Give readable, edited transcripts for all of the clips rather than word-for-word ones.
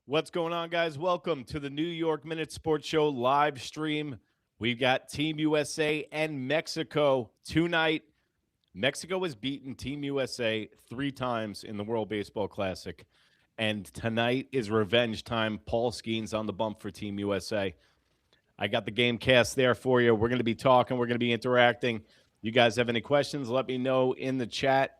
What's going on, guys? Welcome to the New York Minute Sports Show live stream. We've got Team USA and Mexico tonight. Mexico has beaten Team USA 3 times in the World Baseball Classic. And tonight is revenge time. Paul Skeens on the bump for Team USA. I got the game cast there for you. We're going to be talking. We're going to be interacting. You guys have any questions? Let me know in the chat.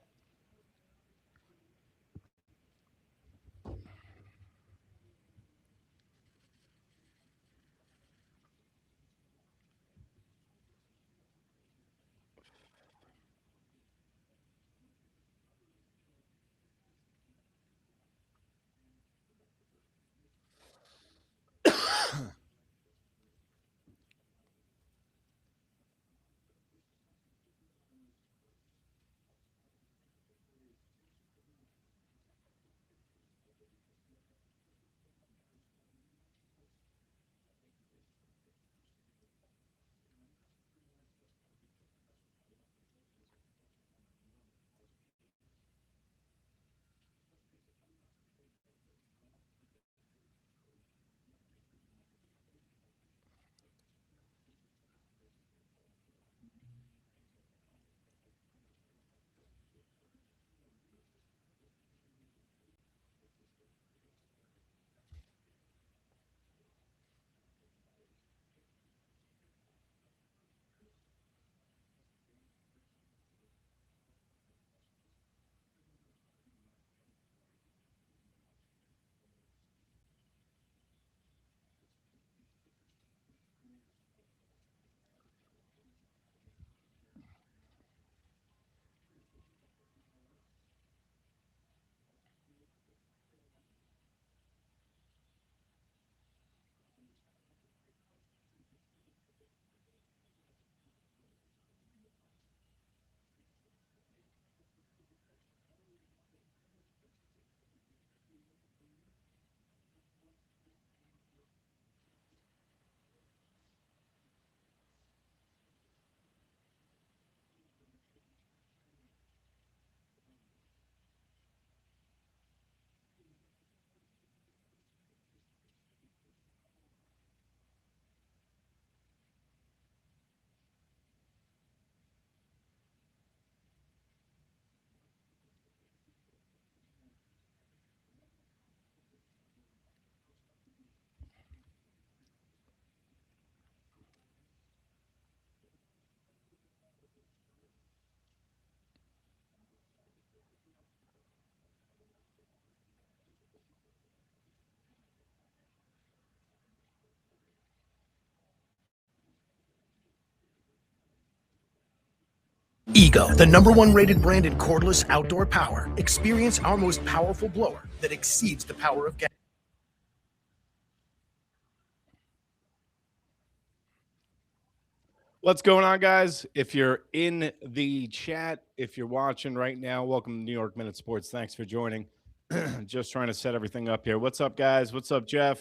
Ego, the #1 rated brand in cordless outdoor power. Experience our most powerful blower that exceeds the power of gas. What's going on, guys? If you're in the chat, if you're watching right now, welcome to New York Minute Sports. Thanks for joining. Just trying to set everything up here. What's up, guys? What's up, Jeff?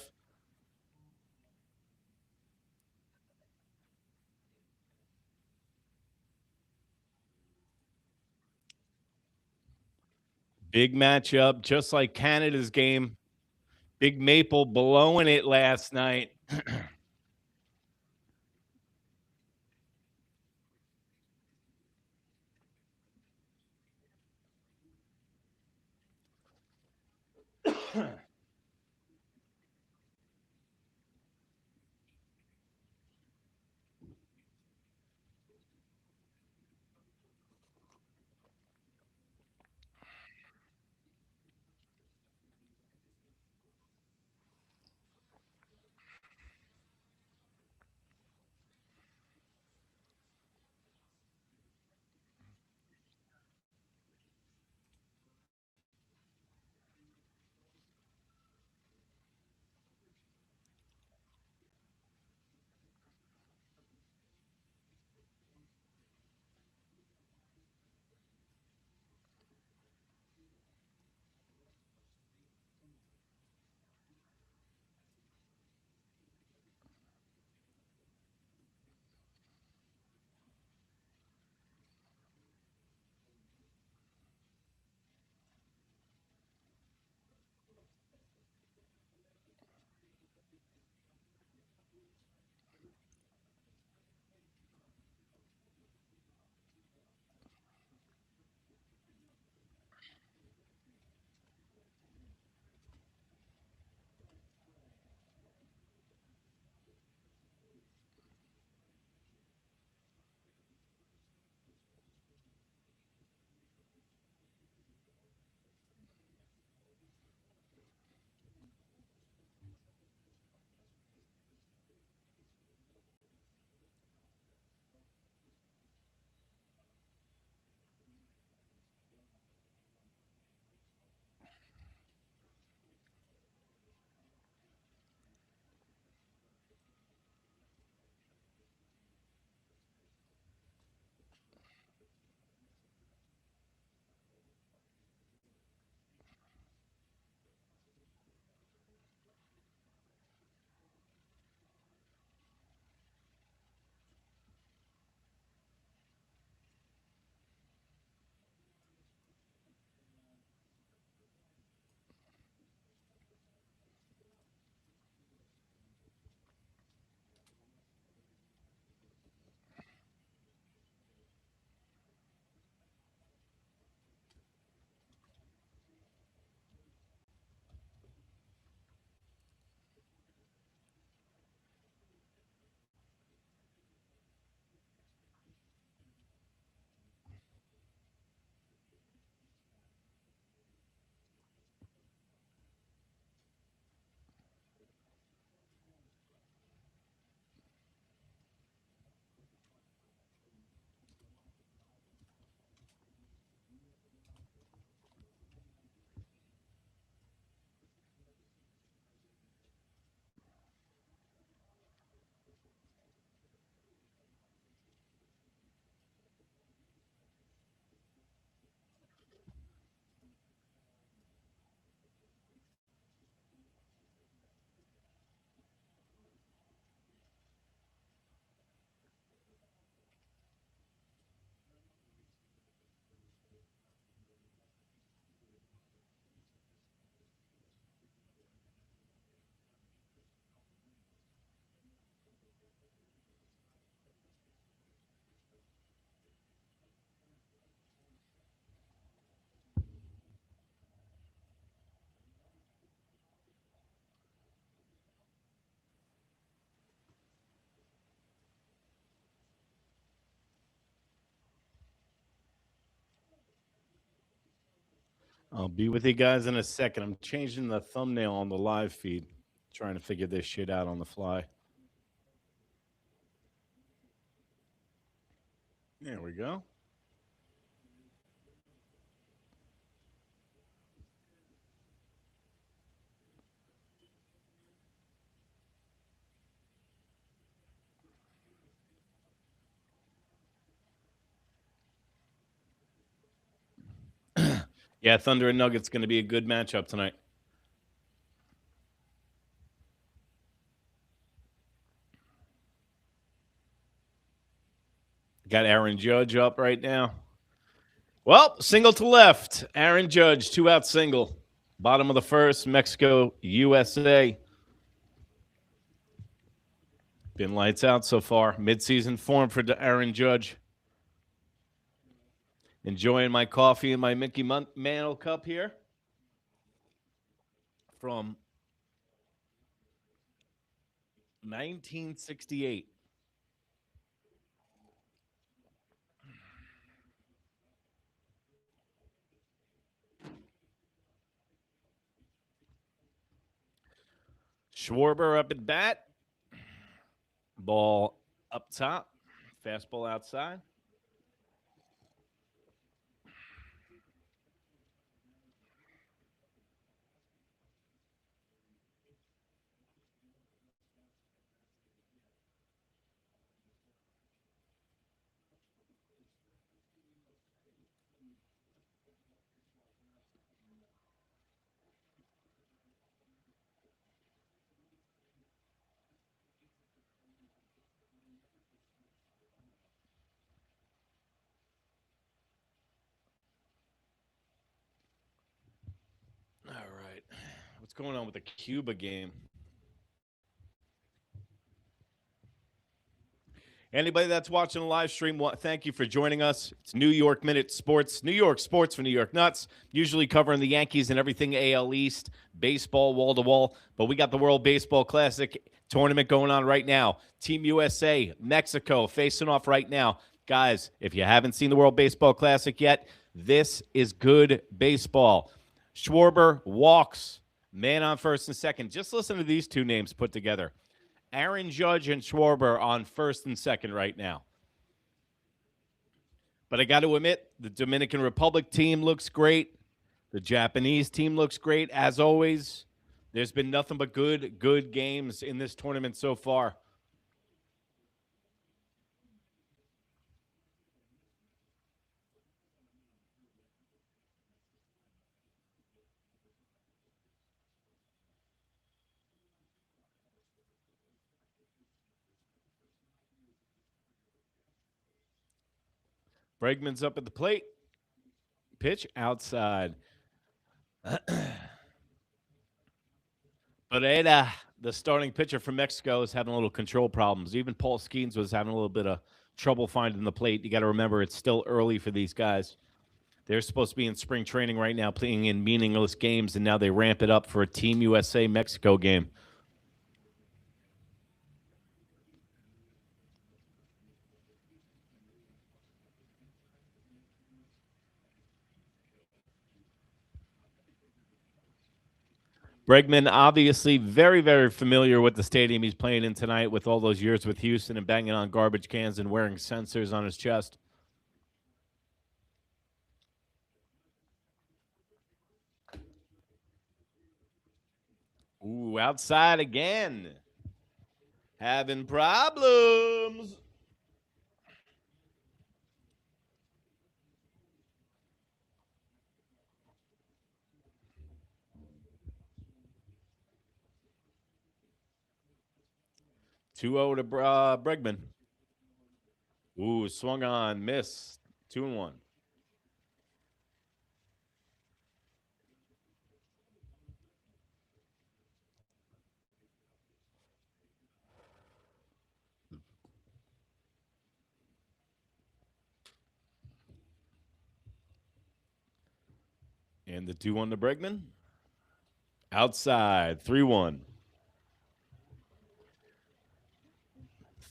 Big matchup, just like Canada's game. Big Maple blowing it last night. I'll be with you guys in a second. I'm changing the thumbnail on the live feed, trying to figure this shit out on the fly. There we go. Yeah, Thunder and Nuggets going to be a good matchup tonight. Got Aaron Judge up right now. Well, single to left. Aaron Judge, 2-out single. Bottom of the first, Mexico, USA. Been lights out so far. Midseason form for Aaron Judge. Enjoying my coffee in my Mickey Mantle cup here from 1968. Schwarber up at bat. Ball up top. Fastball outside. All right. What's going on with the Cuba game? Anybody that's watching the live stream, thank you for joining us. It's New York Minute Sports, New York Sports for New York Nuts, usually covering the Yankees and everything AL East, baseball wall to wall. But we got the World Baseball Classic tournament going on right now. Team USA, Mexico facing off right now. Guys, if you haven't seen the World Baseball Classic yet, this is good baseball. Schwarber walks, man on first and second. Just listen to these two names put together. Aaron Judge and Schwarber on first and second right now. But I got to admit, the Dominican Republic team looks great. The Japanese team looks great. As always, there's been nothing but good games in this tournament so far. Bregman's up at the plate. Pitch outside. Pereira, the starting pitcher from Mexico, is having a little control problems. Even Paul Skeens was having a little bit of trouble finding the plate. You got to remember, it's still early for these guys. They're supposed to be in spring training right now, playing in meaningless games, and now they ramp it up for a Team USA Mexico game. Bregman, obviously very, very familiar with the stadium he's playing in tonight with all those years with Houston and banging on garbage cans and wearing sensors on his chest. Ooh, outside again. Having problems. Two 0 to Bregman. Ooh, swung on, miss. 2-1. And the 2-1 to Bregman. Outside, 3-1.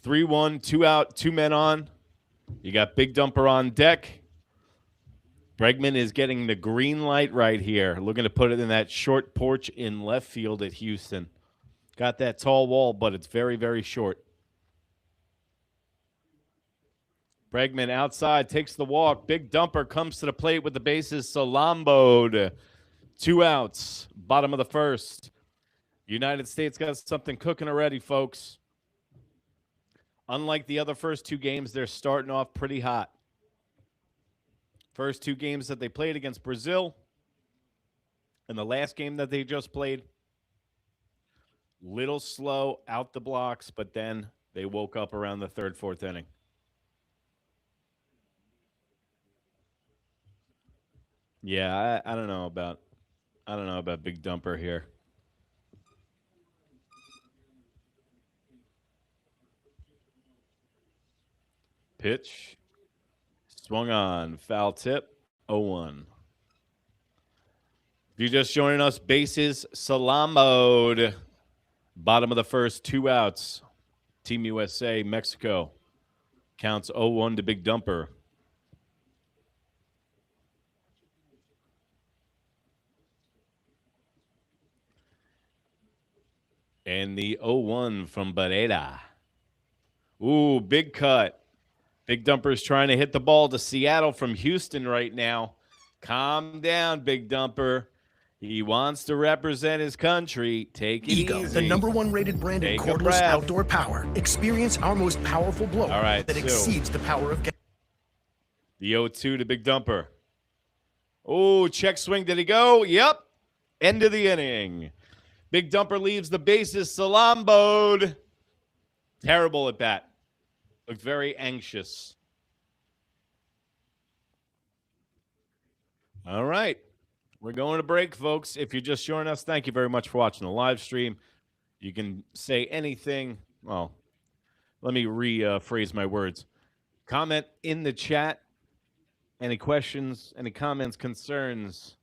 3-1, 2 out, 2 men on. You got Big Dumper on deck. Bregman is getting the green light right here. Looking to put it in that short porch in left field at Houston. Got that tall wall, but it's very, very short. Bregman outside takes the walk. Big dumper comes to the plate with the bases salamboed. 2 outs. Bottom of the first. United States got something cooking already, folks. Unlike the other first 2 games, they're starting off pretty hot. First 2 games that they played against Brazil and the last game that they just played, little slow out the blocks, but then they woke up around the 3rd, 4th inning. Yeah, I don't know about Big Dumper here. Pitch. Swung on. Foul tip. 0-1. If you're just joining us, bases salamoed. Bottom of the first, 2 outs. Team USA, Mexico. Counts 0-1 to Big Dumper. And the 0-1 from Barrera. Ooh, big cut. Big Dumper's trying to hit the ball to Seattle from Houston right now. Calm down, Big Dumper. He wants to represent his country. Take it Ego, easy. the #1 rated brand in cordless outdoor power. Experience our most powerful blower that exceeds the power of gas. The 0-2 to Big Dumper. Oh, check swing. Did he go? Yep. End of the inning. Big Dumper leaves the bases salamboed. Terrible at bat. Looked very anxious. All right. We're going to break, folks. If you're just joining us, thank you very much for watching the live stream. You can say anything. Well, let me rephrase my words. Comment in the chat. Any questions, any comments, concerns?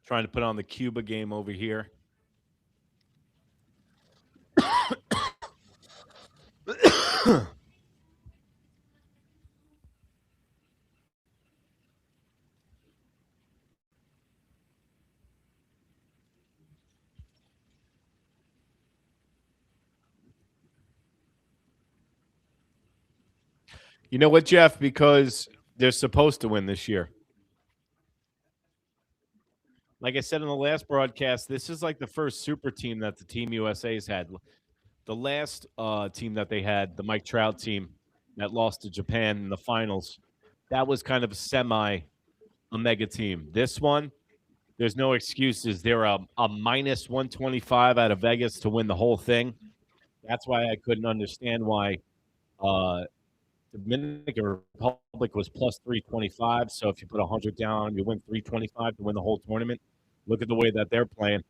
Trying to put on the Cuba game over here. You know what, Jeff? Because they're supposed to win this year. Like I said in the last broadcast, this is like the first super team that the Team USA's had. The last team that they had, the Mike Trout team that lost to Japan in the finals, that was kind of a mega team. This one, there's no excuses. They're a minus 125 out of Vegas to win the whole thing. That's why I couldn't understand why Dominican Republic was plus 325. So if you put 100 down, you win 325 to win the whole tournament. Look at the way that they're playing.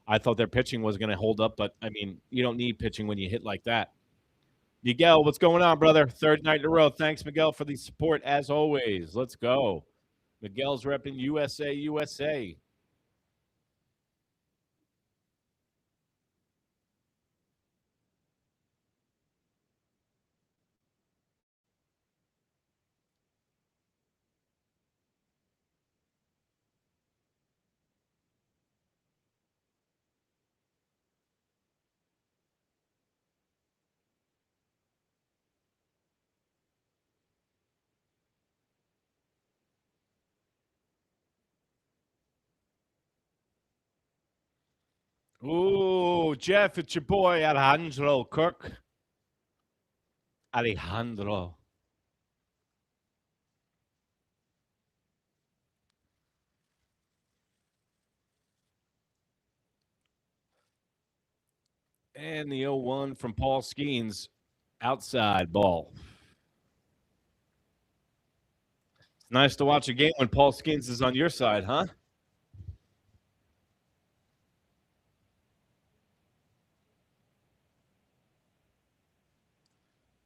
I thought their pitching was going to hold up, but I mean, you don't need pitching when you hit like that. Miguel, what's going on, brother? 3rd night in a row. Thanks, Miguel, for the support as always. Let's go. Miguel's repping USA, USA. Ooh, Jeff, it's your boy Alejandro Kirk. Alejandro. And the 0-1 from Paul Skeens. Outside ball. Nice to watch a game when Paul Skeens is on your side, huh?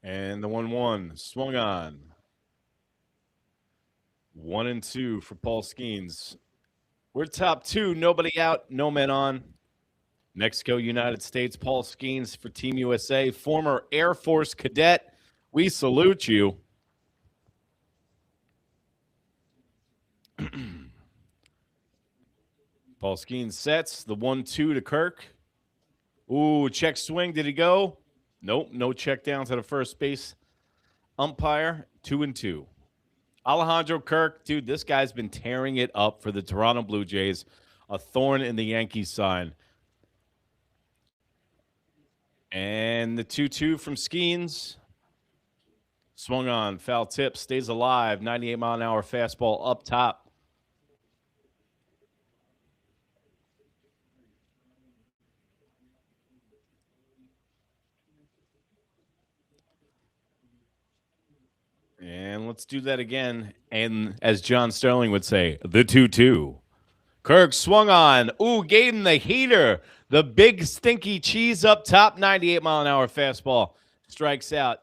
And the 1-1 swung on. 1-2 for Paul Skeens. We're top two, nobody out, no men on. Mexico, United States, Paul Skeens for Team USA, former Air Force cadet. We salute you. Paul Skeens sets the 1-2 to Kirk. Ooh, check swing. Did he go? Nope, no check down to the first base umpire. 2-2. Alejandro Kirk, dude, this guy's been tearing it up for the Toronto Blue Jays. A thorn in the Yankees' side. And the 2-2 from Skeens. Swung on, foul tip, stays alive. 98-mile-an-hour fastball up top. And let's do that again. And as John Sterling would say, the 2-2. Kirk swung on. Ooh, gave him the heater. The big stinky cheese up top. 98-mile-an-hour fastball. Strikes out.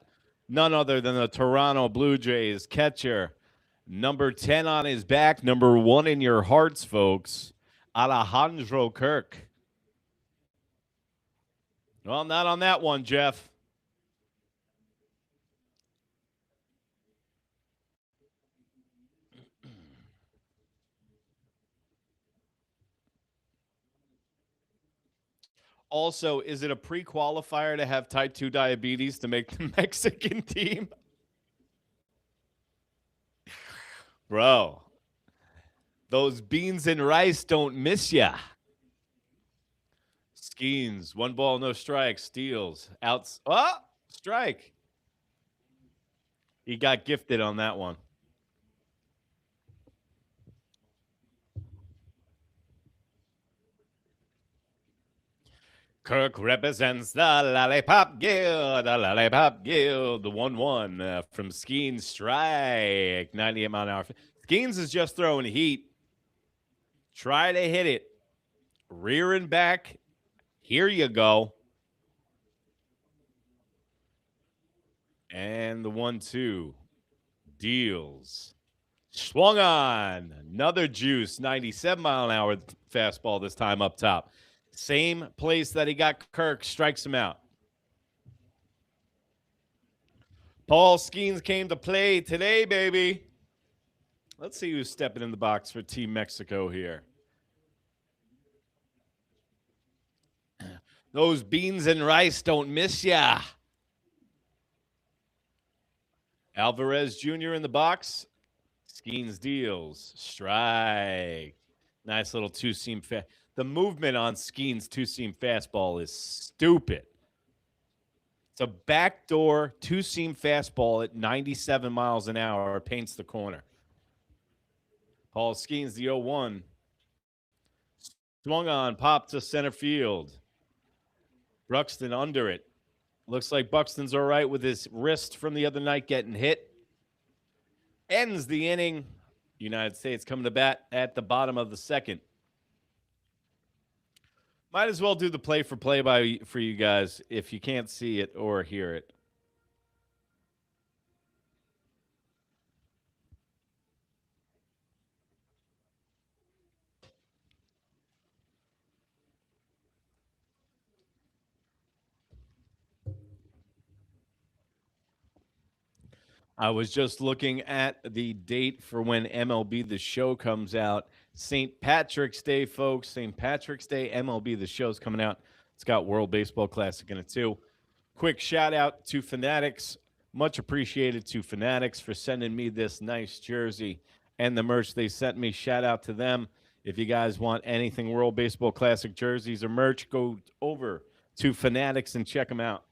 None other than the Toronto Blue Jays catcher. Number 10 on his back. Number 1 in your hearts, folks. Alejandro Kirk. Well, not on that one, Jeff. Also, is it a pre-qualifier to have type 2 diabetes to make the Mexican team? Bro, those beans and rice don't miss ya. Skeens, 1 ball, no strike, steals. Outs. Oh, strike. He got gifted on that one. Kirk represents the Lollipop Guild, the 1-1 from Skeens, strike, 98-mile-an-hour. Skeens is just throwing heat. Try to hit it. Rear and back. Here you go. And the 1-2 deals. Swung on. Another juice, 97-mile-an-hour fastball this time up top. Same place that he got Kirk, strikes him out. Paul Skeens came to play today, baby. Let's see who's stepping in the box for Team Mexico here. Those beans and rice don't miss ya. Alvarez Jr. in the box. Skeens deals. Strike. Nice little two-seam fast. The movement on Skeens' two-seam fastball is stupid. It's a backdoor two-seam fastball at 97 miles an hour. Paints the corner. Paul Skeens, the 0-1. Swung on, popped to center field. Buxton under it. Looks like Buxton's all right with his wrist from the other night getting hit. Ends the inning. United States coming to bat at the bottom of the second. Might as well do the play-for-play for you guys if you can't see it or hear it. I was just looking at the date for when MLB The Show comes out. St. Patrick's Day, folks. St. Patrick's Day, MLB The Show's coming out. It's got World Baseball Classic in it, too. Quick shout-out to Fanatics. Much appreciated to Fanatics for sending me this nice jersey and the merch they sent me. Shout-out to them. If you guys want anything World Baseball Classic jerseys or merch, go over to Fanatics and check them out.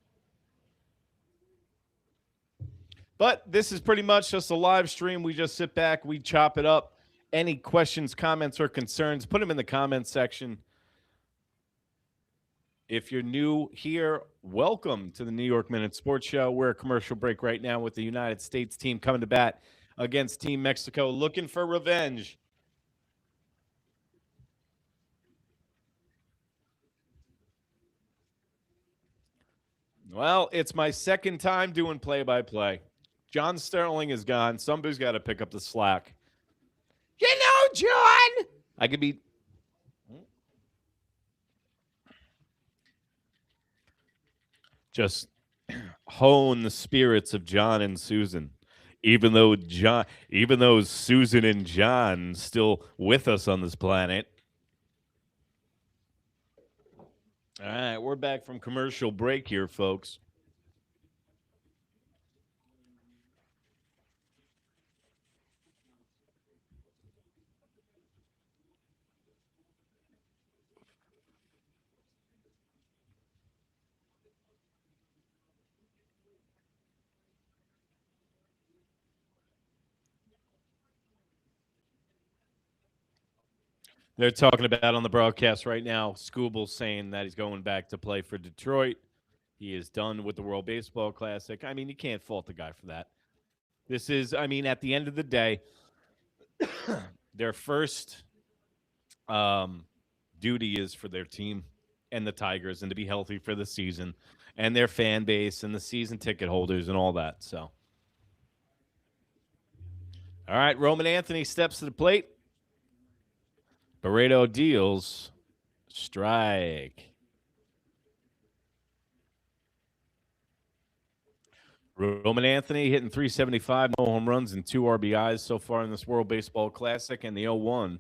But this is pretty much just a live stream. We just sit back, we chop it up. Any questions, comments, or concerns, put them in the comments section. If you're new here, welcome to the New York Minute Sports Show. We're a commercial break right now with the United States team coming to bat against Team Mexico, looking for revenge. Well, it's my second time doing play-by-play. John Sterling is gone. Somebody's got to pick up the slack. John, I could be just hone the spirits of John and Susan. Even though Susan and John still with us on this planet. All right, we're back from commercial break here, folks. They're talking about on the broadcast right now, Scooble's saying that he's going back to play for Detroit. He is done with the World Baseball Classic. I mean, you can't fault the guy for that. This is, I mean, at the end of the day, their first duty is for their team and the Tigers and to be healthy for the season and their fan base and the season ticket holders and all that. So, all right, Roman Anthony steps to the plate. Barreto deals. Strike. Roman Anthony hitting 375, no home runs and 2 RBIs so far in this World Baseball Classic, and the 0-1.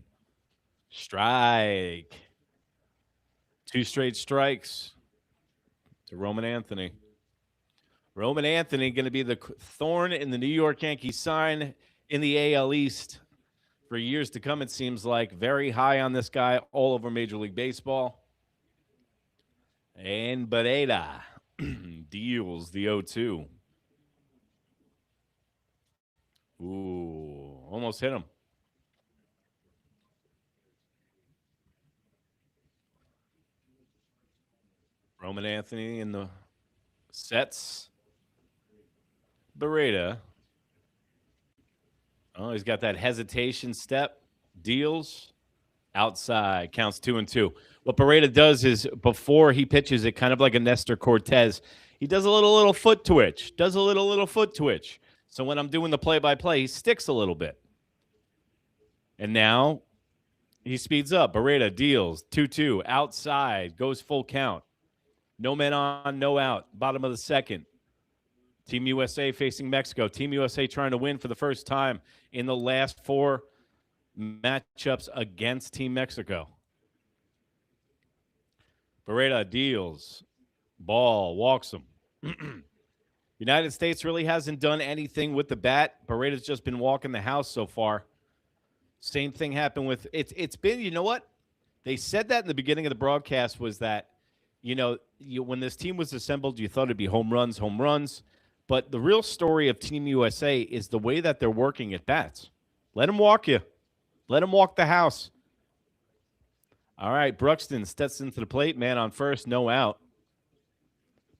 Strike. 2 straight strikes to Roman Anthony. Roman Anthony going to be the thorn in the New York Yankees sign in the AL East for years to come, it seems like. Very high on this guy all over Major League Baseball. And Barreda deals the 0-2. Ooh, almost hit him. Roman Anthony in the sets. Barreda. Oh, he's got that hesitation step. Deals. Outside. Counts 2-2. What Barreda does is before he pitches it, kind of like a Nestor Cortez, he does a little foot twitch. Does a little foot twitch. So when I'm doing the play-by-play, he sticks a little bit. And now he speeds up. Barreda deals 2-2. Outside. Goes full count. No men on, no out. Bottom of the second. Team USA facing Mexico. Team USA trying to win for the first time in the last 4 matchups against Team Mexico. Barreda deals. Ball. Walks him. United States really hasn't done anything with the bat. Barreda's just been walking the house so far. Same thing happened with it's been, you know what? They said that in the beginning of the broadcast was that, when this team was assembled, you thought it'd be home runs. But the real story of Team USA is the way that they're working at bats. Let them walk you. Let them walk the house. All right, Bruxton steps into the plate. Man on first, no out.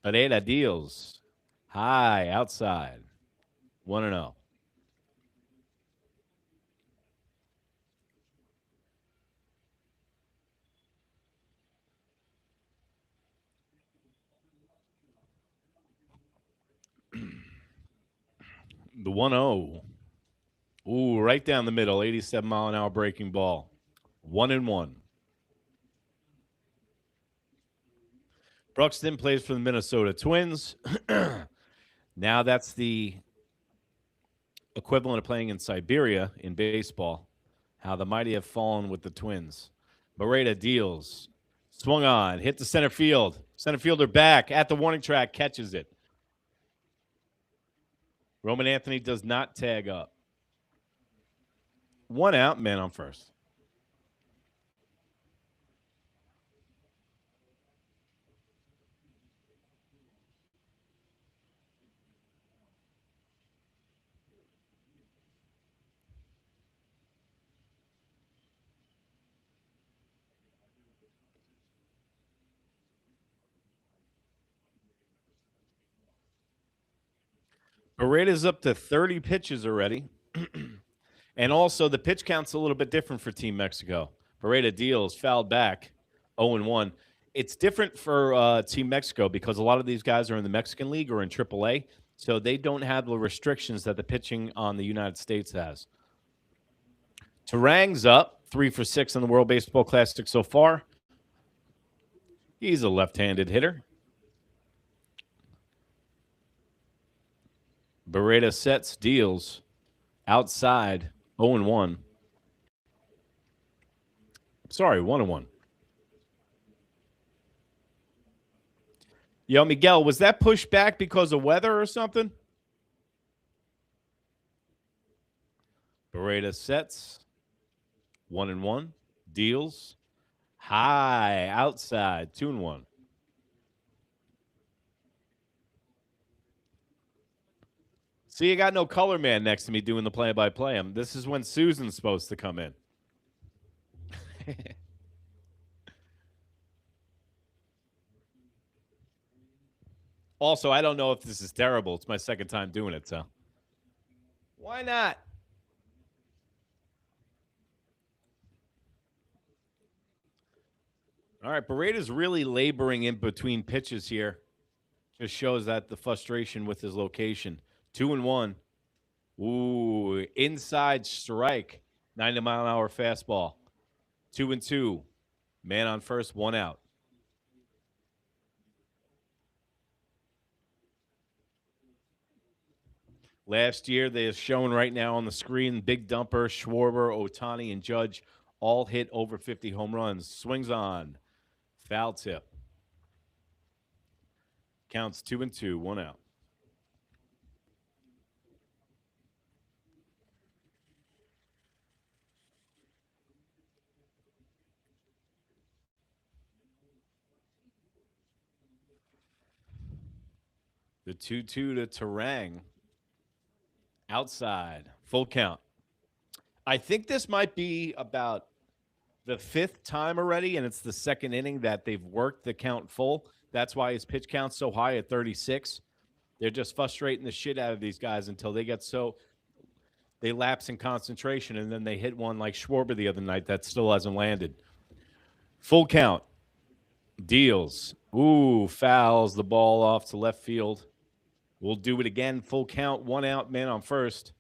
Barreda deals. High, outside. 1-0. The 1-0. Ooh, right down the middle. 87-mile-an-hour breaking ball. 1-1. Bruxton plays for the Minnesota Twins. Now that's the equivalent of playing in Siberia in baseball. How the mighty have fallen with the Twins. Barreda deals. Swung on. Hit the center field. Center fielder back at the warning track. Catches it. Roman Anthony does not tag up. 1 out, man on first. Barreda's up to 30 pitches already. And also, the pitch count's a little bit different for Team Mexico. Beretta deals, fouled back, 0-1. It's different for Team Mexico because a lot of these guys are in the Mexican League or in AAA, so they don't have the restrictions that the pitching on the United States has. Tarang's up, 3 for 6 in the World Baseball Classic so far. He's a left-handed hitter. Beretta sets, deals, outside, 0-1. Sorry, 1-1. Yo, Miguel, was that pushed back because of weather or something? Beretta sets, 1-1. Deals, high, outside, 2-1. See, you got no color man next to me doing the play-by-play. This is when Susan's supposed to come in. Also, I don't know if this is terrible. It's my second time doing it, so why not? All right, Beretta's really laboring in between pitches here. Just shows that the frustration with his location. 2-1. Ooh, inside strike. 90-mile-an-hour fastball. 2-2. Man on first, 1 out. Last year, they are shown right now on the screen, Big Dumper, Schwarber, Ohtani, and Judge all hit over 50 home runs. Swings on. Foul tip. Counts 2-2, 1 out. The 2-2 to Tarang. Outside. Full count. I think this might be about the 5th time already, and it's the 2nd inning that they've worked the count full. That's why his pitch count's so high at 36. They're just frustrating the shit out of these guys until they get so they lapse in concentration, and then they hit one like Schwarber the other night that still hasn't landed. Full count. Deals. Ooh, fouls the ball off to left field. We'll do it again. Full count, 1 out, man on first.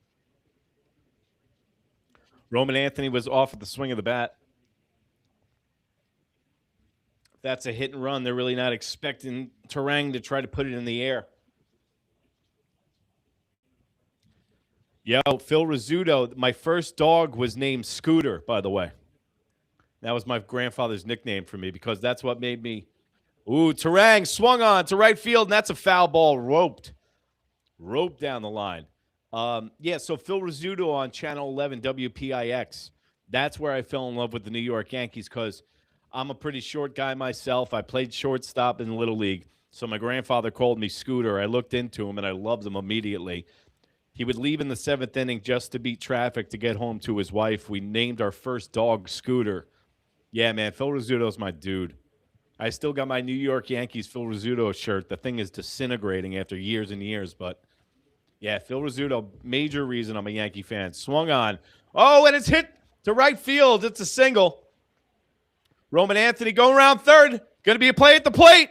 Roman Anthony was off at the swing of the bat. If that's a hit and run, they're really not expecting Tarang to try to put it in the air. Yo, Phil Rizzuto, my first dog was named Scooter, by the way. That was my grandfather's nickname for me because that's what made me. Ooh, Tarang swung on to right field, and that's a foul ball roped down the line. So Phil Rizzuto on Channel 11 WPIX. That's where I fell in love with the New York Yankees because I'm a pretty short guy myself. I played shortstop in Little League, so my grandfather called me Scooter. I looked into him, and I loved him immediately. He would leave in the 7th inning just to beat traffic to get home to his wife. We named our first dog Scooter. Yeah, man, Phil Rizzuto's my dude. I still got my New York Yankees Phil Rizzuto shirt. The thing is disintegrating after years and years, but yeah, Phil Rizzuto, major reason I'm a Yankee fan. Swung on. Oh, and it's hit to right field. It's a single. Roman Anthony going around third. Going to be a play at the plate.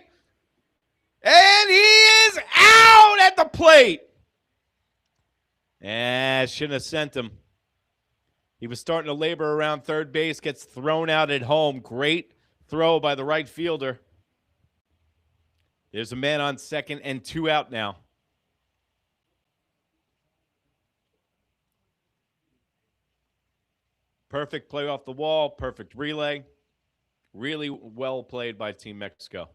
And he is out at the plate. Shouldn't have sent him. He was starting to labor around third base, gets thrown out at home. Great throw by the right fielder. There's a man on second and 2 out now. Perfect play off the wall, perfect relay. Really well played by Team Mexico.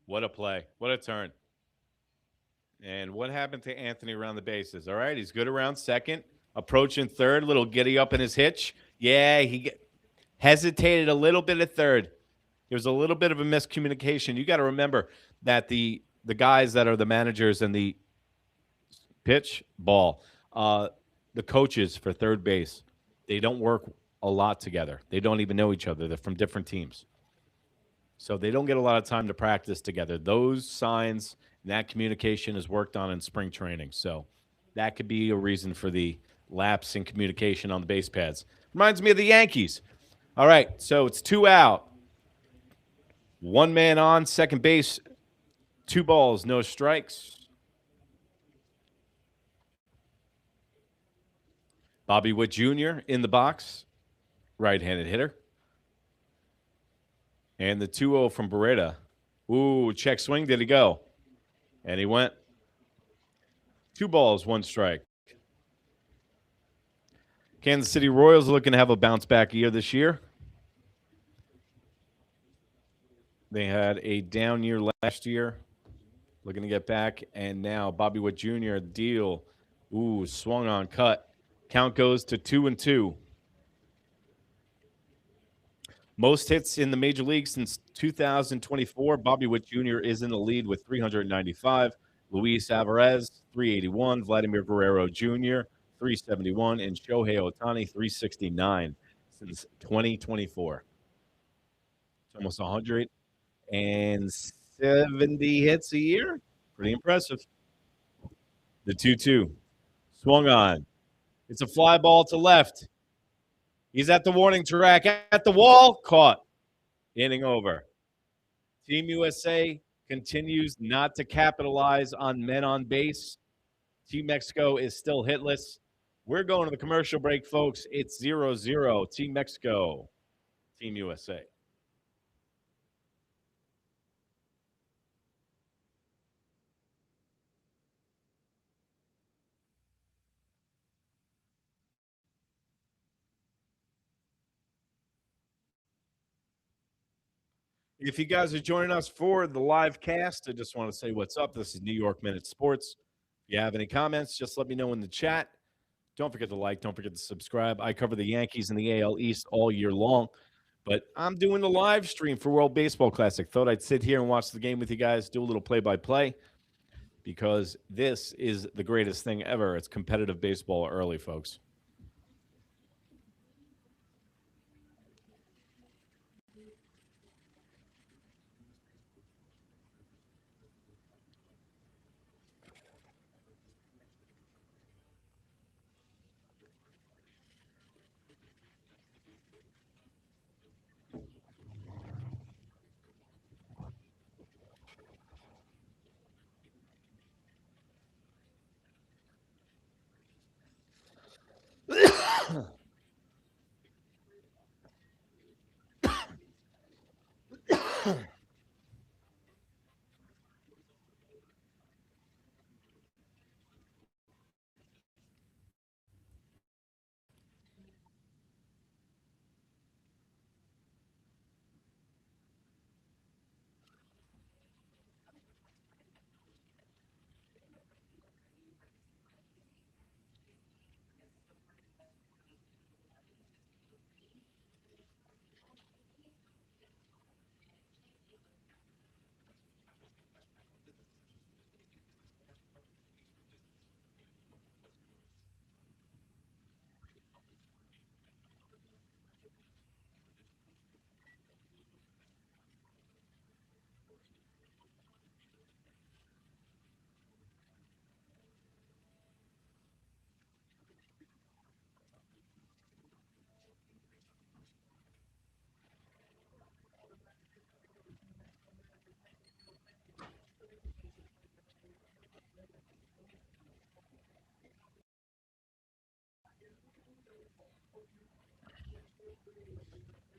What a play. What a turn. And what happened to Anthony around the bases? All right, he's good around second. Approaching third, little giddy up in his hitch. Yeah, he hesitated a little bit at third. There was a little bit of a miscommunication. You got to remember that the guys that are the managers and the pitch ball, the coaches for third base, they don't work a lot together. They don't even know each other. They're from different teams. So they don't get a lot of time to practice together. Those signs and that communication is worked on in spring training. So that could be a reason for the lapse in communication on the base pads. Reminds me of the Yankees. All right, so it's 2 out. One man on second base, 2 balls, no strikes. Bobby Witt Jr. in the box, right-handed hitter. And the 2-0 from Beretta. Ooh, check swing. Did he go? And he went. 2 balls, 1 strike. Kansas City Royals looking to have a bounce back year this year. They had a down year last year. Looking to get back. And now Bobby Witt Jr. deal. Ooh, swung on, cut. Count goes to 2-2. Most hits in the major league since 2024. Bobby Witt Jr. is in the lead with 395. Luis Alvarez, 381. Vladimir Guerrero Jr., 371. And Shohei Ohtani, 369 since 2024. It's almost 170 hits a year. Pretty impressive. The 2-2. Swung on. It's a fly ball to left. He's at the warning track, at the wall, caught. Inning over. Team USA continues not to capitalize on men on base. Team Mexico is still hitless. We're going to the commercial break, folks. It's 0-0. Team Mexico, Team USA. If you guys are joining us for the live cast, I just want to say what's up. This is New York Minute Sports. If you have any comments, just let me know in the chat. Don't forget to like. Don't forget to subscribe. I cover the Yankees and the AL East all year long, but I'm doing the live stream for World Baseball Classic. Thought I'd sit here and watch the game with you guys, do a little play-by-play, because this is the greatest thing ever. It's competitive baseball early, folks.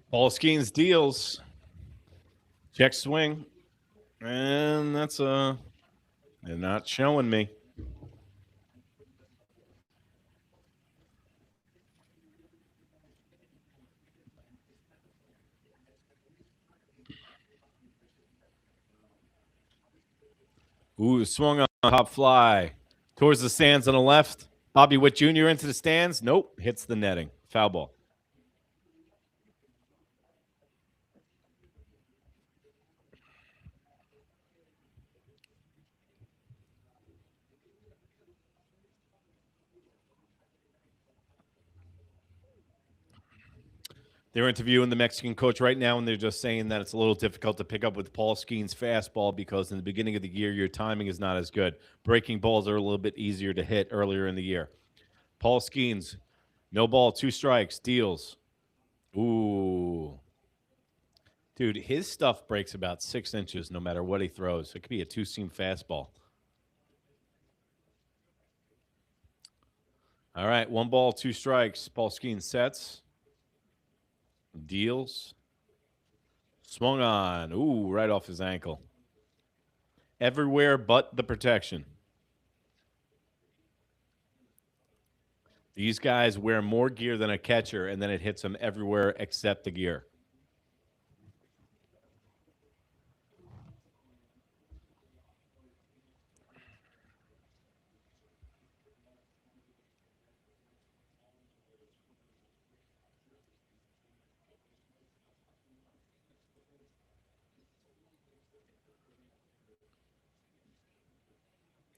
Paul Skeens deals. Check swing. And that's they're not showing me. Ooh, swung on top fly towards the stands on the left. Bobby Witt Jr. into the stands. Nope, hits the netting. Foul ball. They're interviewing the Mexican coach right now, and they're just saying that it's a little difficult to pick up with Paul Skeen's fastball because in the beginning of the year, your timing is not as good. Breaking balls are a little bit easier to hit earlier in the year. Paul Skeens, no ball, 2 strikes, deals. Ooh. Dude, his stuff breaks about 6 inches no matter what he throws. It could be a 2-seam fastball. All right, 1 ball, 2 strikes. Paul Skeen sets, deals, swung on. Ooh, right off his ankle. Everywhere but the protection. These guys wear more gear than a catcher, and then it hits them everywhere except the gear.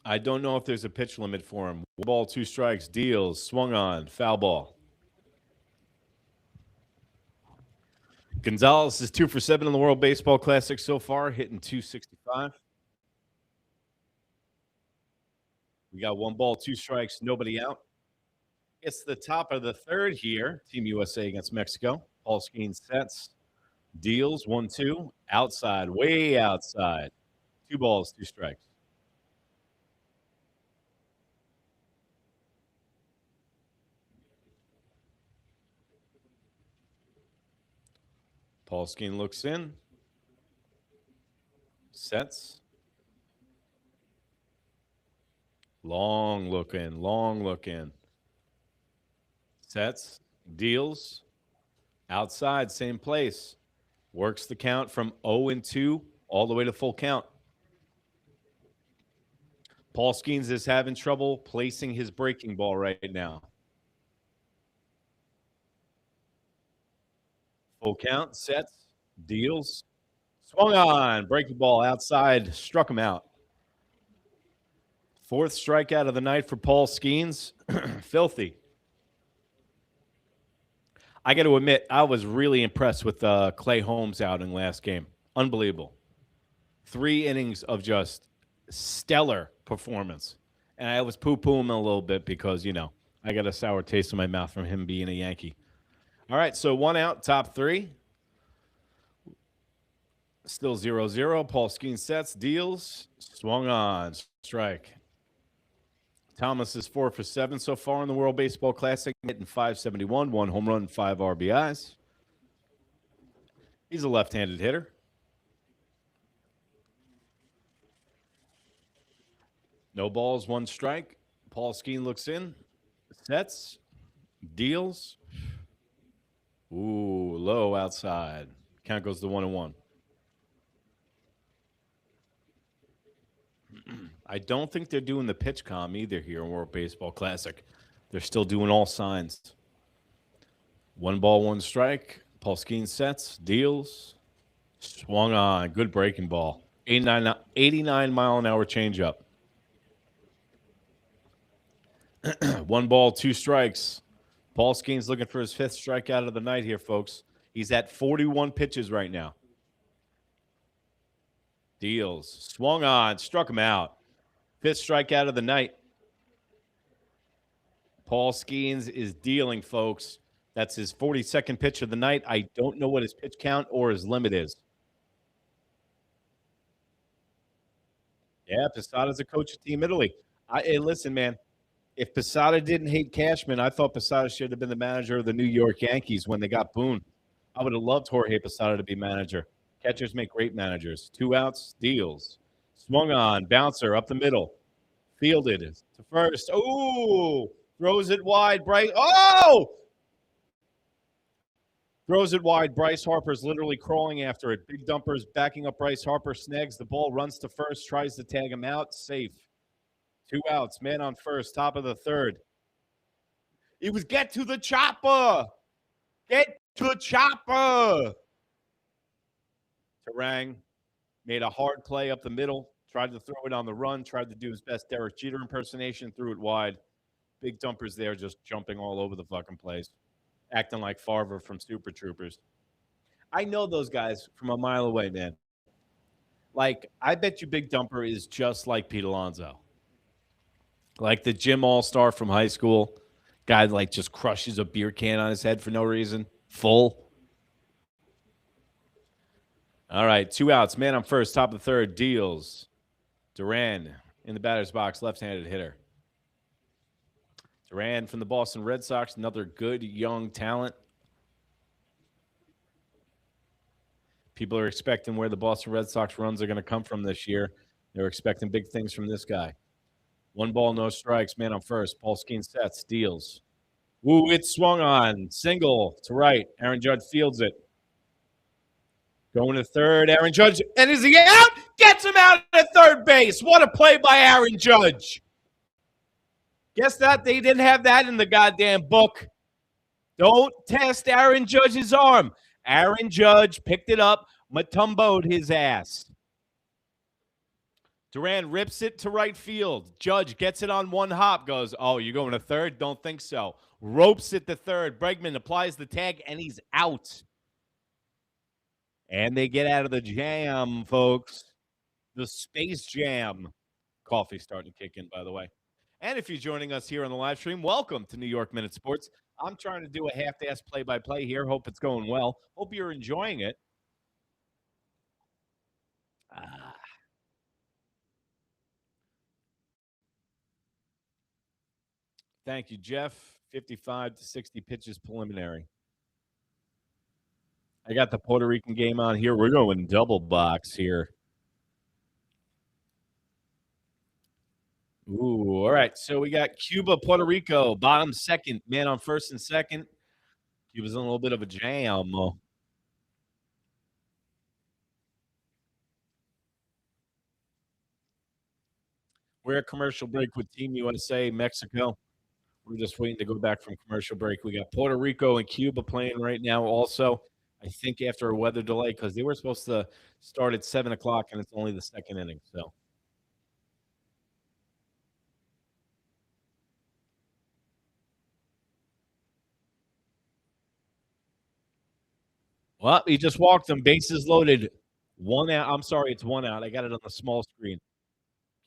I don't know if there's a pitch limit for him. 1 ball, 2 strikes, deals, swung on, foul ball. Gonzalez is 2 for 7 in the World Baseball Classic so far, hitting .265. We got 1 ball, 2 strikes, nobody out. It's the top of the 3rd here. Team USA against Mexico. Paul Skeen sets, deals, 1-2, outside, way outside. 2 balls, 2 strikes. Paul Skeen looks in, sets, long look in, sets, deals, outside, same place, works the count from 0-2 all the way to full count. Paul Skeens is having trouble placing his breaking ball right now. Full count, sets, deals, swung on, breaking ball outside, struck him out. 4th strikeout of the night for Paul Skeens. Filthy. I got to admit, I was really impressed with Clay Holmes' outing last game. Unbelievable. 3 innings of just stellar performance. And I was poo-pooing him a little bit because, you know, I got a sour taste in my mouth from him being a Yankee. All right, so 1 out, top 3. Still 0-0. Paul Skeen sets, deals, swung on, strike. Thomas is 4 for 7 so far in the World Baseball Classic, hitting .571, 1 home run, 5 RBIs. He's a left-handed hitter. No balls, 1 strike. Paul Skeen looks in, sets, deals. Ooh, low outside. Count goes to 1-1. I don't think they're doing the pitch comm either here in World Baseball Classic. They're still doing all signs. 1 ball, 1 strike. Paul Skeen sets, deals, swung on. Good breaking ball. 89 mile an hour changeup. 1 ball, 2 strikes. Paul Skeen's looking for his 5th strikeout of the night here, folks. He's at 41 pitches right now. Deals. Swung on. Struck him out. 5th strikeout of the night. Paul Skeens is dealing, folks. That's his 42nd pitch of the night. I don't know what his pitch count or his limit is. Yeah, Posada's a coach of Team Italy. Hey, listen, man. If Posada didn't hate Cashman, I thought Posada should have been the manager of the New York Yankees when they got Boone. I would have loved Jorge Posada to be manager. Catchers make great managers. 2 outs, deals. Swung on, bouncer up the middle. Fielded to first. Ooh, throws it wide. Throws it wide. Bryce Harper's literally crawling after it. Big Dumper's backing up Bryce Harper. Snags the ball, runs to first, tries to tag him out. Safe. 2 outs, man on first, top of the 3rd. It was get to the chopper. Get to the chopper. Terang made a hard play up the middle, tried to throw it on the run, tried to do his best Derek Jeter impersonation, threw it wide. Big Dumper's there just jumping all over the fucking place. acting like Farver from Super Troopers. I know those guys from a mile away, man. Like, I bet you Big Dumper is just like Pete Alonso, like the gym all star from high school. Guy like just crushes a beer can on his head for no reason. Full. All right, 2 outs. Man on first, top of the third. Deals. Duran in the batter's box, left-handed hitter. Duran from the Boston Red Sox, another good young talent. People are expecting where the Boston Red Sox runs are going to come from this year. They're expecting big things from this guy. 1 ball, no strikes. Man on first. Paul Skeens sets, deals. Ooh, it's swung on. Single to right. Aaron Judge fields it. Going to third. Aaron Judge. And is he out? Gets him out at third base. What a play by Aaron Judge. Guess that they didn't have that in the goddamn book. Don't test Aaron Judge's arm. Aaron Judge picked it up, Matumbo'd his ass. Duran rips it to right field. Judge gets it on one hop, goes, oh, you going to third? Don't think so. Ropes it to third. Bregman applies the tag, and he's out. And they get out of the jam, folks. The Space Jam. Coffee's starting to kick in, by the way. And if you're joining us here on the live stream, welcome to New York Minute Sports. I'm trying to do a half-ass play-by-play here. Hope it's going well. Hope you're enjoying it. Thank you, Jeff. 55 to 60 pitches preliminary. I got the Puerto Rican game on here. We're going double box here. Ooh, all right. So we got Cuba, Puerto Rico, bottom second, man on first and second. Cuba's in a little bit of a jam. We're at commercial break with Team USA, Mexico. We're just waiting to go back from commercial break. We got Puerto Rico and Cuba playing right now also. I think after a weather delay because they were supposed to start at 7 o'clock and it's only the second inning. So. Well, he just walked them. Bases loaded. 1 out. I'm sorry, it's 1 out. I got it on the small screen.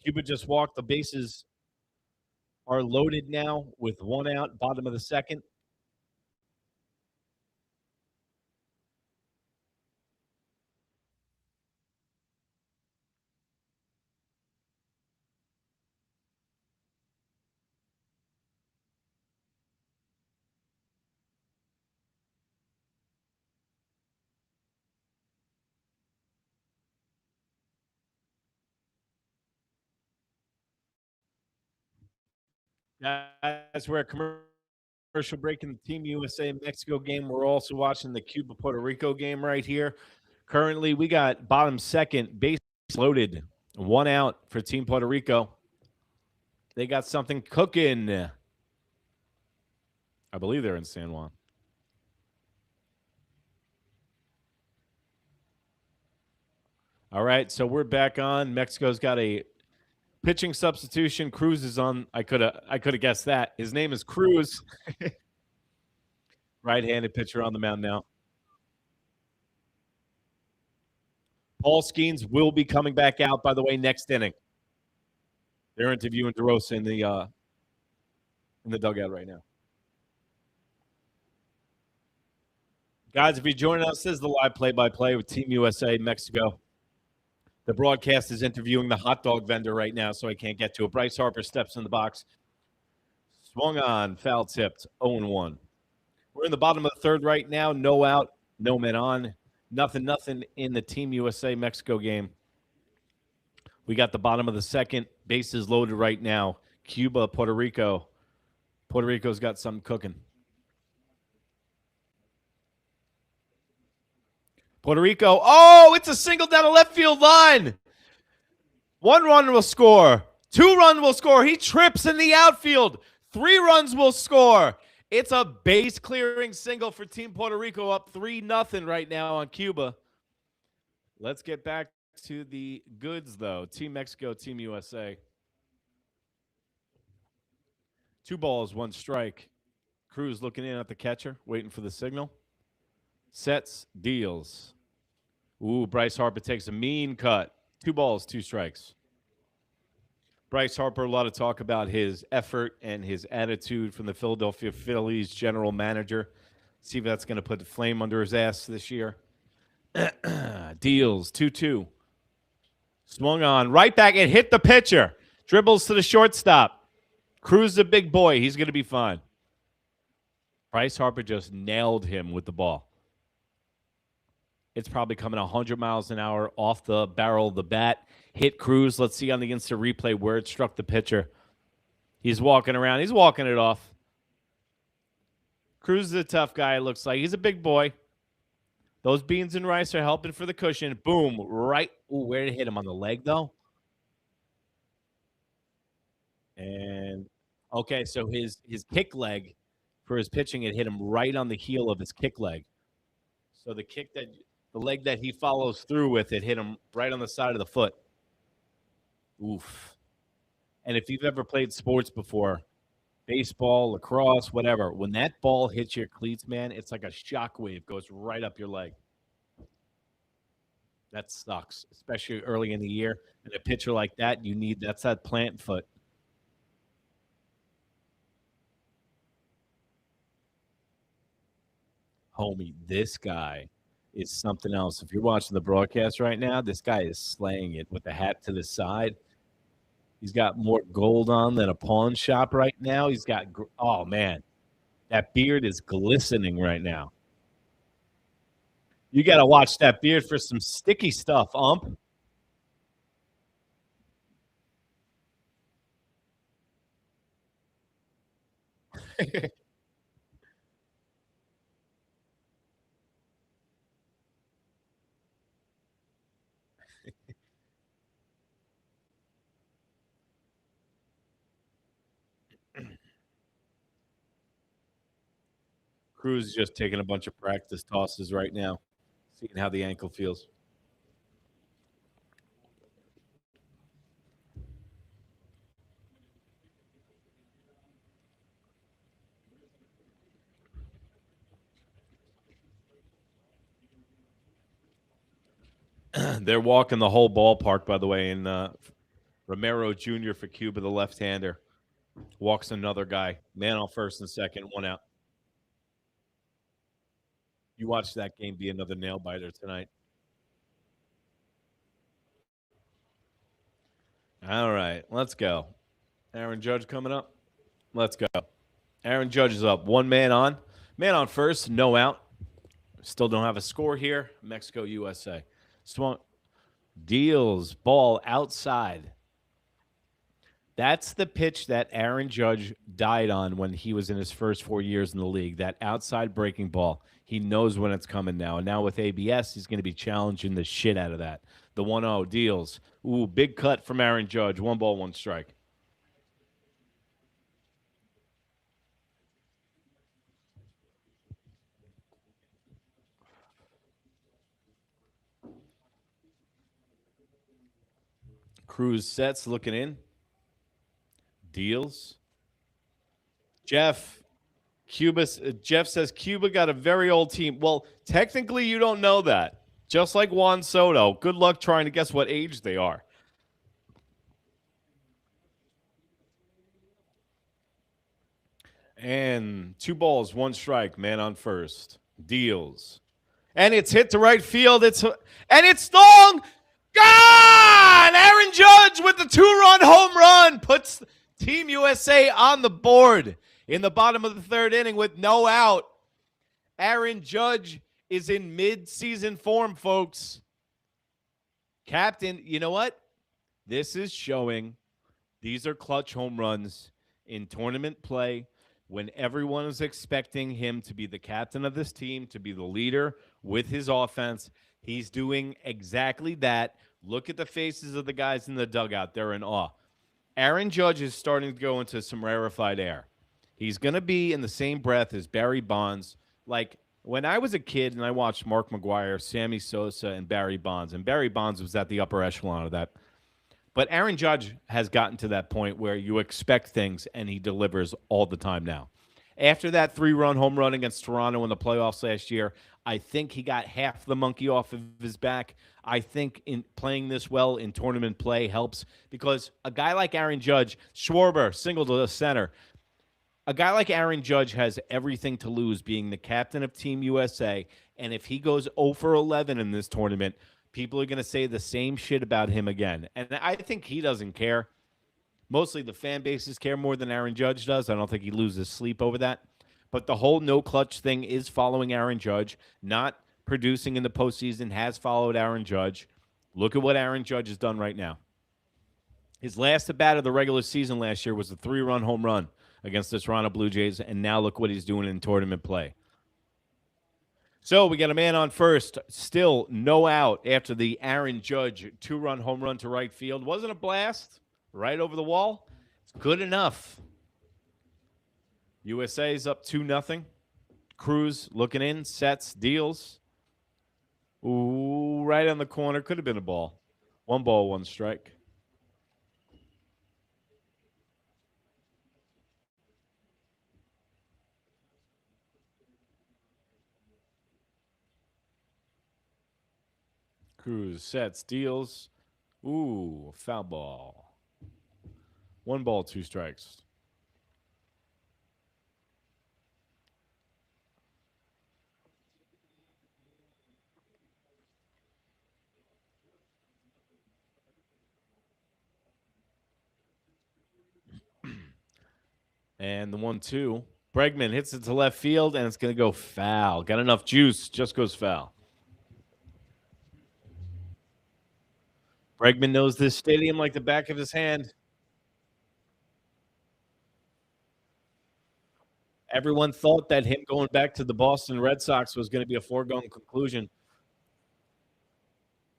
Cuba just walked. The bases are loaded now with 1 out, bottom of the second. Guys, we're at commercial break in the Team USA Mexico game. We're also watching the Cuba Puerto Rico game right here. Currently, we got bottom second, base loaded, 1 out for Team Puerto Rico. They got something cooking. I believe they're in San Juan. All right, so we're back on. Mexico's got a pitching substitution. Cruz is on. I could have guessed that. His name is Cruz. Right-handed pitcher on the mound now. Paul Skeens will be coming back out, by the way, next inning. They're interviewing DeRosa in the dugout right now. Guys, if you're joining us, this is the live play-by-play with Team USA Mexico. The broadcast is interviewing the hot dog vendor right now, so I can't get to it. Bryce Harper steps in the box. Swung on, foul tipped, 0-1. We're in the bottom of the third right now. No out, no men on. Nothing in the Team USA Mexico game. We got the bottom of the second. Bases loaded right now. Cuba, Puerto Rico. Puerto Rico's got something cooking. Puerto Rico. Oh, it's a single down the left field line. 1 run will score. 2 run will score. He trips in the outfield. 3 runs will score. It's a base clearing single for Team Puerto Rico, up 3-0 right now on Cuba. Let's get back to the goods, though. Team Mexico, Team USA. 2 balls, 1 strike. Cruz looking in at the catcher, waiting for the signal. Sets, deals. Ooh, Bryce Harper takes a mean cut. 2 balls, 2 strikes. Bryce Harper, a lot of talk about his effort and his attitude from the Philadelphia Phillies general manager. See if that's going to put the flame under his ass this year. Deals, 2-2. Swung on, right back. It hit the pitcher. Dribbles to the shortstop. Cruz is a big boy. He's going to be fine. Bryce Harper just nailed him with the ball. It's probably coming 100 miles an hour off the barrel of the bat. Hit Cruz. Let's see on the instant replay where it struck the pitcher. He's walking around. He's walking it off. Cruz is a tough guy, it looks like. He's a big boy. Those beans and rice are helping for the cushion. Boom. Right. Ooh, where did it hit him? On the leg, though? And, okay, so his kick leg for his pitching, it hit him right on the heel of his kick leg. So the leg that he follows through with, it hit him right on the side of the foot. Oof. And if you've ever played sports before, baseball, lacrosse, whatever, when that ball hits your cleats, man, it's like a shockwave goes right up your leg. That sucks, especially early in the year. And a pitcher like that, that's that plant foot. Homie, this guy is something else. If you're watching the broadcast right now, this guy is slaying it with the hat to the side. He's got more gold on than a pawn shop right now. He's got, oh, man, that beard is glistening right now. You got to watch that beard for some sticky stuff, ump. Cruz is just taking a bunch of practice tosses right now, seeing how the ankle feels. They're walking the whole ballpark, by the way, and Romero Jr. for Cuba, the left-hander, walks another guy. Man on first and second, 1 out. You watch that game be another nail-biter tonight. All right, let's go. Aaron Judge coming up. Let's go. Aaron Judge is up. 1 man on. Man on first, no out. Still don't have a score here. Mexico, USA. Swung. Deals. Ball outside. That's the pitch that Aaron Judge died on when he was in his first 4 years in the league. That outside breaking ball. He knows when it's coming now. And now with ABS, he's going to be challenging the shit out of that. The 1-0 deals. Ooh, big cut from Aaron Judge. 1 ball, 1 strike. Cruz sets, looking in. Deals. Jeff says Cuba got a very old team. Well, technically, you don't know that. Just like Juan Soto. Good luck trying to guess what age they are. And 2 balls, 1 strike. Man on first. Deals. And it's hit to right field. It's long. Gone! Aaron Judge with the 2-run home run puts Team USA on the board in the bottom of the 3rd inning with no out. Aaron Judge is in mid-season form, folks. Captain, you know what? This is showing these are clutch home runs in tournament play when everyone is expecting him to be the captain of this team, to be the leader with his offense. He's doing exactly that. Look at the faces of the guys in the dugout. They're in awe. Aaron Judge is starting to go into some rarefied air. He's going to be in the same breath as Barry Bonds. Like, when I was a kid and I watched Mark McGwire, Sammy Sosa, and Barry Bonds, and Barry Bonds was at the upper echelon of that. But Aaron Judge has gotten to that point where you expect things, and he delivers all the time now. After that 3-run home run against Toronto in the playoffs last year, I think he got half the monkey off of his back. I think in playing this well in tournament play helps because a guy like Aaron Judge, Schwarber, single to the center. A guy like Aaron Judge has everything to lose being the captain of Team USA. And if he goes 0 for 11 in this tournament, people are going to say the same shit about him again. And I think he doesn't care. Mostly the fan bases care more than Aaron Judge does. I don't think he loses sleep over that. But the whole no clutch thing is following Aaron Judge. Not producing in the postseason has followed Aaron Judge. Look at what Aaron Judge has done right now. His last at bat of the regular season last year was a 3-run home run against the Toronto Blue Jays, and now look what he's doing in tournament play. So we got a man on first, still no out after the Aaron Judge 2-run home run to right field. Wasn't a blast, right over the wall. It's good enough. USA's up 2-0. Cruz looking in, sets, deals. Ooh, right on the corner. Could have been a ball. 1 ball, 1 strike. Cruz sets, deals. Ooh, foul ball. 1 ball, 2 strikes. And the 1-2. Bregman hits it to left field, and it's going to go foul. Got enough juice, just goes foul. Bregman knows this stadium like the back of his hand. Everyone thought that him going back to the Boston Red Sox was going to be a foregone conclusion.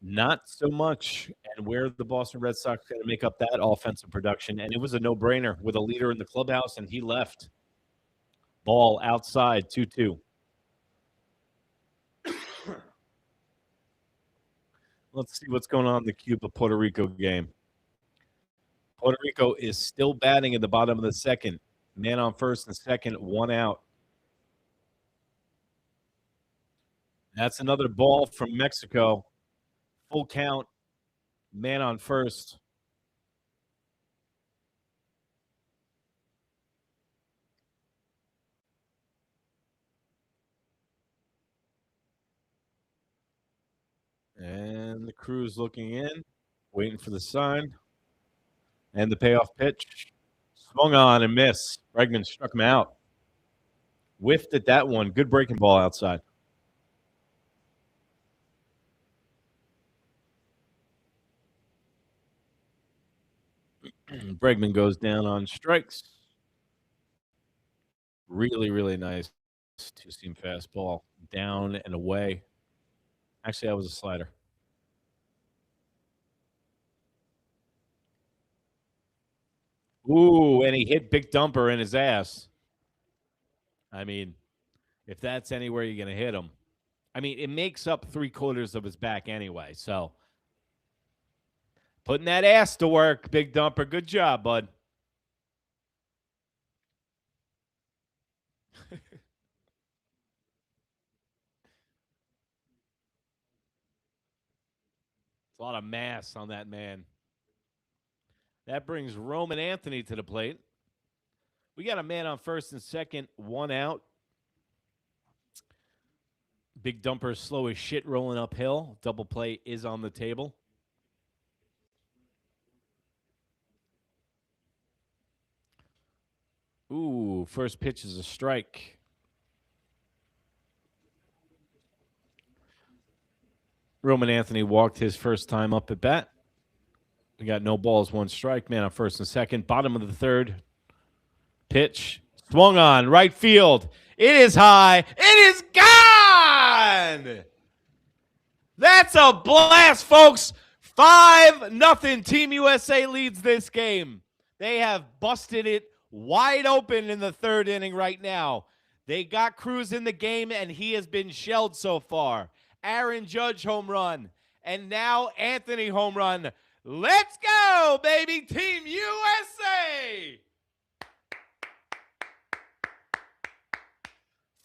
Not so much. And where the Boston Red Sox going to make up that offensive production? And it was a no-brainer with a leader in the clubhouse, and he left. Ball outside, 2-2. Let's see what's going on in the Cuba-Puerto Rico game. Puerto Rico is still batting at the bottom of the second. Man on first and second, 1 out. That's another ball from Mexico. Full count. Man on first. And the Crew's looking in, waiting for the sign. And the payoff pitch. Swung on and missed. Bregman struck him out. Whiffed at that one. Good breaking ball outside. Bregman goes down on strikes. Really, really nice 2-seam fastball. Down and away. Actually, that was a slider. Ooh, and he hit Big Dumper in his ass. I mean, if that's anywhere you're going to hit him. I mean, it makes up 3/4 of his back anyway. So, putting that ass to work, Big Dumper. Good job, bud. It's a lot of mass on that man. That brings Roman Anthony to the plate. We got a man on first and second, 1 out. Big Dumper slow as shit rolling uphill. Double play is on the table. Ooh, first pitch is a strike. Roman Anthony walked his first time up at bat. We got no balls, 1 strike. Man on first and second. Bottom of the third. Pitch. Swung on. Right field. It is high. It is gone. That's a blast, folks. 5-0. Team USA leads this game. They have busted it wide open in the 3rd inning right now. They got Cruz in the game, and he has been shelled so far. Aaron Judge home run. And now Anthony home run. Let's go, baby. Team USA.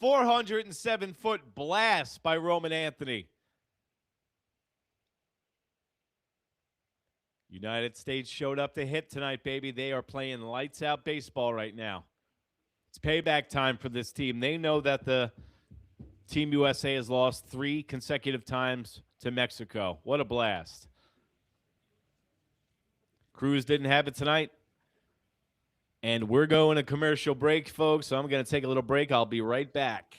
407-foot blast by Roman Anthony. United States showed up to hit tonight, baby. They are playing lights out baseball right now. It's payback time for this team. They know that the Team USA has lost 3 consecutive times to Mexico. What a blast. Cruz didn't have it tonight. And we're going to commercial break, folks. So I'm going to take a little break. I'll be right back.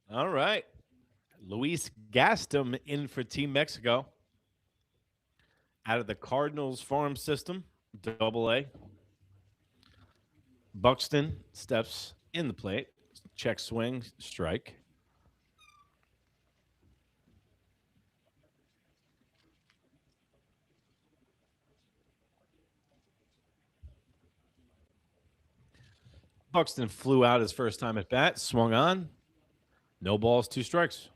All right. Luis Gaston in for Team Mexico. Out of the Cardinals farm system, Double A. Buxton steps in the plate. Check swing, strike. Buxton flew out his first time at bat, swung on. No balls, 2 strikes.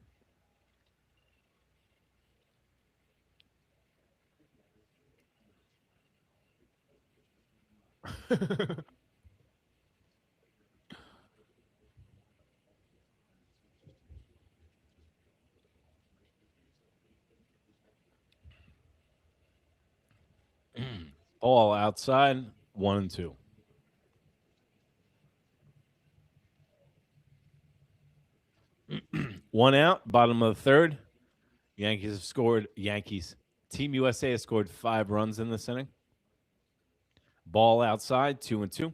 Ball outside, 1-2. One out, bottom of the third. Yankees have scored. Team USA has scored 5 runs in this inning. Ball outside, 2-2.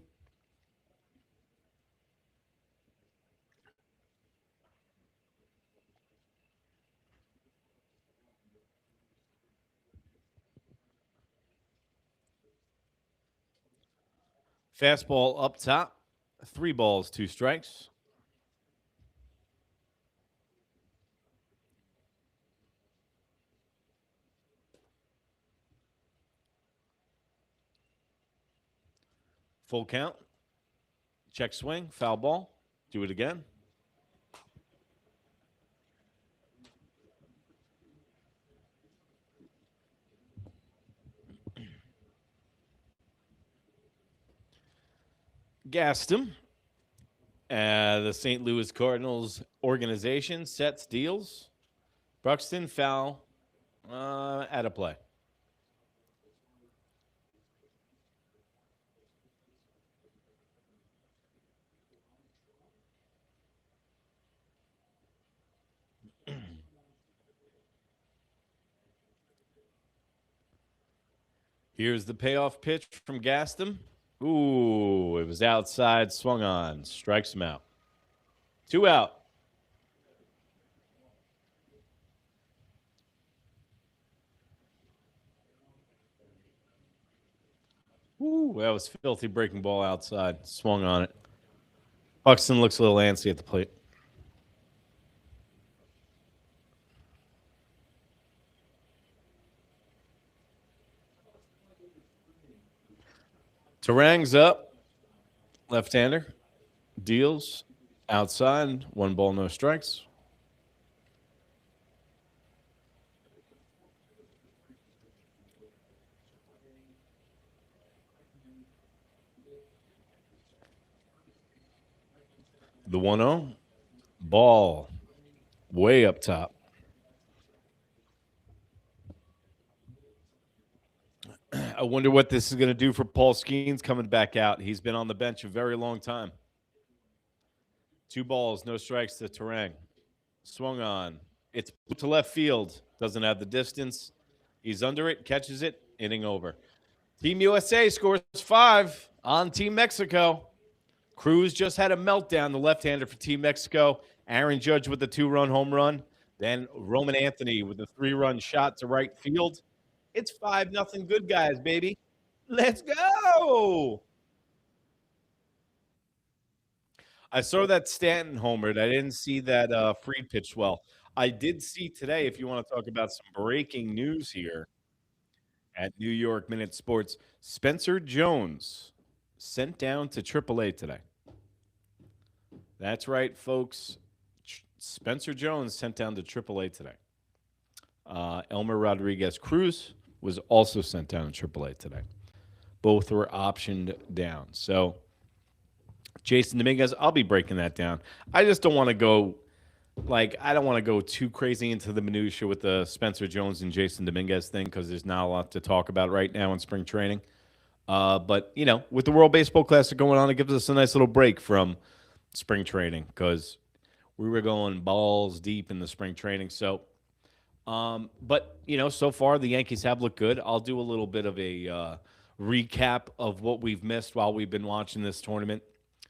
Fastball up top, 3 balls, 2 strikes. Full count. Check swing, foul ball. Do it again. Gaston, the St. Louis Cardinals organization sets deals. Buxton foul at a play. Here's the payoff pitch from Gaston. Ooh, it was outside, swung on, strikes him out. 2 out. Ooh, that was filthy breaking ball outside. Swung on it. Buxton looks a little antsy at the plate. Tarang's up. Left-hander. Deals. Outside. 1 ball, no strikes. The 1-0. Ball. Way up top. I wonder what this is going to do for Paul Skeens coming back out. He's been on the bench a very long time. 2 balls, no strikes to Tarang. Swung on. It's to left field. Doesn't have the distance. He's under it, catches it, inning over. Team USA scores 5 on Team Mexico. Cruz just had a meltdown, the left-hander for Team Mexico. Aaron Judge with the 2-run home run. Then Roman Anthony with the 3-run shot to right field. It's 5-0 good guys, baby. Let's go. I saw that Stanton homered. I didn't see that Fried pitched well. I did see today, if you want to talk about some breaking news here at New York Minute Sports, Spencer Jones sent down to AAA today. That's right, folks. Spencer Jones sent down to AAA today. Elmer Rodriguez Cruz was also sent down to AAA today. Both were optioned down. So, Jason Dominguez, I'll be breaking that down. I just don't want to go, I don't want to go too crazy into the minutia with the Spencer Jones and Jason Dominguez thing because there's not a lot to talk about right now in spring training. But, with the World Baseball Classic going on, it gives us a nice little break from spring training because we were going balls deep in the spring training. So, but, so far the Yankees have looked good. I'll do a little bit of a recap of what we've missed while we've been watching this tournament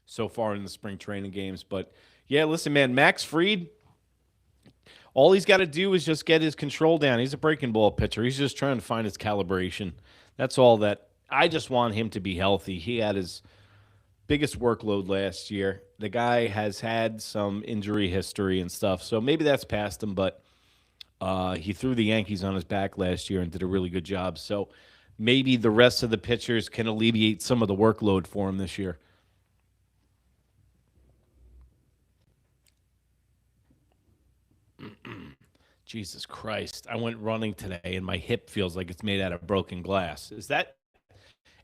so far in the spring training games. But, yeah, listen, man, Max Fried, all he's got to do is just get his control down. He's a breaking ball pitcher. He's just trying to find his calibration. That's all that. I just want him to be healthy. He had his biggest workload last year. The guy has had some injury history and stuff, so maybe that's past him, but he threw the Yankees on his back last year and did a really good job. So maybe the rest of the pitchers can alleviate some of the workload for him this year. Jesus Christ. I went running today and my hip feels like it's made out of broken glass. Is that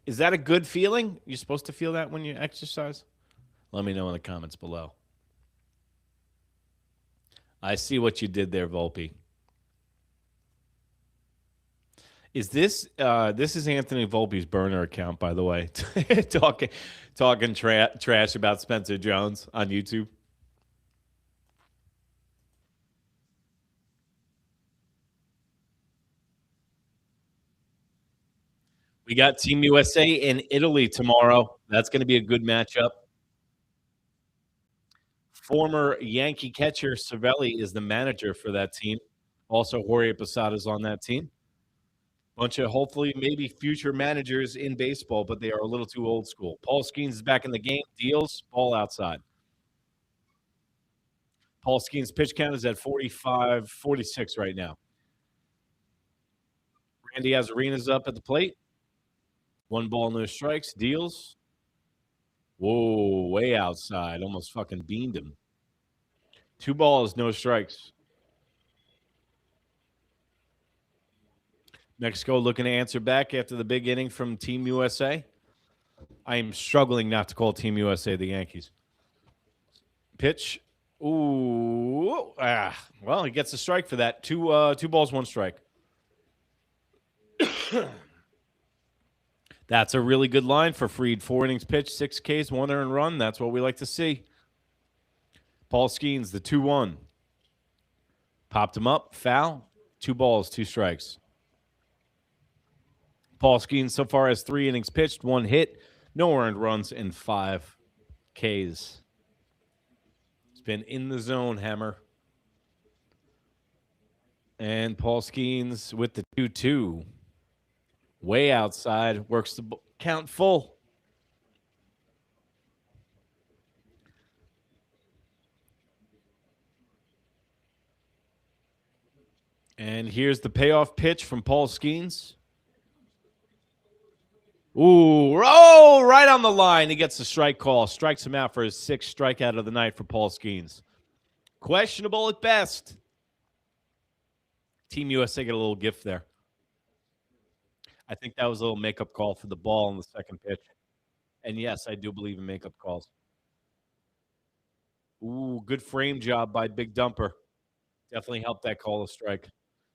a good feeling? You're supposed to feel that when you exercise? Let me know in the comments below. I see what you did there, Volpe. Is this is Anthony Volpe's burner account, by the way, talking trash about Spencer Jones on YouTube? We got Team USA in Italy tomorrow. That's going to be a good matchup. Former Yankee catcher Cervelli is the manager for that team. Also, Jorge Posada's on that team. Bunch of hopefully maybe future managers in baseball, but they are a little too old school. Paul Skeens is back in the game. Deals, ball outside. Paul Skeens' pitch count is at 45, 46 right now. Randy Azarena's up at the plate. 1 ball, no strikes. Deals. Whoa, way outside. Almost fucking beamed him. 2 balls, no strikes. Mexico looking to answer back after the big inning from Team USA. I am struggling not to call Team USA the Yankees. Pitch. Ooh. Well, he gets a strike for that. 2 balls, 1 strike. That's a really good line for Fried. 4 innings pitched, 6 Ks, 1 earned run. That's what we like to see. Paul Skeens, the 2-1. Popped him up. Foul. 2 balls, 2 strikes. Paul Skeens so far has 3 innings pitched, 1 hit, no earned runs, and 5 Ks. It's been in the zone, Hammer. And Paul Skeens with the 2-2. Way outside, works the count full. And here's the payoff pitch from Paul Skeens. Ooh, oh, right on the line. He gets the strike call. Strikes him out for his 6th strikeout of the night for Paul Skeens. Questionable at best. Team USA get a little gift there. I think that was a little makeup call for the ball in the second pitch. And yes, I do believe in makeup calls. Ooh, good frame job by Big Dumper. Definitely helped that call a strike.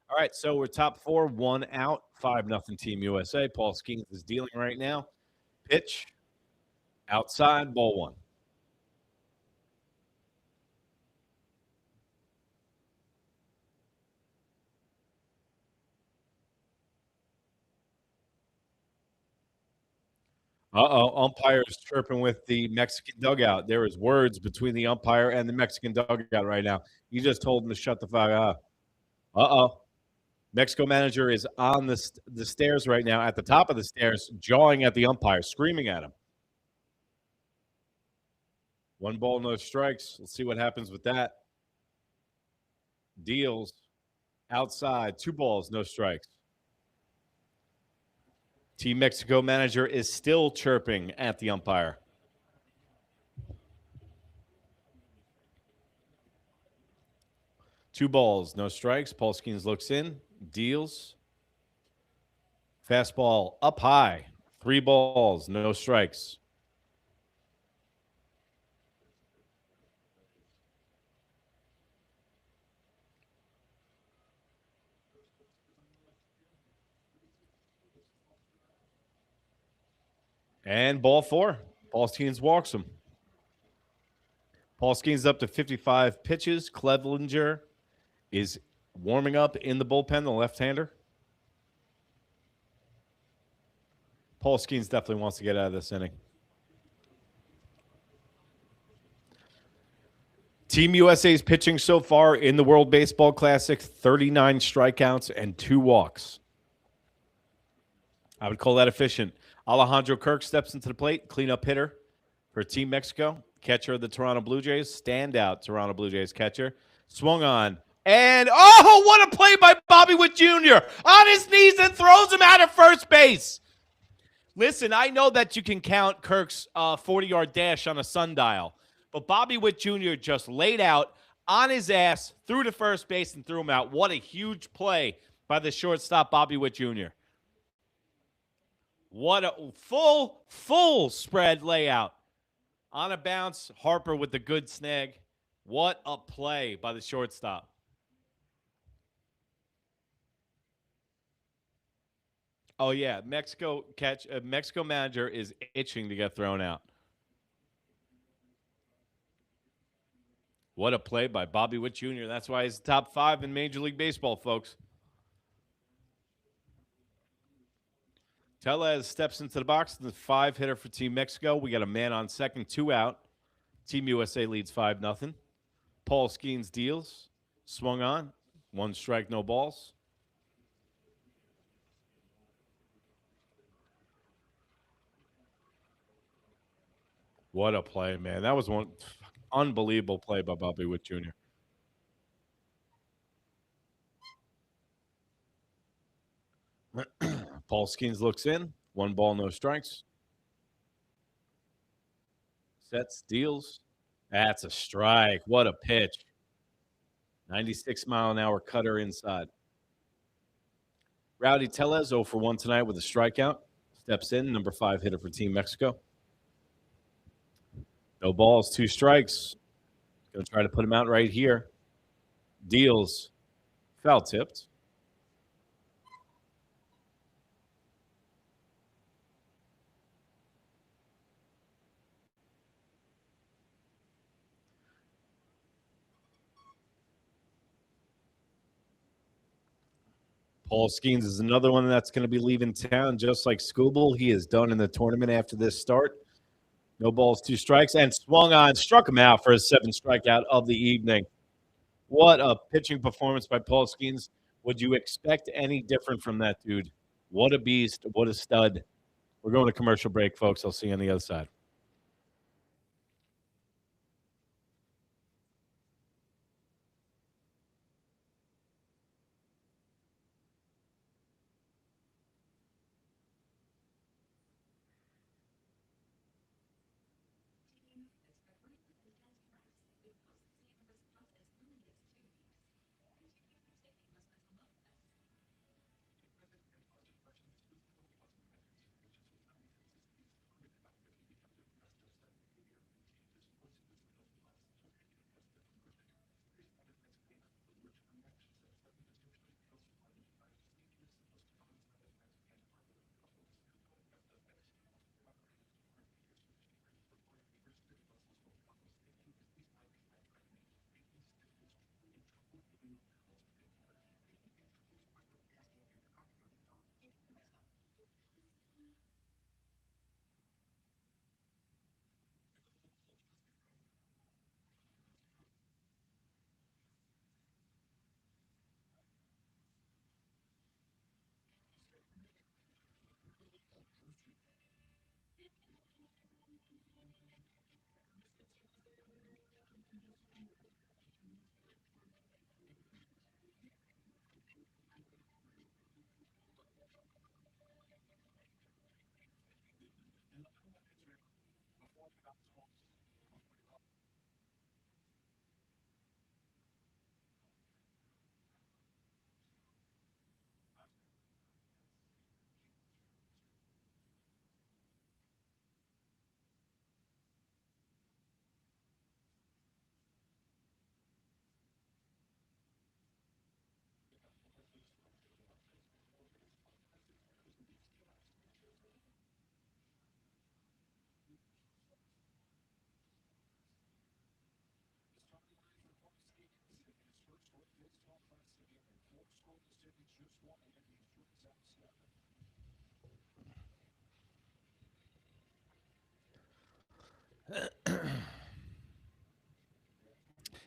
All right, so we're top 4, 1 out, 5-0 Team USA. Paul Skeens is dealing right now. Pitch, outside, ball 1. Umpire's chirping with the Mexican dugout. There is words between the umpire and the Mexican dugout right now. You just told him to shut the fuck up. Mexico manager is on the stairs right now, at the top of the stairs, jawing at the umpire, screaming at him. 1 ball, no strikes. Let's see what happens with that. Deals. Outside. 2 balls, no strikes. Team Mexico manager is still chirping at the umpire. Two balls, no strikes. Paul Skeens looks in, deals. Fastball up high. 3 balls, no strikes. And ball 4. Paul Skeens walks him. Paul Skeens up to 55 pitches. Clevelinger is warming up in the bullpen, the left-hander. Paul Skeens definitely wants to get out of this inning. Team USA's pitching so far in the World Baseball Classic, 39 strikeouts and 2 walks. I would call that efficient. Alejandro Kirk steps into the plate, cleanup hitter for Team Mexico. Catcher of the Toronto Blue Jays, standout Toronto Blue Jays catcher. Swung on. And, oh, what a play by Bobby Witt Jr. On his knees and throws him out of first base. Listen, I know that you can count Kirk's 40-yard dash on a sundial, but Bobby Witt Jr. just laid out on his ass, threw to first base, and threw him out. What a huge play by the shortstop, Bobby Witt Jr. What a full spread layout. On a bounce, Harper with the good snag. What a play by the shortstop. Oh, yeah, Mexico manager is itching to get thrown out. What a play by Bobby Witt Jr. That's why he's top 5 in Major League Baseball, folks. Tellez steps into the box, the 5-hitter for Team Mexico. We got a man on second, 2 out. Team USA leads 5-0. Paul Skeens deals. Swung on. 1 strike, no balls. What a play, man. That was one unbelievable play by Bobby Witt Jr. Paul Skeens looks in. 1 ball, no strikes. Sets, deals. That's a strike. What a pitch. 96-mile-an-hour cutter inside. Rowdy Tellez 0 for 1 tonight with a strikeout. Steps in, number 5 hitter for Team Mexico. No balls, 2 strikes. Going to try to put him out right here. Deals. Foul tipped. Paul Skeens is another one that's going to be leaving town, just like Scooble. He is done in the tournament after this start. No balls, 2 strikes, and swung on, struck him out for his 7th strikeout of the evening. What a pitching performance by Paul Skeens. Would you expect any different from that dude? What a beast. What a stud. We're going to commercial break, folks. I'll see you on the other side.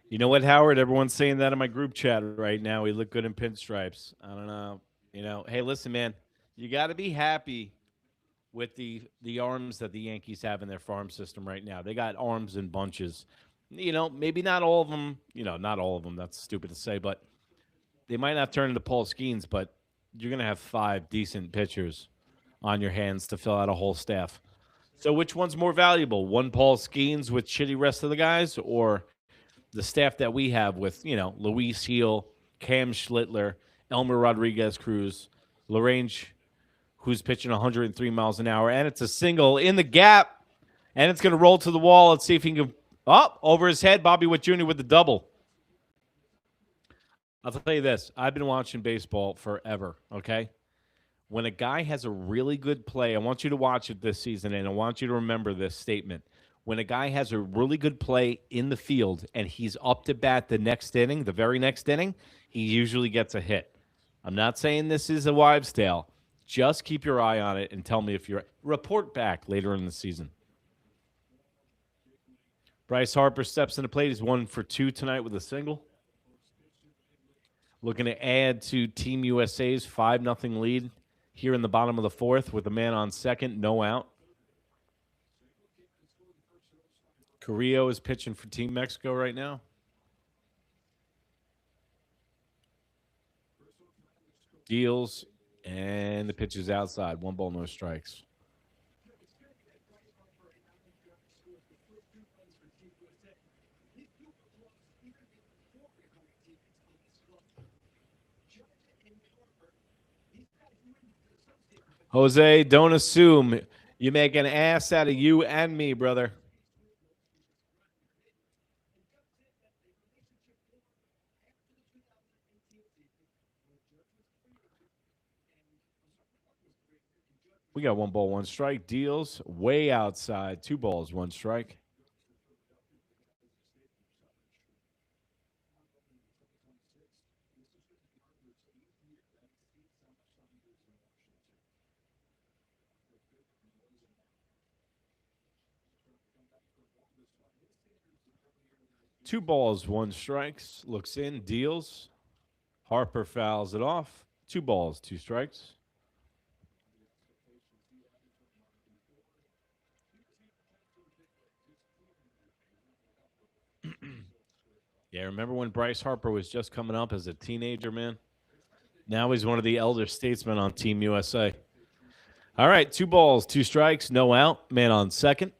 You know what, Howard? Everyone's saying that in my group chat right now. We look good in pinstripes. I don't know. Hey, listen, man, you got to be happy with the arms that the Yankees have in their farm system right now. They got arms in bunches. Maybe not all of them. Not all of them. That's stupid to say, but they might not turn into Paul Skeens, but you're going to have 5 decent pitchers on your hands to fill out a whole staff. So which one's more valuable? One Paul Skeens with shitty rest of the guys, or the staff that we have with, Luis Heel, Cam Schlittler, Elmer Rodriguez Cruz, Larange, who's pitching 103 miles an hour, and it's a single in the gap, and it's going to roll to the wall. Let's see if he can over his head. Bobby Witt Jr. with the double. I'll tell you this. I've been watching baseball forever, okay? When a guy has a really good play, I want you to watch it this season, and I want you to remember this statement. When a guy has a really good play in the field and he's up to bat the next inning, the very next inning, he usually gets a hit. I'm not saying this is a wives' tale. Just keep your eye on it and tell me if you're – report back later in the season. Bryce Harper steps in the plate. He's 1 for 2 tonight with a single. Looking to add to Team USA's 5-0 lead here in the bottom of the 4th with a man on second, no out. Carrillo is pitching for Team Mexico right now. Deals, and the pitch is outside. 1 ball, no strikes. Jose, don't assume. You make an ass out of you and me, brother. We got 1 ball, 1 strike. Deals way outside. 2 balls, 1 strike. 2 balls, 1 strikes. Looks in, deals. Harper fouls it off. 2 balls, 2 strikes. Yeah, remember when Bryce Harper was just coming up as a teenager, man? Now he's one of the elder statesmen on Team USA. All right, 2 balls, 2 strikes, no out. Man on second.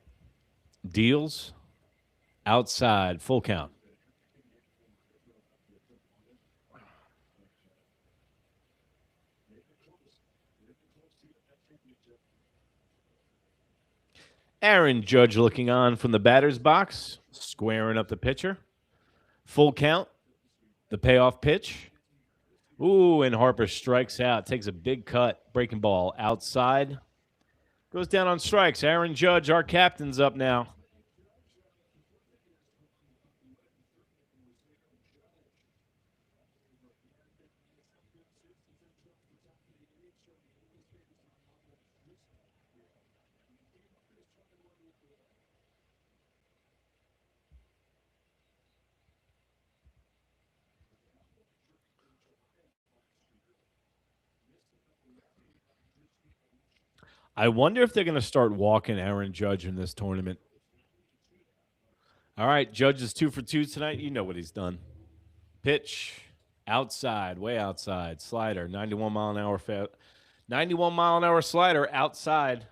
Deals. Outside, full count. Aaron Judge looking on from the batter's box, squaring up the pitcher. Full count. The payoff pitch. Ooh, and Harper strikes out. Takes a big cut. Breaking ball outside. Goes down on strikes. Aaron Judge, our captain's up now. I wonder if they're going to start walking Aaron Judge in this tournament. All right, Judge is 2 for 2 tonight. You know what he's done. Pitch outside, way outside. Slider, 91 mile an hour 91 mile an hour slider outside.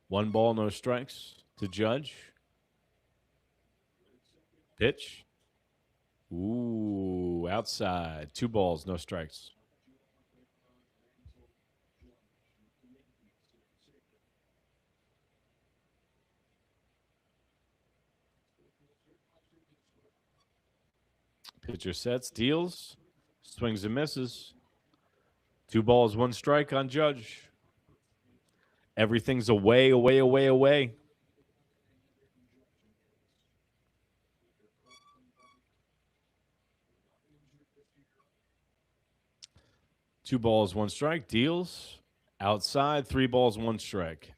1 ball, no strikes to Judge. Pitch. Ooh, outside. 2 balls, no strikes. Pitcher sets, deals, swings and misses. 2 balls, 1 strike on Judge. Everything's away, away, away, away. Two balls, 1 strike. Deals. Outside, 3 balls, 1 strike.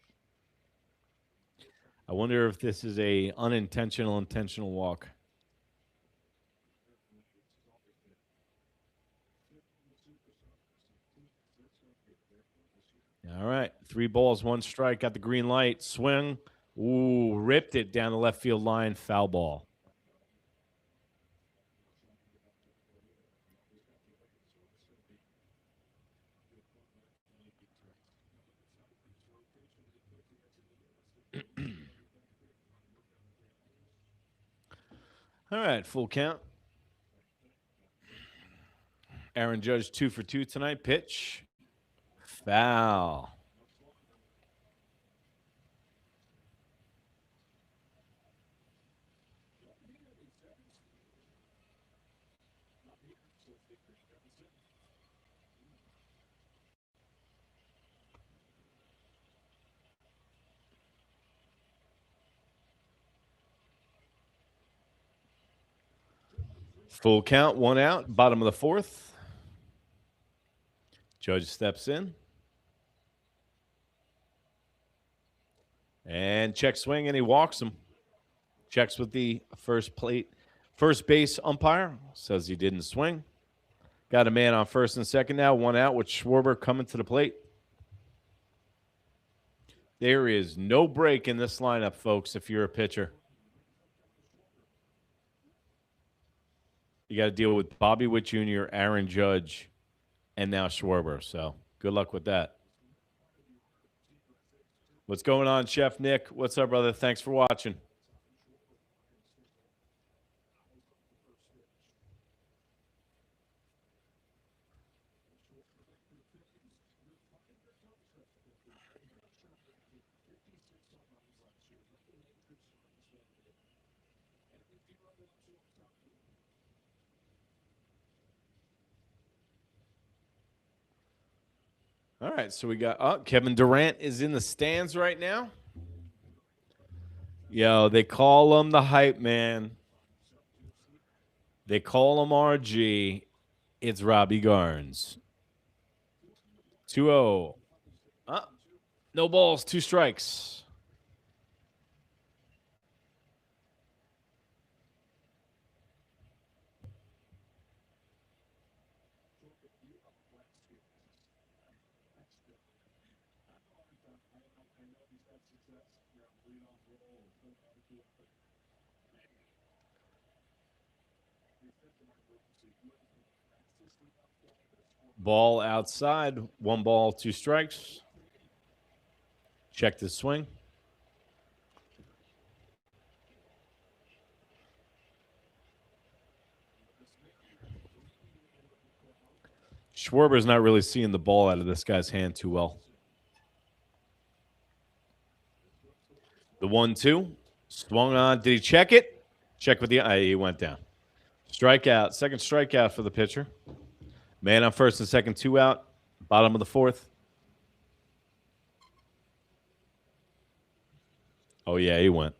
I wonder if this is a unintentional, intentional walk. All right. 3 balls, 1 strike. Got the green light. Swing. Ooh, ripped it down the left field line. Foul ball. All right, full count. Aaron Judge 2 for 2 tonight. Pitch. Foul. Full count, 1 out, bottom of the 4th. Judge steps in. And check swing, and he walks him. Checks with the first base umpire. Says he didn't swing. Got a man on first and second now. 1 out with Schwarber coming to the plate. There is no break in this lineup, folks, if you're a pitcher. You got to deal with Bobby Witt Jr., Aaron Judge, and now Schwarber. So good luck with that. What's going on, Chef Nick? What's up, brother? Thanks for watching. All right, so we got Kevin Durant is in the stands right now. Yo, they call him the hype man. They call him RG. It's Robbie Garnes. 2-0. No balls, 2 strikes. Ball outside. 1 ball, 2 strikes. Check the swing. Schwarber's not really seeing the ball out of this guy's hand too well. The 1-2. Swung on. Did he check it? Check with the eye. He went down. Strikeout. Second strikeout for the pitcher. Man on first and second, 2 out. Bottom of the 4th. Oh, yeah, he went.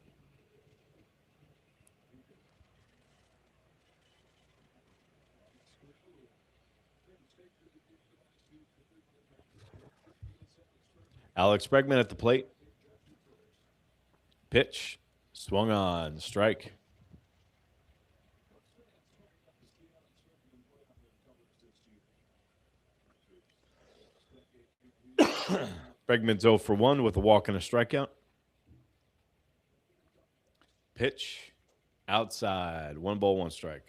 Alex Bregman at the plate. Pitch. Swung on. Strike. Bregman's 0 for 1 with a walk and a strikeout. Pitch. Outside. 1 ball, 1 strike.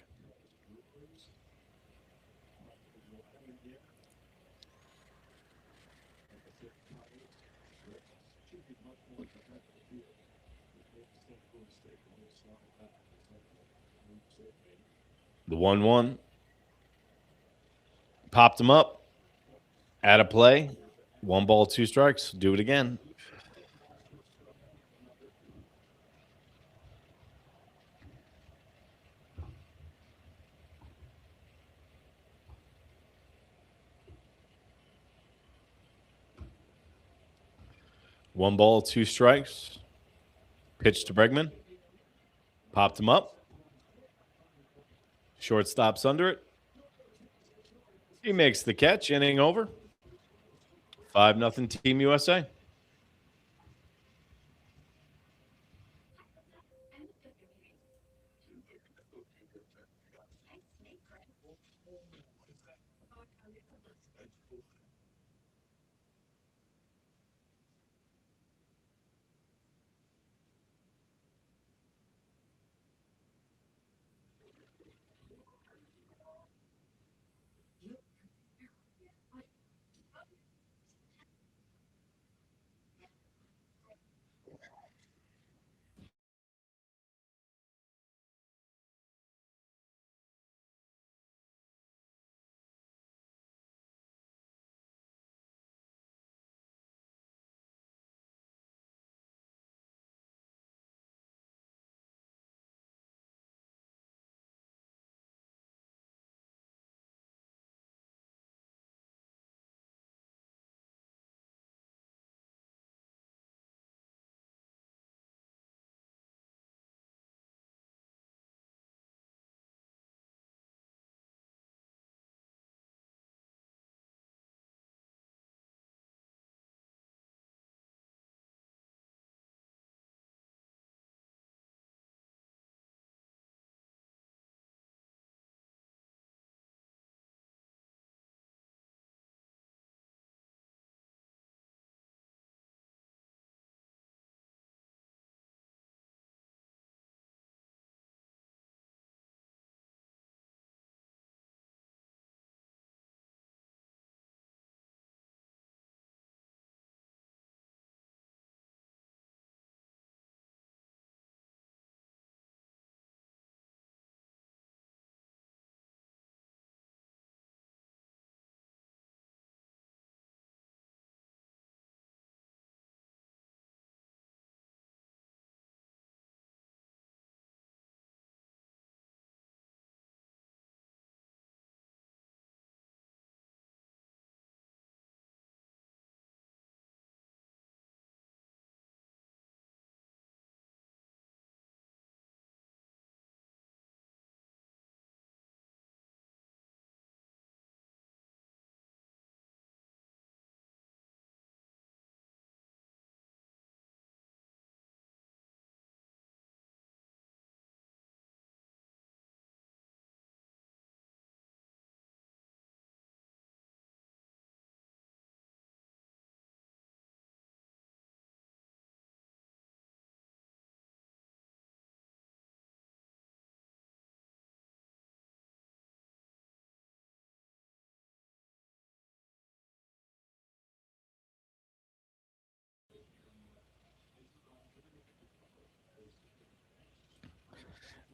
The 1-1. Popped him up. Out of play. 1 ball, 2 strikes. Do it again. One ball, 2 strikes. Pitch to Bregman. Popped him up. Shortstop's under it. He makes the catch. Inning over. 5-0 Team USA.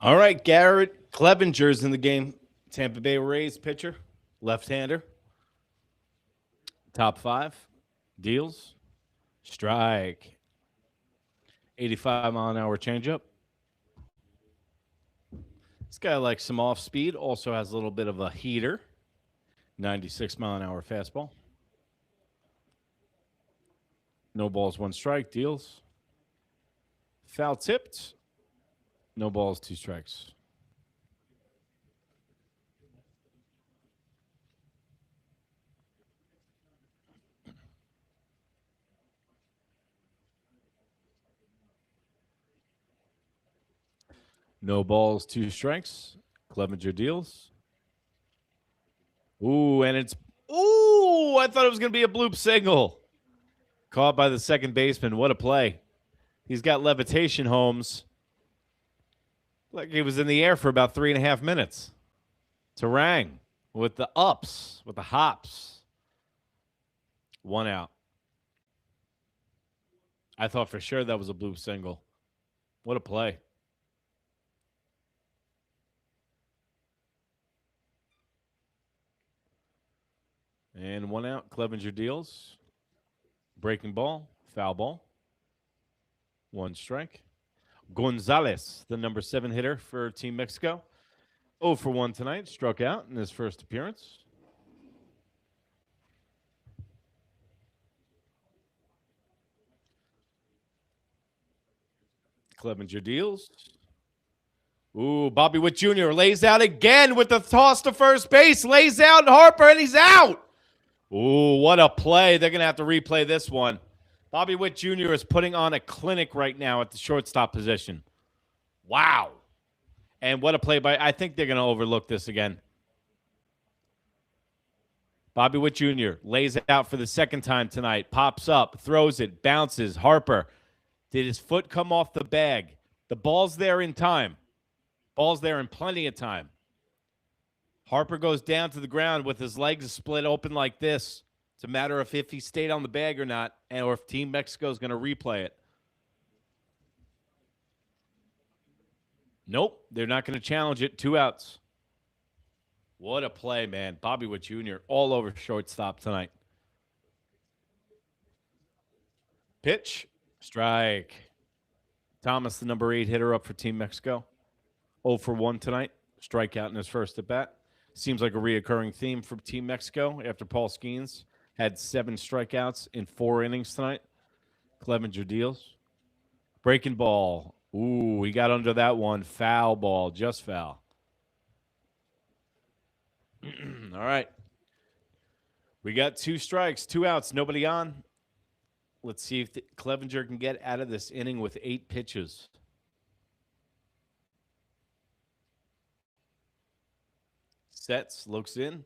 All right, Garrett Clevenger's in the game. Tampa Bay Rays pitcher, left-hander. Top 5 deals. Strike. 85-mile-an-hour changeup. This guy likes some off speed. Also has a little bit of a heater. 96-mile-an-hour fastball. No balls, 1 strike. Deals. Foul tipped. No balls, 2 strikes. No balls, 2 strikes. Clevenger deals. Ooh, and it's I thought it was going to be a bloop single. Caught by the second baseman. What a play. He's got levitation, Holmes. Like he was in the air for about 3.5 minutes. Terang with the ups, with the hops. 1 out. I thought for sure that was a bloop single. What a play. And 1 out. Clevenger deals. Breaking ball. Foul ball. 1 strike. Gonzalez, the number 7 hitter for Team Mexico. 0 for 1 tonight. Struck out in his first appearance. Clevenger deals. Ooh, Bobby Witt Jr. lays out again with the toss to first base. Lays out Harper, and he's out. Ooh, what a play. They're going to have to replay this one. Bobby Witt Jr. is putting on a clinic right now at the shortstop position. Wow. And what a play by, I think they're going to overlook this again. Bobby Witt Jr. lays it out for the second time tonight. Pops up, throws it, bounces. Harper. Did his foot come off the bag? The ball's there in time. Ball's there in plenty of time. Harper goes down to the ground with his legs split open like this. It's a matter of if he stayed on the bag or not, or if Team Mexico is going to replay it. Nope, they're not going to challenge it. 2 outs. What a play, man. Bobby Witt Jr. all over shortstop tonight. Pitch. Strike. Thomas, the number 8 hitter up for Team Mexico. 0 for 1 tonight. Strikeout in his first at bat. Seems like a reoccurring theme for Team Mexico after Paul Skeens had 7 strikeouts in 4 innings tonight. Clevenger deals. Breaking ball. Ooh, he got under that one. Foul ball. Just foul. All right. We got 2 strikes, 2 outs, nobody on. Let's see if Clevenger can get out of this inning with 8 pitches. Sets, looks in.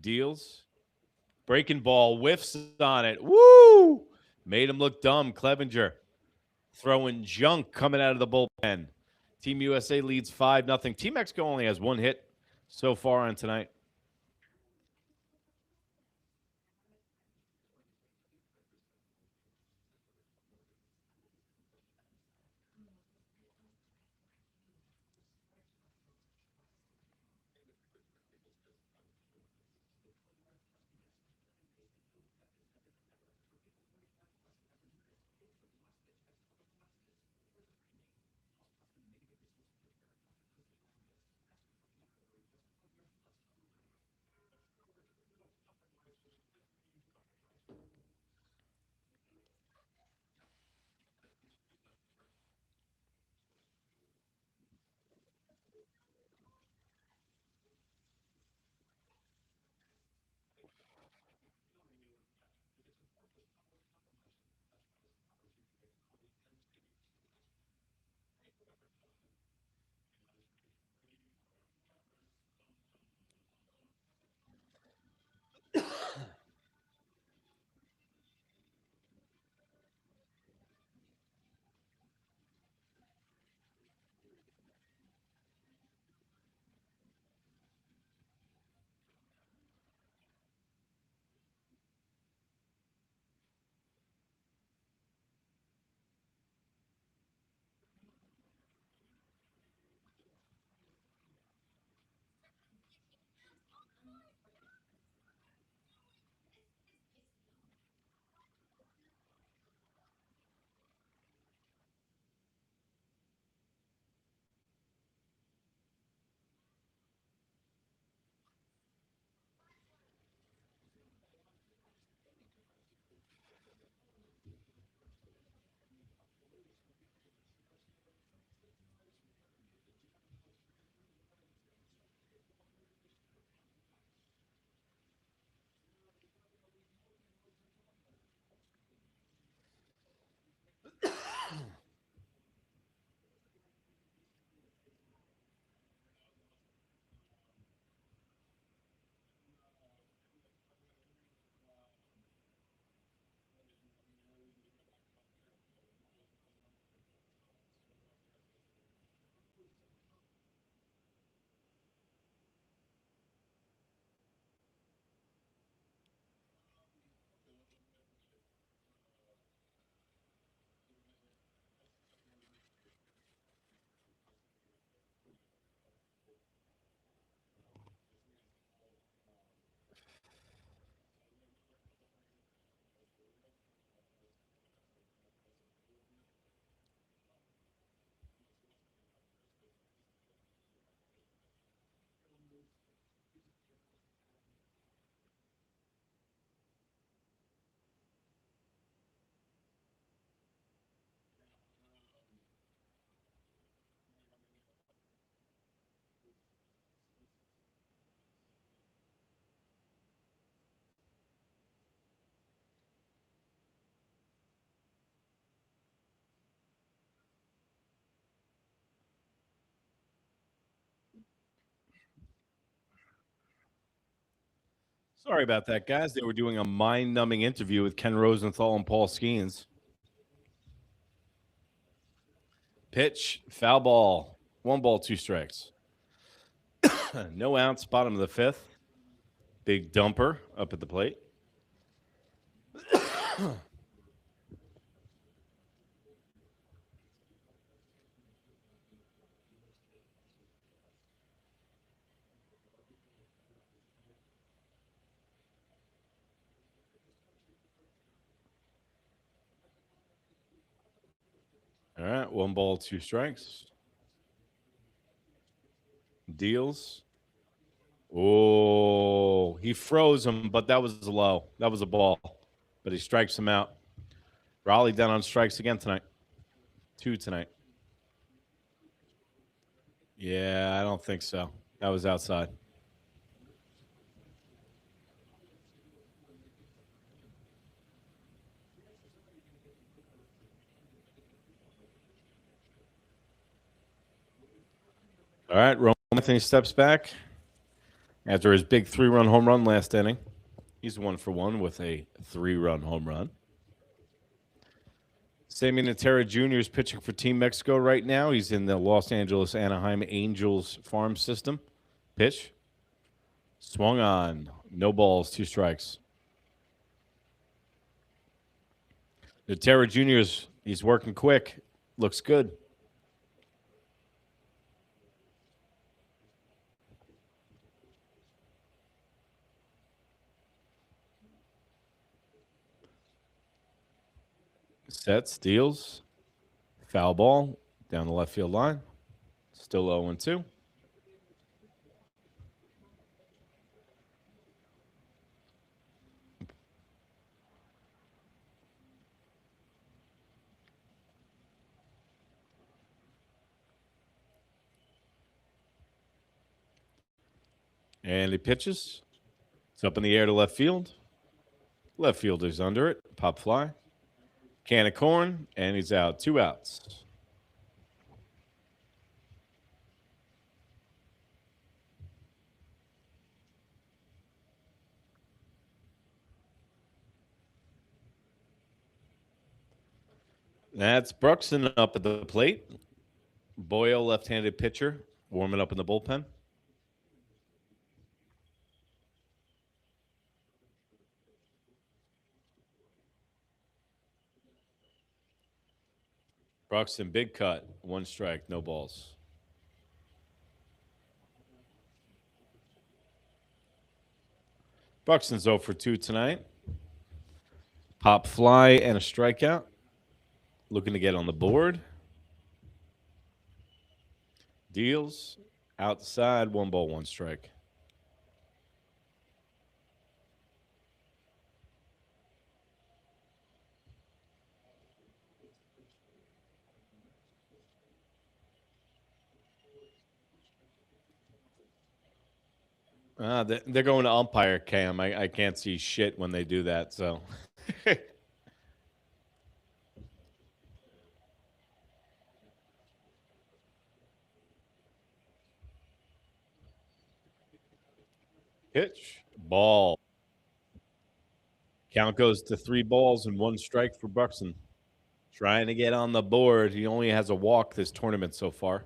Deals. Breaking ball, whiffs on it. Woo! Made him look dumb, Clevenger. Throwing junk coming out of the bullpen. Team USA leads 5-0. Team Mexico only has 1 hit so far on tonight. Sorry about that, guys. They were doing a mind-numbing interview with Ken Rosenthal and Paul Skeens. Pitch, foul ball, 1 ball, 2 strikes. No outs, bottom of the fifth. Big dumper up at the plate. All right, 1 ball, 2 strikes. Deals. Oh, he froze him, but that was low. That was a ball, but he strikes him out. Raleigh down on strikes again tonight. 2 tonight. Yeah, I don't think so. That was outside. All right, Rome Anthony steps back after his big 3-run home run last inning. He's 1-for-1 with a 3-run home run. Sammy Natera Jr. is pitching for Team Mexico right now. He's in the Los Angeles Anaheim Angels farm system. Pitch. Swung on. No balls, 2 strikes. Natera Jr. He's working quick. Looks good. Sets, deals. Foul ball down the left field line. Still 0-2. And he pitches. It's up in the air to left field. Left fielder's under it. Pop fly. Can of corn, and he's out. 2 outs. That's Bruxton up at the plate. Boyle, left-handed pitcher, warming up in the bullpen. Bruxton, big cut. 1 strike, no balls. Bruxton's 0-for-2 tonight. Pop fly and a strikeout. Looking to get on the board. Deals. Outside, 1 ball, 1 strike. They're going to umpire cam. I can't see shit when they do that, so. Pitch. Ball. Count goes to 3 balls and 1 strike for Buxton. Trying to get on the board. He only has a walk this tournament so far.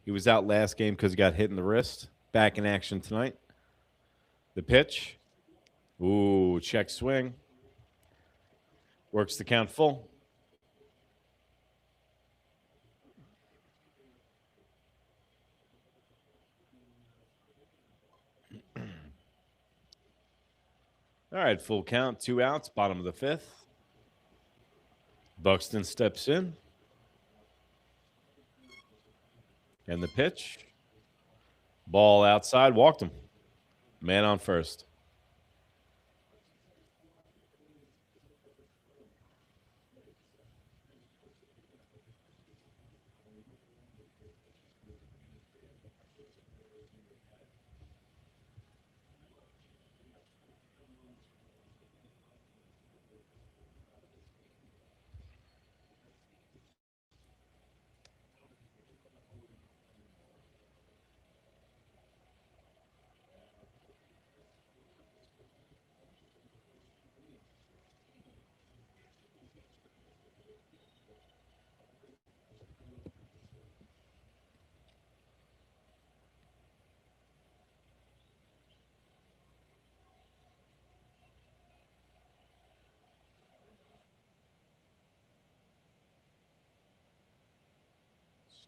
He was out last game because he got hit in the wrist. Back in action tonight. The pitch. Ooh, check swing. Works the count full. All right, full count, 2 outs, bottom of the fifth. Buxton steps in. And the pitch. Ball outside, walked him. Man on first.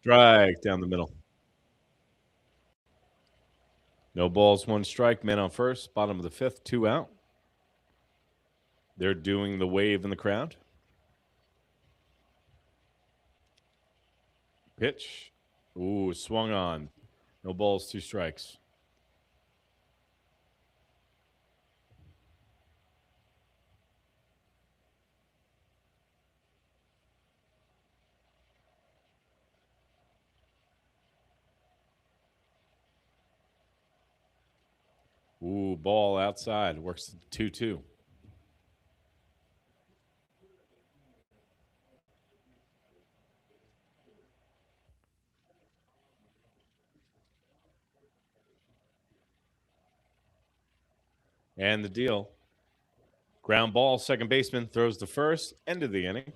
Strike down the middle. No balls, one strike. Man on first. Bottom of the fifth, 2 out. They're doing the wave in the crowd. Pitch. Ooh, swung on. No balls, 2 strikes. Ooh, ball outside. Works 2-2. And the deal. Ground ball, second baseman throws the first. End of the inning.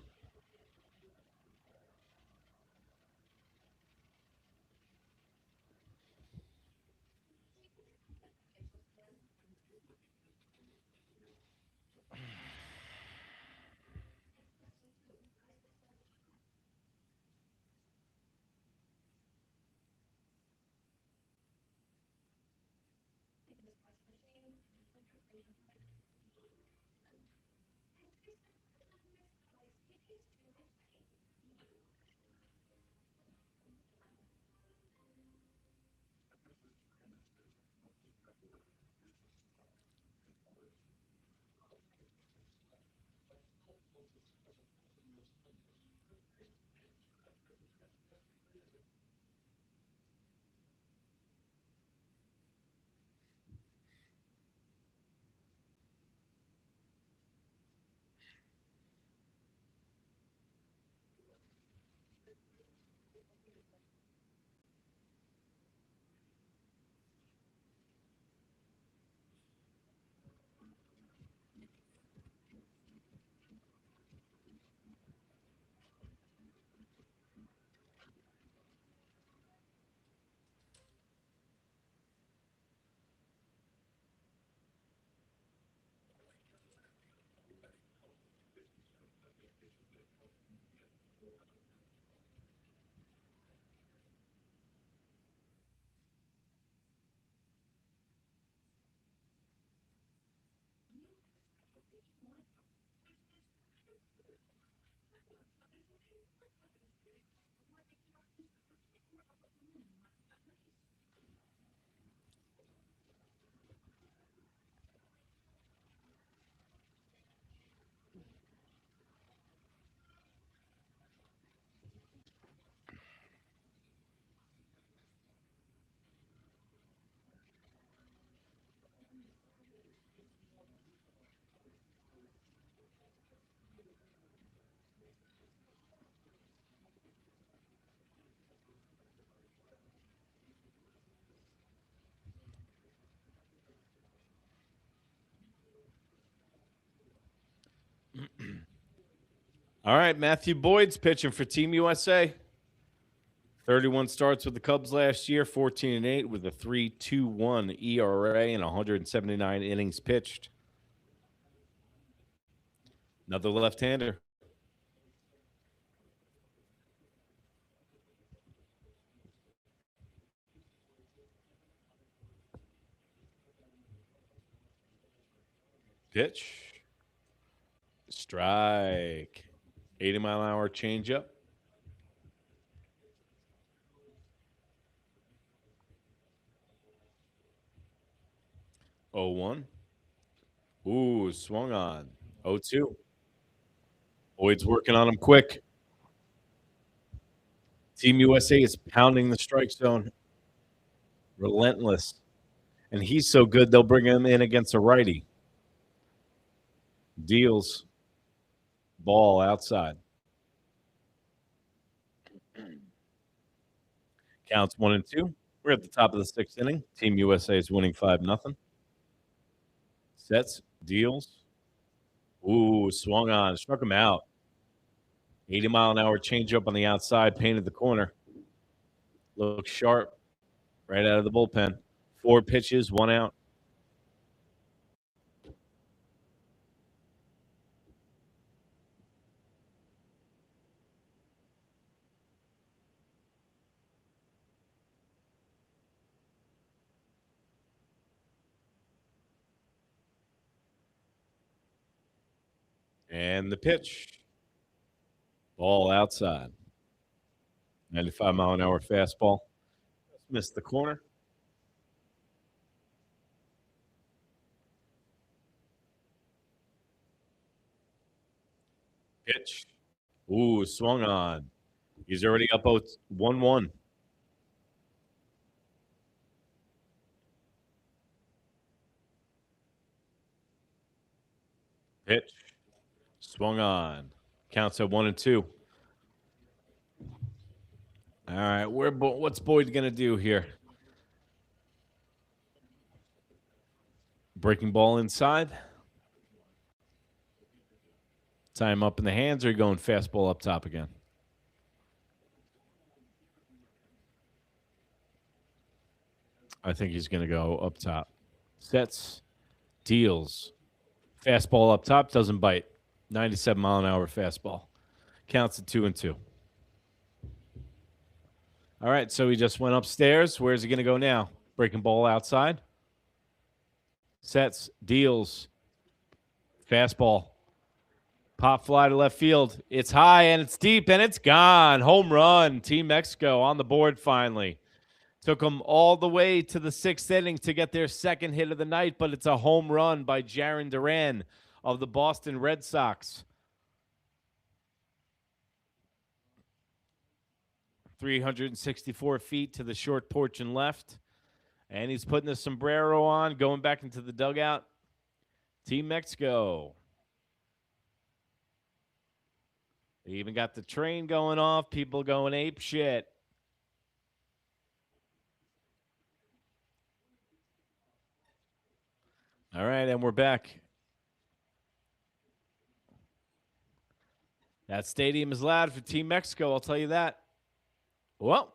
All right, Matthew Boyd's pitching for Team USA. 31 starts with the Cubs last year, 14-8 with a 3.21 ERA and 179 innings pitched. Another left-hander. Pitch. Strike. 80-mile-an-hour changeup. 0-1. Ooh, swung on. 0-2. Boyd's working on him quick. Team USA is pounding the strike zone. Relentless. And he's so good, they'll bring him in against a righty. Deals. Ball outside. Counts 1-2. We're at the top of the sixth inning. Team USA is winning 5-0. Sets. Deals. Ooh, swung on. Struck him out. 80-mile-an-hour changeup on the outside, painted the corner. Looks sharp right out of the bullpen. 4 pitches, 1 out. And the pitch. Ball outside. 95-mile-an-hour fastball. Missed the corner. Pitch. Ooh, swung on. He's already up 1-1. Pitch. Swung on. Counts at 1-2. All right, what's Boyd going to do here? Breaking ball inside. Tie him up in the hands, or are you going fastball up top again? I think he's going to go up top. Sets, deals. Fastball up top, doesn't bite. 97-mile-an-hour fastball. Counts at 2-2. All right, so he just went upstairs. Where's he going to go now? Breaking ball outside. Sets, deals. Fastball. Pop fly to left field. It's high and it's deep and it's gone. Home run. Team Mexico on the board finally. Took them all the way to the 6th inning to get their second hit of the night, but it's a home run by Jarren Duran of the Boston Red Sox. 364 feet to the short porch and left. And he's putting the sombrero on, going back into the dugout. Team Mexico. They even got the train going off, people going ape shit. All right, and we're back. That stadium is loud for Team Mexico, I'll tell you that. Well,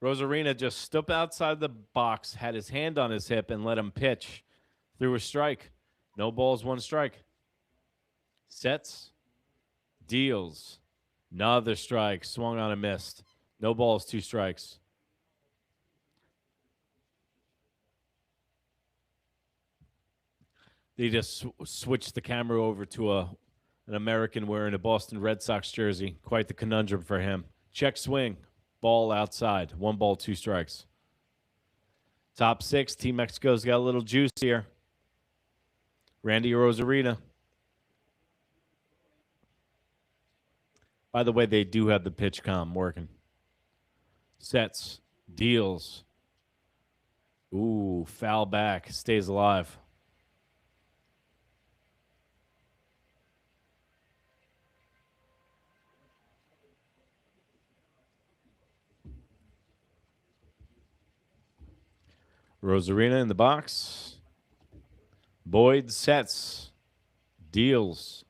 Rosarina just stepped outside the box, had his hand on his hip, and let him pitch. Threw a strike. No balls, 1 strike. Sets. Deals. Another strike. Swung on and missed. No balls, 2 strikes. They just switched the camera over to an American wearing a Boston Red Sox jersey. Quite the conundrum for him. Check swing. Ball outside. 1 ball, 2 strikes. Top 6. Team Mexico's got a little juice here. Randy Rosarina. By the way, they do have the pitch comm working. Sets. Deals. Ooh, foul back. Stays alive. Rosarina in the box. Boyd sets. Deals.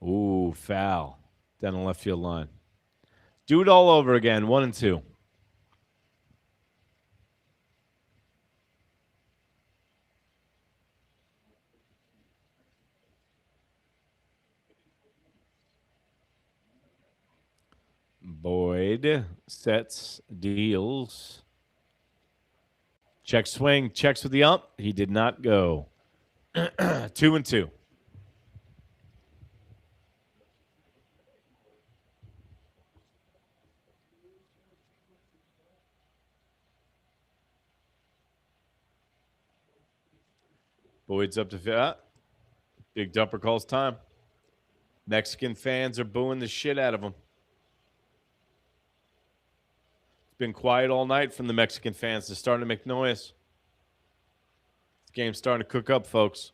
Ooh, foul. Down the left field line. Do it all over again. 1-2. Boyd sets, deals. Check swing, checks with the ump. He did not go. 2-2. Boyd's up to Big Dumper calls time. Mexican fans are booing the shit out of him. It's been quiet all night from the Mexican fans. They're starting to make noise. This game's starting to cook up, folks.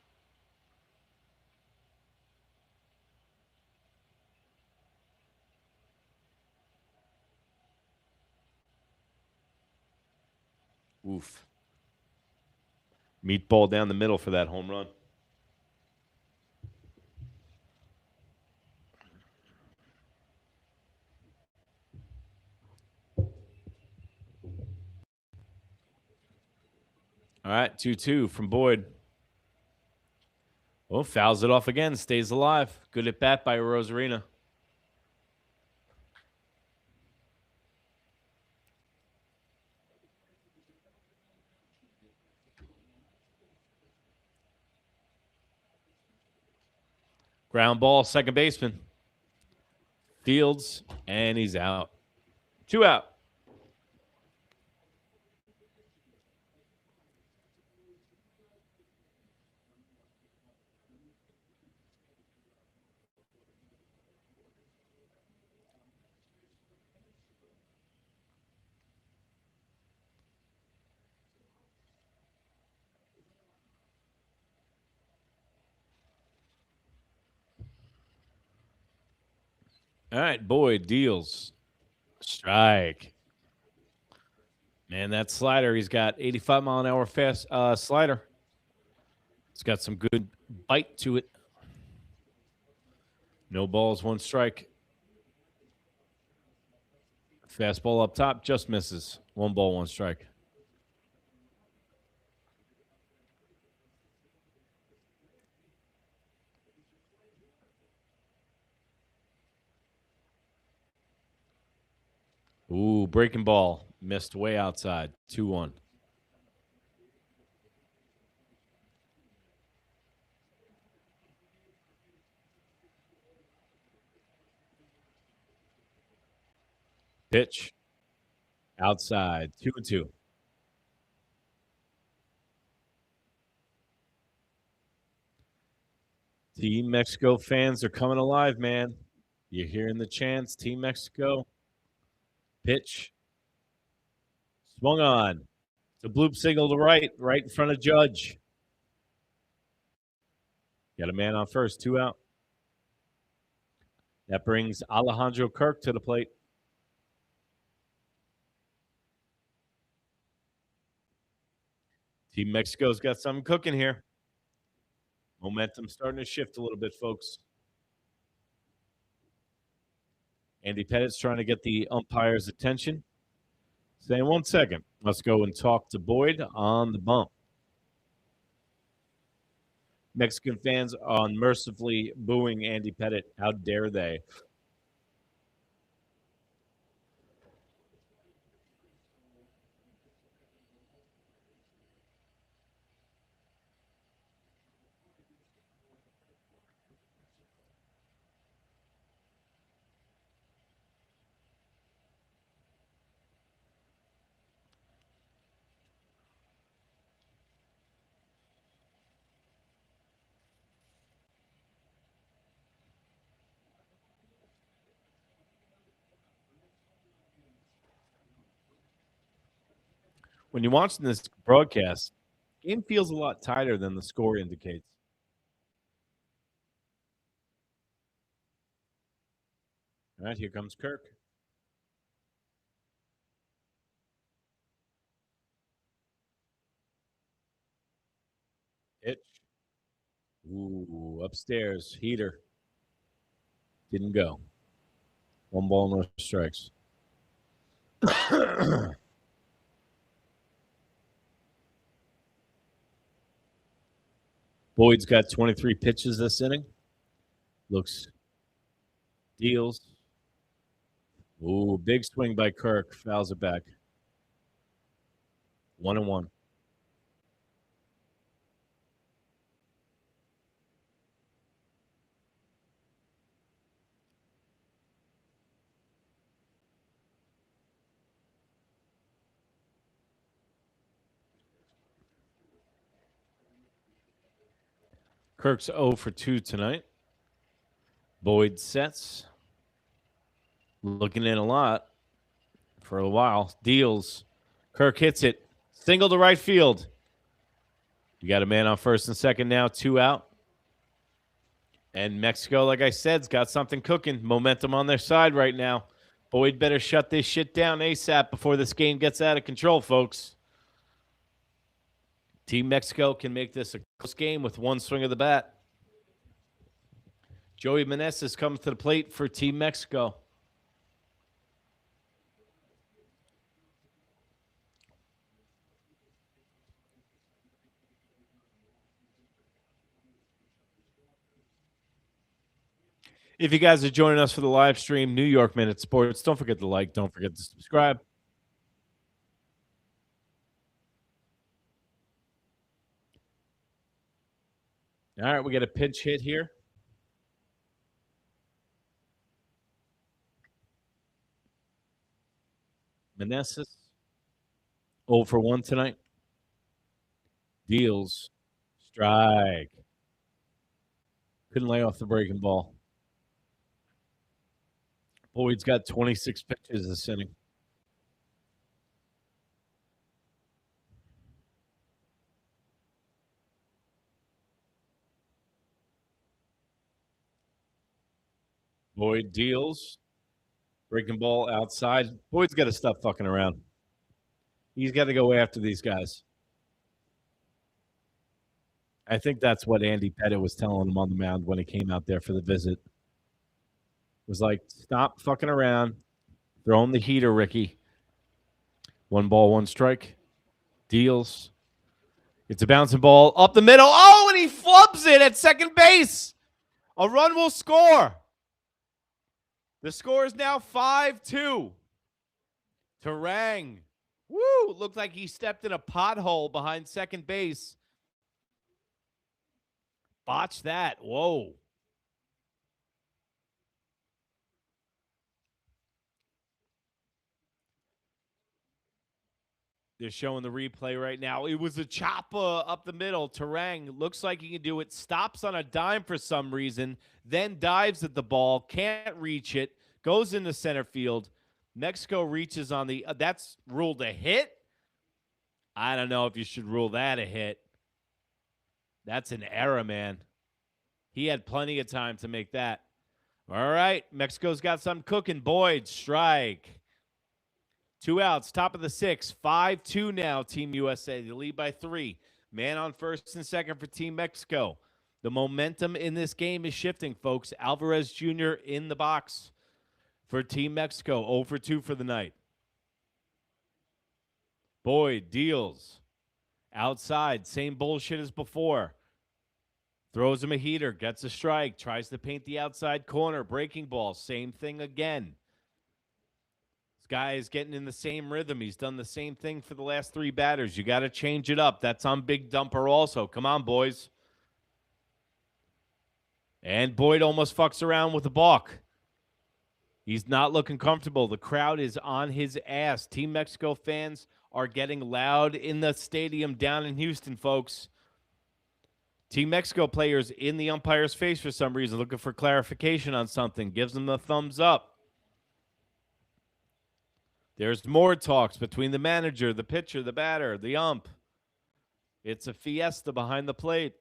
Oof. Meatball down the middle for that home run. All right, 2-2 from Boyd. Oh, fouls it off again. Stays alive. Good at bat by Rosarina. Ground ball, second baseman. Fields, and he's out. 2 out. All right, Boyd deals. Strike. Man, that slider, he's got 85-mile-an-hour fast slider. It's got some good bite to it. No balls, one strike. Fastball up top, just misses. 1 ball, 1 strike. Ooh, breaking ball. Missed way outside. 2-1. Pitch. Outside. 2-2. Team Mexico fans are coming alive, man. You're hearing the chants. Team Mexico. Pitch. Swung on. It's a bloop signal to right in front of Judge. Got a man on first, 2 out. That brings Alejandro Kirk to the plate. Team Mexico's got something cooking here. Momentum starting to shift a little bit, folks. Andy Pettit's trying to get the umpire's attention. Saying 1 second. Let's go and talk to Boyd on the bump. Mexican fans are unmercifully booing Andy Pettit. How dare they? When you're watching this broadcast, game feels a lot tighter than the score indicates. All right, here comes Kirk. Pitch. Ooh, upstairs. Heater. Didn't go. 1 ball, no strikes. Boyd's got 23 pitches this inning. Looks. Deals. Ooh, big swing by Kirk. Fouls it back. 1-1. Kirk's 0 for 2 tonight. Boyd sets. Looking in a lot for a while. Deals. Kirk hits it. Single to right field. You got a man on first and second now. 2 out. And Mexico, like I said, has got something cooking. Momentum on their side right now. Boyd better shut this shit down ASAP before this game gets out of control, folks. Team Mexico can make this a close game with 1 swing of the bat. Joey Meneses comes to the plate for Team Mexico. If you guys are joining us for the live stream, New York Minute Sports, don't forget to like, don't forget to subscribe. All right, we got a pinch hit here. Meneses 0 for 1 tonight. Deals. Strike. Couldn't lay off the breaking ball. Boyd's got 26 pitches this inning. Boyd deals. Breaking ball outside. Boyd's got to stop fucking around. He's got to go after these guys. I think that's what Andy Pettit was telling him on the mound when he came out there for the visit. Was like, stop fucking around. Throw him the heater, Ricky. 1 ball, 1 strike. Deals. It's a bouncing ball up the middle. Oh, and he flubs it at second base. A run will score. The score is now 5-2. Terang. Woo! Looked like he stepped in a pothole behind second base. Botch that. Whoa. They're showing the replay right now. It was a chop up the middle. Terang looks like he can do it. Stops on a dime for some reason. Then dives at the ball. Can't reach it. Goes into center field. Mexico reaches on the that's ruled a hit. I don't know if you should rule that a hit. That's an error, man. He had plenty of time to make that. All right. Mexico's got something cooking. Boyd, strike. 2 outs, top of the 6th. 5-2 now, Team USA. They lead by 3. Man on first and second for Team Mexico. The momentum in this game is shifting, folks. Alvarez Jr. in the box for Team Mexico. 0 for 2 for the night. Boyd deals. Outside, same bullshit as before. Throws him a heater, gets a strike, tries to paint the outside corner, breaking ball, same thing again. This guy is getting in the same rhythm. He's done the same thing for the last 3 batters. You got to change it up. That's on Big Dumper also. Come on, boys. And Boyd almost fucks around with the balk. He's not looking comfortable. The crowd is on his ass. Team Mexico fans are getting loud in the stadium down in Houston, folks. Team Mexico players in the umpire's face for some reason, looking for clarification on something. Gives them the thumbs up. There's more talks between the manager, the pitcher, the batter, the ump. It's a fiesta behind the plate.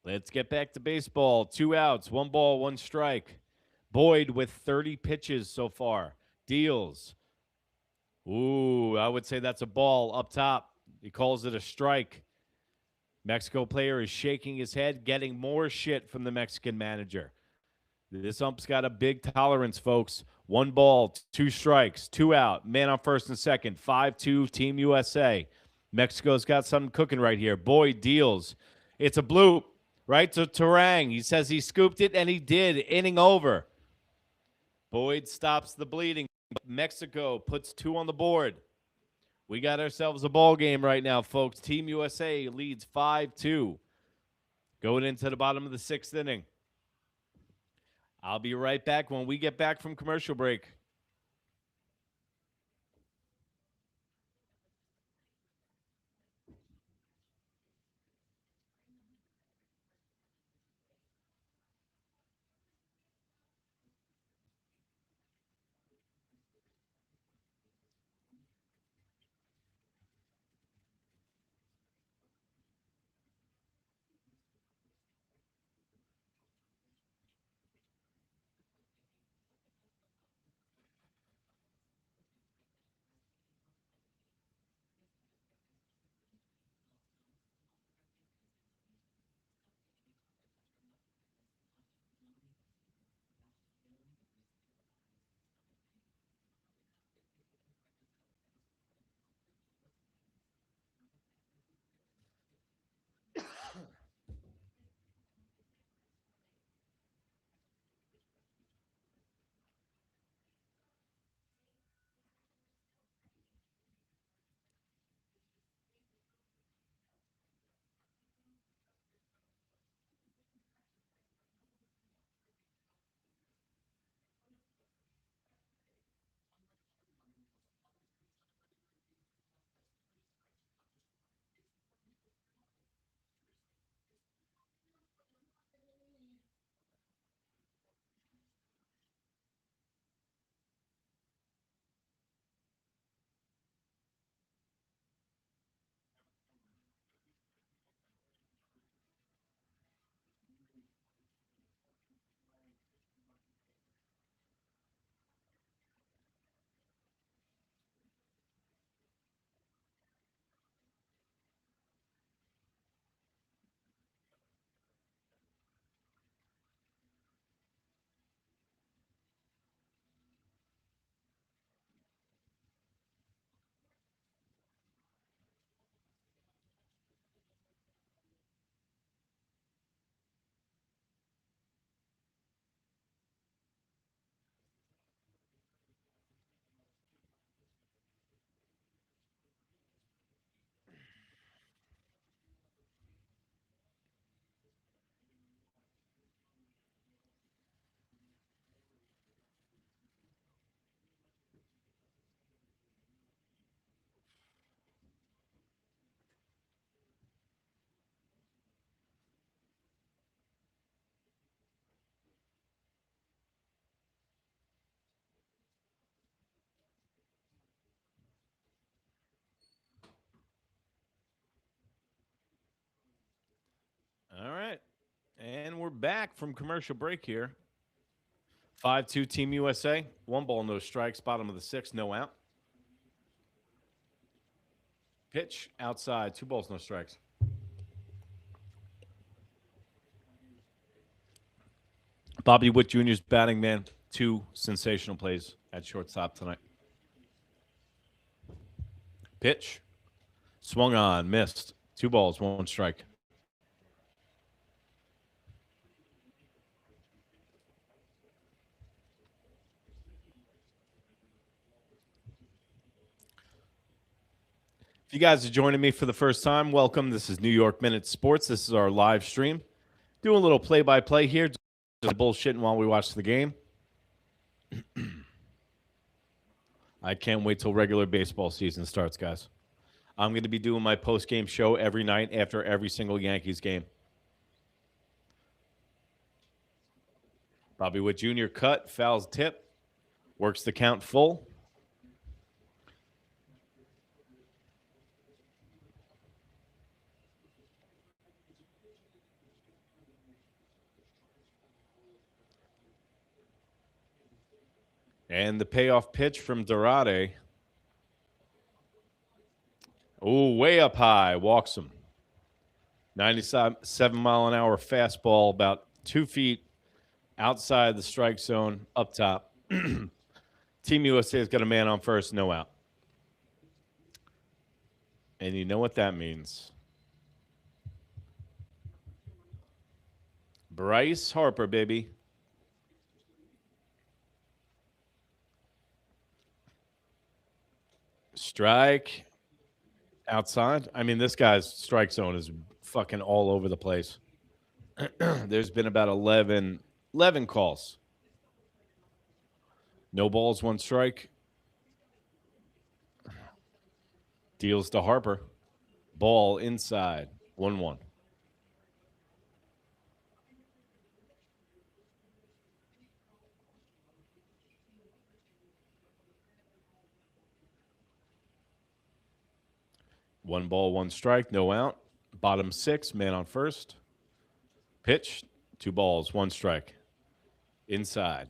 Let's get back to baseball. 2 outs, 1 ball, 1 strike. Boyd with 30 pitches so far. Deals. Ooh, I would say that's a ball up top. He calls it a strike. Mexico player is shaking his head, getting more shit from the Mexican manager. This ump's got a big tolerance, folks. 1 ball, 2 strikes, 2 out. Man on first and second. 5-2, Team USA. Mexico's got something cooking right here. Boyd deals. It's a bloop, right to Terang. He says he scooped it, and he did. Inning over. Boyd stops the bleeding. Mexico puts 2 on the board. We got ourselves a ball game right now, folks. Team USA leads 5-2. Going into the bottom of the 6th inning. I'll be right back when we get back from commercial break. we're back from commercial break here. 5-2 Team USA. 1 ball, no strikes. Bottom of the 6th, no out. Pitch outside. 2 balls, no strikes. Bobby Witt Jr.'s batting, man. 2 sensational plays at shortstop tonight. Pitch. Swung on. Missed. 2 balls, 1 strike. If you guys are joining me for the first time, welcome. This is New York Minute Sports. This is our live stream. Doing a little play-by-play here. Just bullshitting while we watch the game. I can't wait till regular baseball season starts, guys. I'm going to be doing my post-game show every night after every single Yankees game. Bobby Witt Jr. cut, fouls tip, works the count full. And the payoff pitch from Dorade. Oh, way up high. Walks him. 97-mile-an-hour fastball, about 2 feet outside the strike zone, up top. Team USA has got a man on first, no out. And you know what that means. Bryce Harper, baby. Strike outside. I mean, this guy's strike zone is fucking all over the place. There's been about 11 calls. No balls, 1 strike. Deals to Harper. Ball inside. 1-1. One ball, 1 strike, no out. Bottom 6, man on first. Pitch, 2 balls, 1 strike. Inside.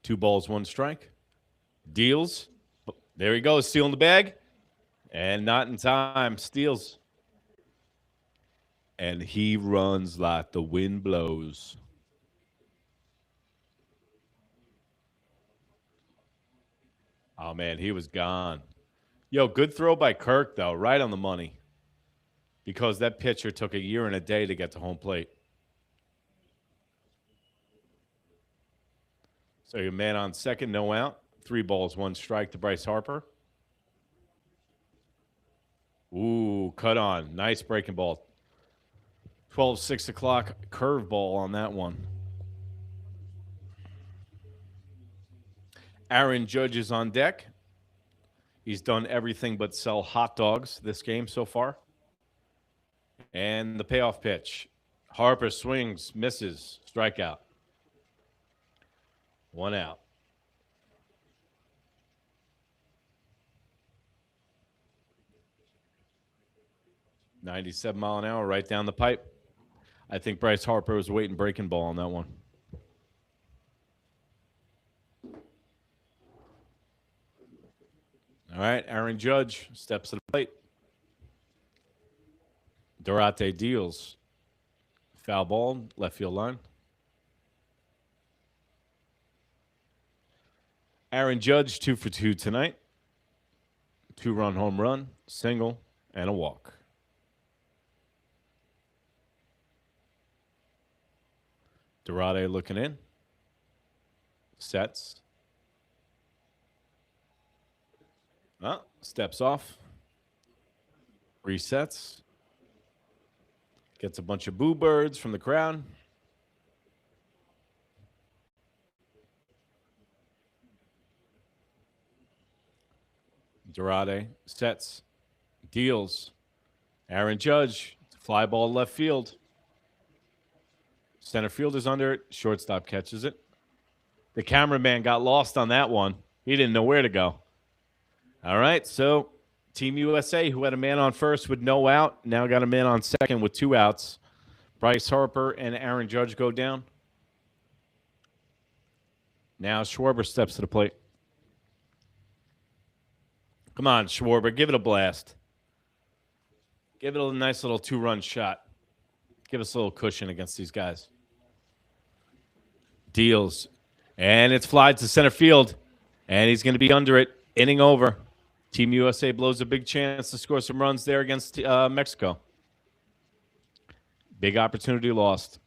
Two balls, 1 strike. Deals. There he goes, stealing the bag. And not in time. Steals. And he runs like the wind blows. Oh, man, he was gone. Yo, good throw by Kirk, though, right on the money. Because that pitcher took a year and a day to get to home plate. So your man on second, no out. 3 balls, 1 strike to Bryce Harper. Ooh, cut on. Nice breaking ball. 12, 6 o'clock curveball on that one. Aaron Judge is on deck. He's done everything but sell hot dogs this game so far. And the payoff pitch. Harper swings, misses, strikeout. 1 out. $97-mile-an-hour right down the pipe. I think Bryce Harper was waiting breaking ball on that one. All right, Aaron Judge steps to the plate. Dorade deals. Foul ball, left field line. Aaron Judge, 2 for 2 tonight. 2-run home run, single, and a walk. Dorade looking in. Sets. Steps off. Resets. Gets a bunch of boo birds from the crowd. Dorade sets. Deals. Aaron Judge. Fly ball left field. Center field is under it. Shortstop catches it. The cameraman got lost on that one. He didn't know where to go. All right, so Team USA, who had a man on first with no out, now got a man on second with 2 outs. Bryce Harper and Aaron Judge go down. Now Schwarber steps to the plate. Come on, Schwarber, give it a blast. Give it a nice little 2-run shot. Give us a little cushion against these guys. Deals. And it's fly to center field. And he's going to be under it. Inning over. Team USA blows a big chance to score some runs there against Mexico. Big opportunity lost.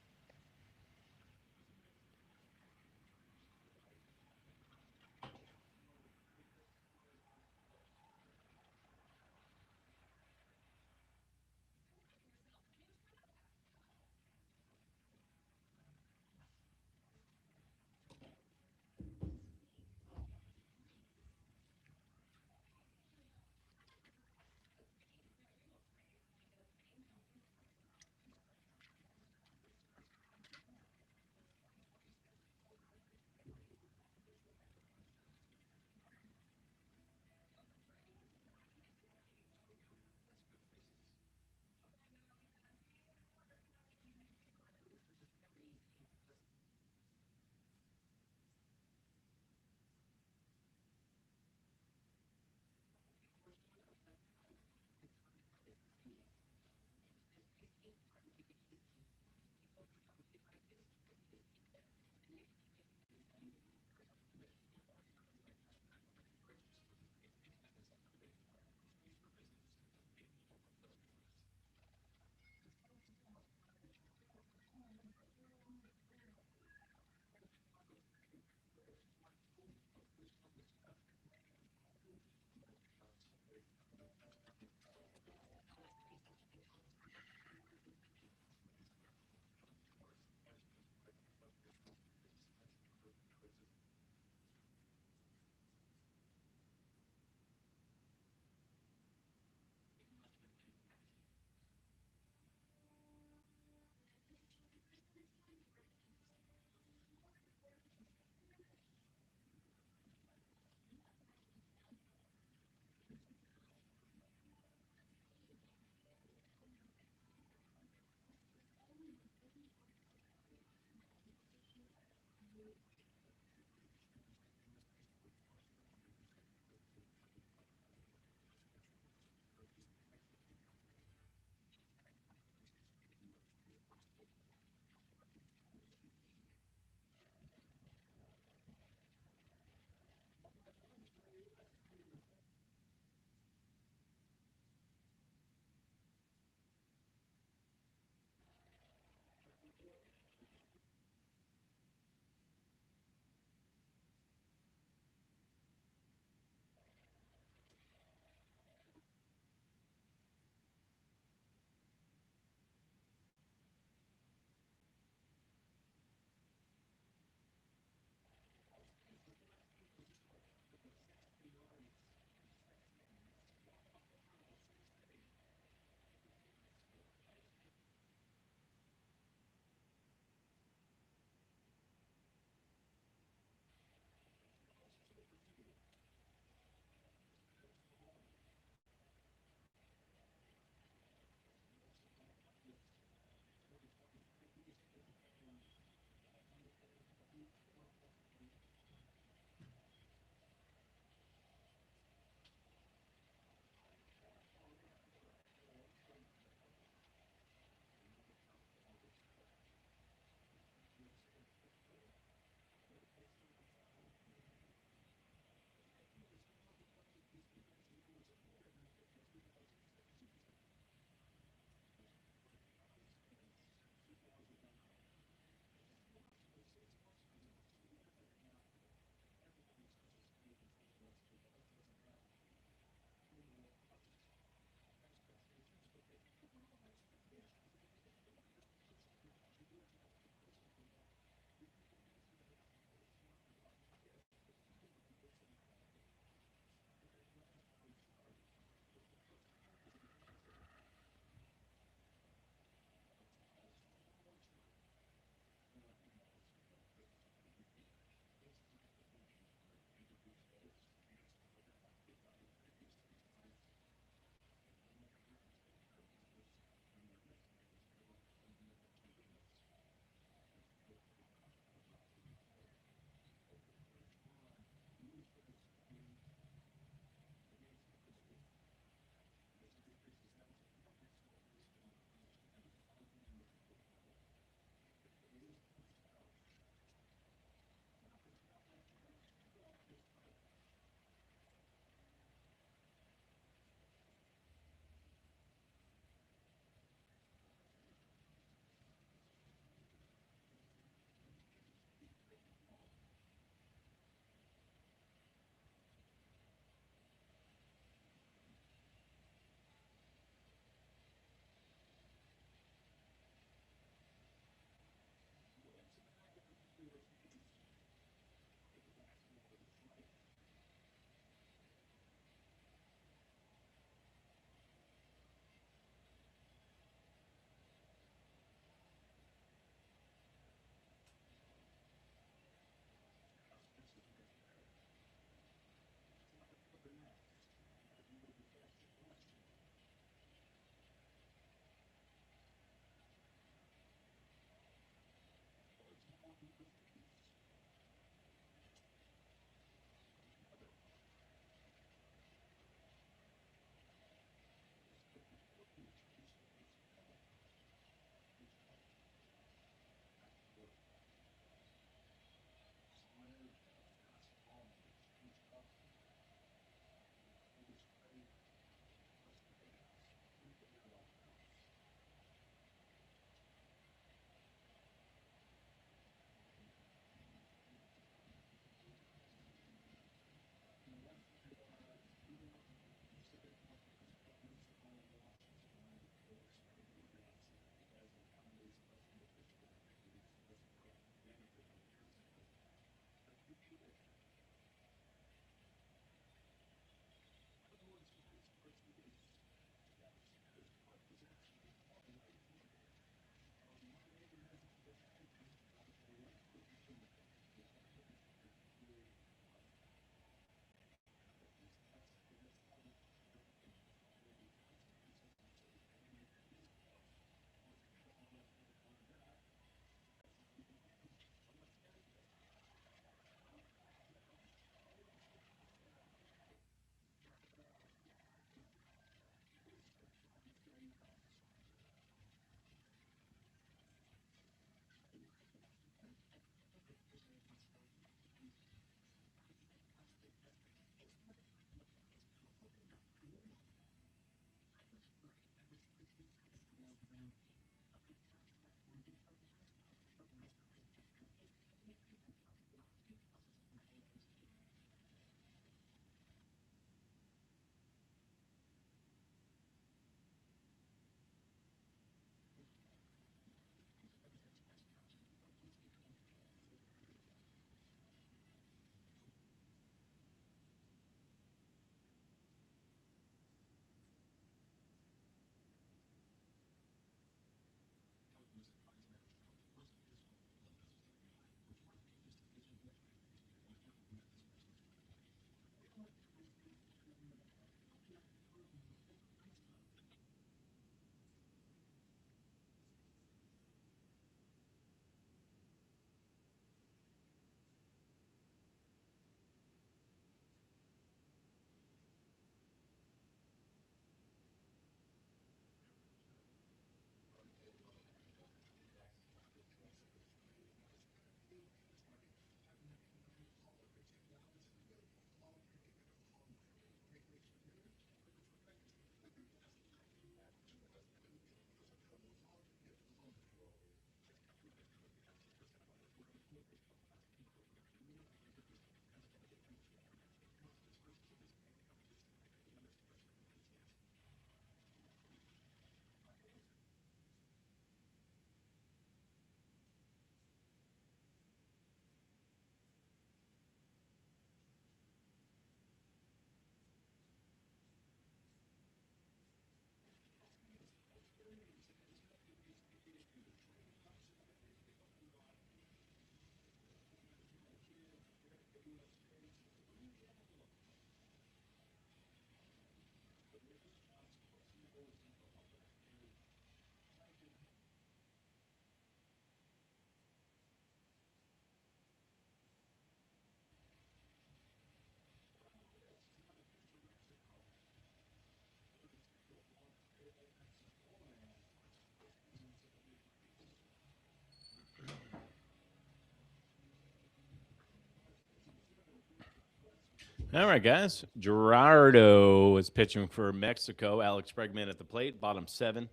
All right, guys. Gerardo is pitching for Mexico. Alex Bregman at the plate, bottom 7.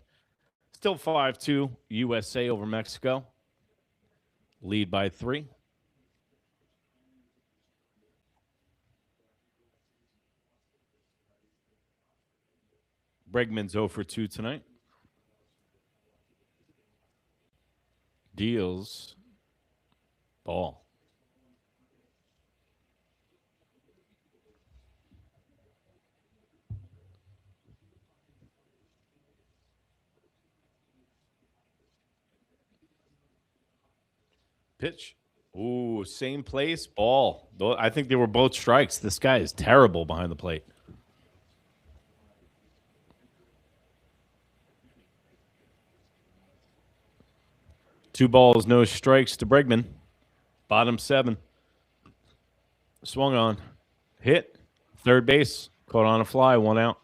Still 5-2 USA over Mexico. Lead by 3. Bregman's 0 for 2 tonight. Deals ball. Pitch. Ooh, same place, ball. I think they were both strikes. This guy is terrible behind the plate. Two balls, no strikes to Bregman. Bottom 7. Swung on. Hit. Third base. Caught on a fly. 1 out.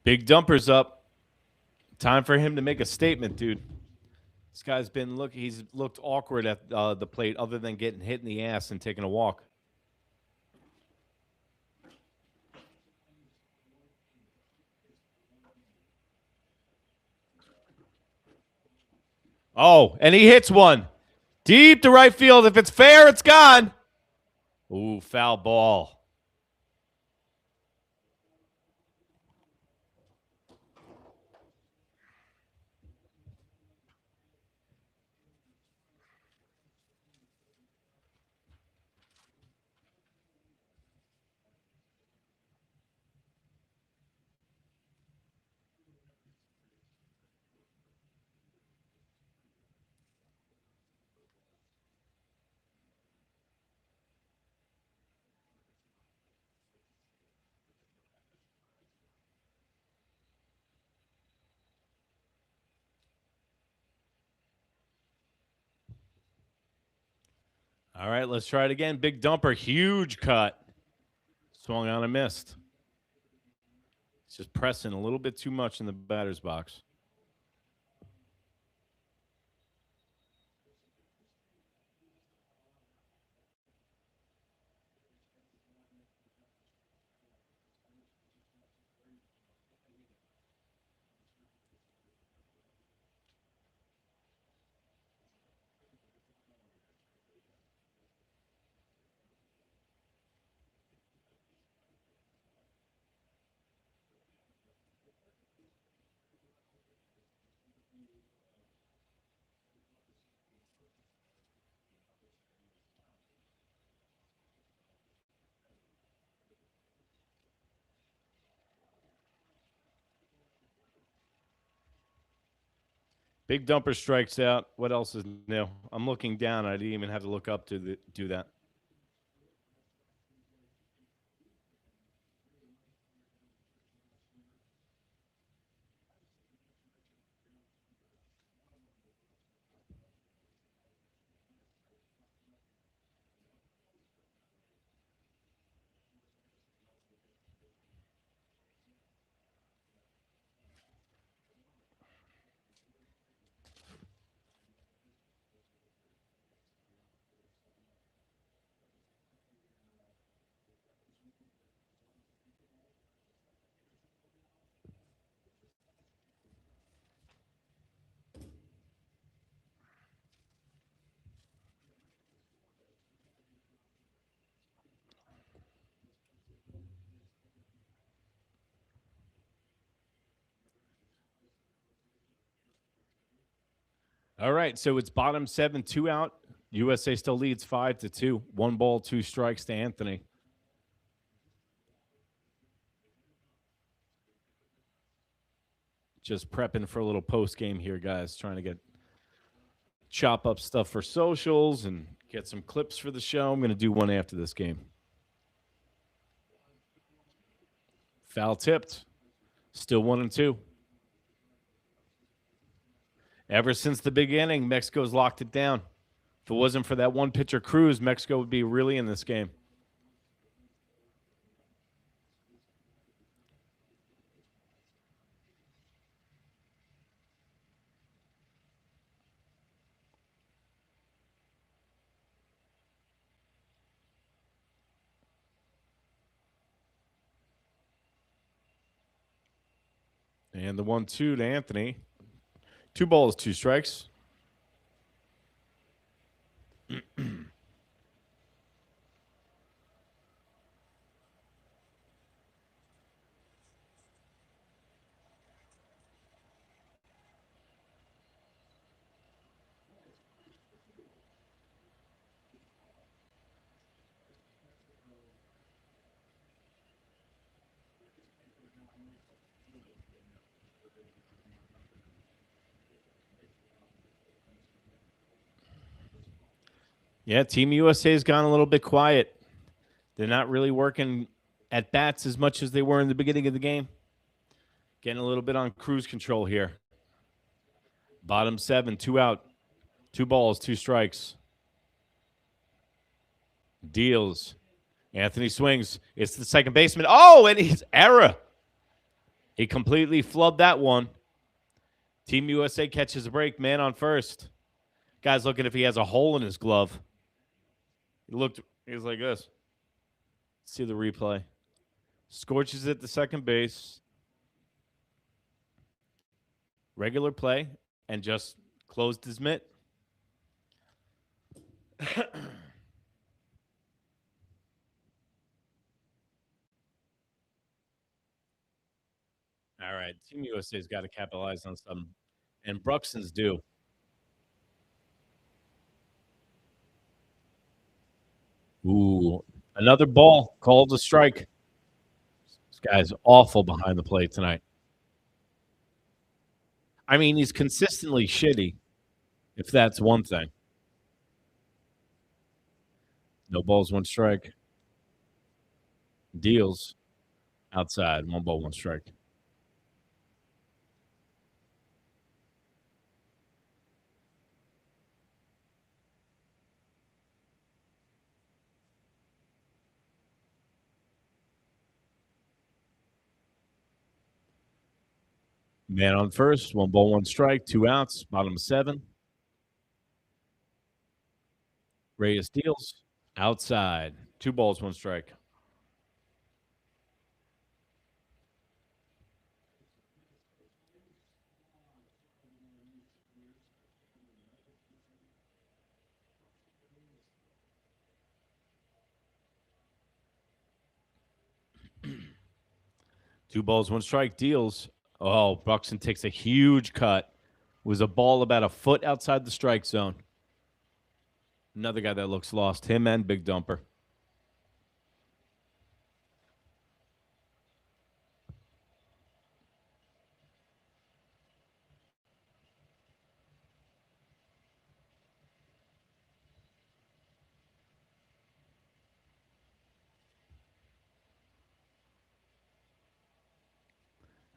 Big dumper's up. Time for him to make a statement, dude. This guy's been he's looked awkward at the plate other than getting hit in the ass and taking a walk. Oh, and he hits one. Deep to right field. If it's fair, it's gone. Ooh, foul ball. All right, let's try it again. Big dumper, huge cut. Swung on and missed. It's just pressing a little bit too much in the batter's box. Big dumper strikes out. What else is new? I'm looking down. I didn't even have to look up to do that. All right, so it's bottom 7, 2 out. USA still leads 5-2. 1 ball, 2 strikes to Anthony. Just prepping for a little post game here, guys. Trying to chop up stuff for socials and get some clips for the show. I'm going to do one after this game. Foul tipped. Still 1-2. Ever since the beginning, Mexico's locked it down. If it wasn't for that one pitcher Cruz, Mexico would be really in this game. And the 1-2 to Anthony. 2 balls, 2 strikes. Yeah, Team USA has gone a little bit quiet. They're not really working at bats as much as they were in the beginning of the game. Getting a little bit on cruise control here. Bottom 7, 2 out. 2 balls, 2 strikes. Deals. Anthony swings. It's the second baseman. Oh, and he's error. He completely flubbed that one. Team USA catches a break. Man on first. Guy's looking if he has a hole in his glove. He was like this. See the replay. Scorches at the second base. Regular play and just closed his mitt. All right. Team USA's got to capitalize on something. And Bruxton's due. Ooh. Another ball called a strike. This guy's awful behind the plate tonight. I mean, he's consistently shitty, if that's one thing. No balls, 1 strike. Deals. Outside. 1 ball, 1 strike. Man on first. 1 ball, 1 strike. 2 outs. Bottom 7. Reyes deals. Outside. 2 balls, 1 strike. Two balls, 1 strike. Deals. Oh, Buxton takes a huge cut. It was a ball about a foot outside the strike zone. Another guy that looks lost. Him and Big Dumper.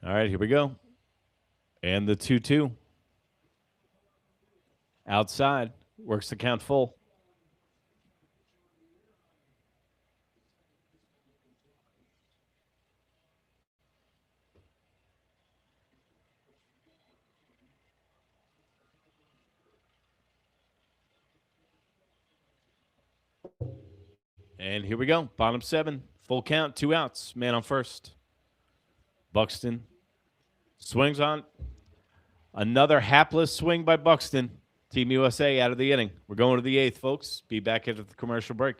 All right, here we go. And the 2-2. Outside. Works the count full. And here we go. Bottom 7. Full count. 2 outs. Man on first. Buxton swings on. Another hapless swing by Buxton. Team USA out of the inning. We're going to the 8th, folks. Be back after the commercial break.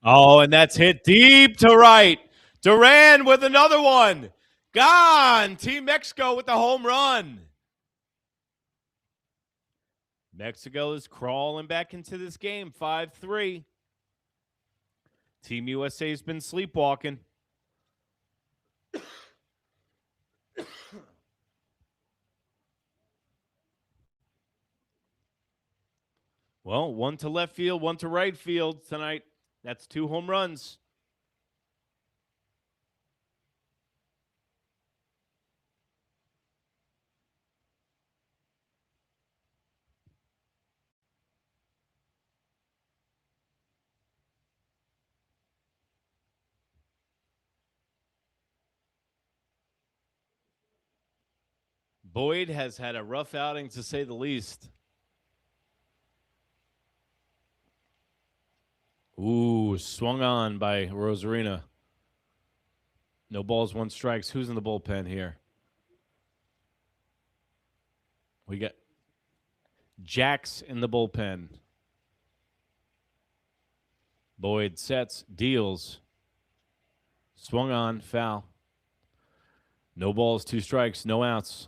Oh, and that's hit deep to right. Duran with another one. Gone. Team Mexico with the home run. Mexico is crawling back into this game, 5-3. Team USA's been sleepwalking. Well, one to left field, one to right field tonight. That's 2 home runs. Boyd has had a rough outing, to say the least. Ooh, swung on by Rosarina. No balls, 1 strikes. Who's in the bullpen here? We got Jax in the bullpen. Boyd sets, deals. Swung on, foul. No balls, 2 strikes, no outs.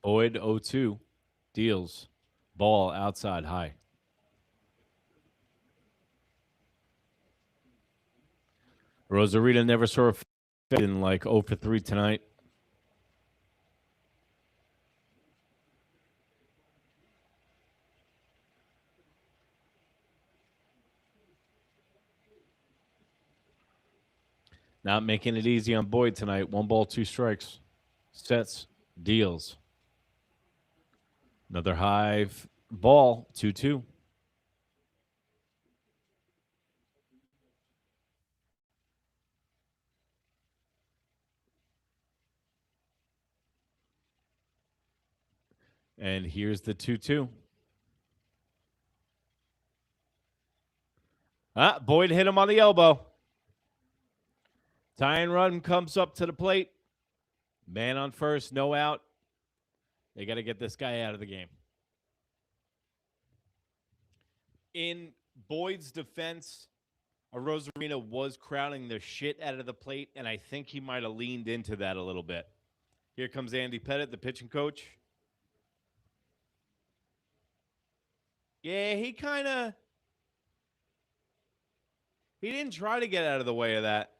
Boyd 0-2, deals. Ball outside high. Rosarita never saw a in like 0 for 3 tonight. Not making it easy on Boyd tonight. 1 ball, 2 strikes. Sets, deals. Another high ball, 2-2. And here's the 2-2. Boyd hit him on the elbow. Tying run comes up to the plate. Man on first, no out. They got to get this guy out of the game. In Boyd's defense, Rosarina was crowding the shit out of the plate, and I think he might have leaned into that a little bit. Here comes Andy Pettit, the pitching coach. Yeah, he didn't try to get out of the way of that.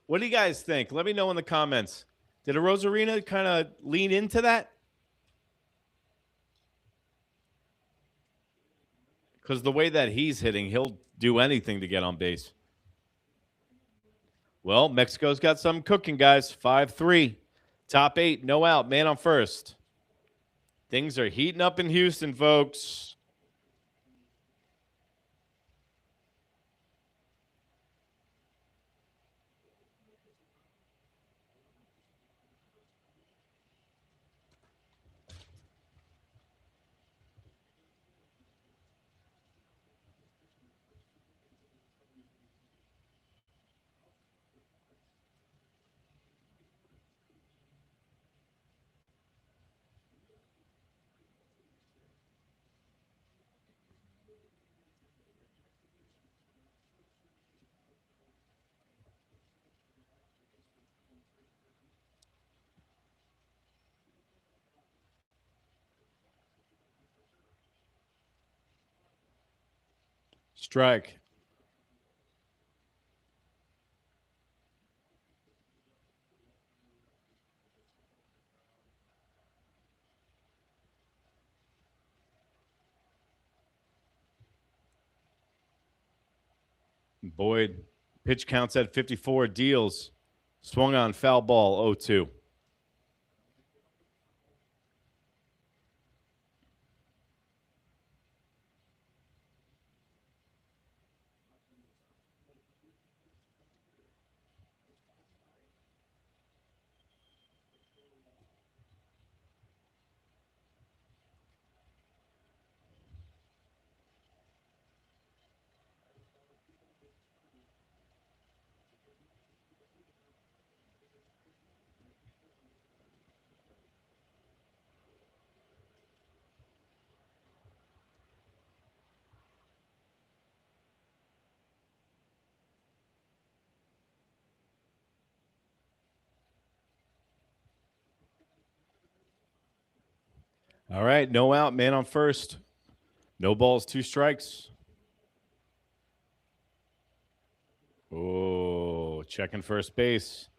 What do you guys think? Let me know in the comments. Did a Rosarina kind of lean into that? Because the way that he's hitting, he'll do anything to get on base. Well, Mexico's got something cooking, guys. 5-3. Top 8, no out, man on first. Things are heating up in Houston, folks. Strike. Boyd, pitch counts at 54, deals. Swung on, foul ball, 0-2. All right, no out, man on first. No balls, 2 strikes. Oh, checking first base.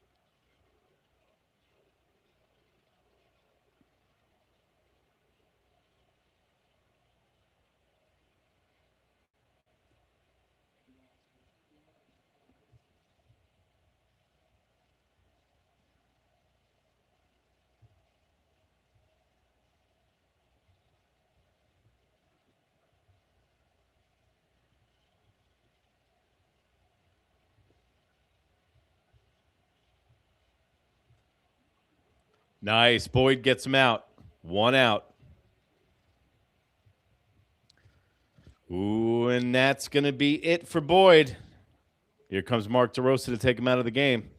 Nice. Boyd gets him out. 1 out. Ooh, and that's going to be it for Boyd. Here comes Mark DeRosa to take him out of the game.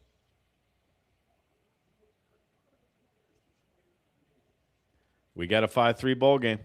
We got a 5-3 ball game.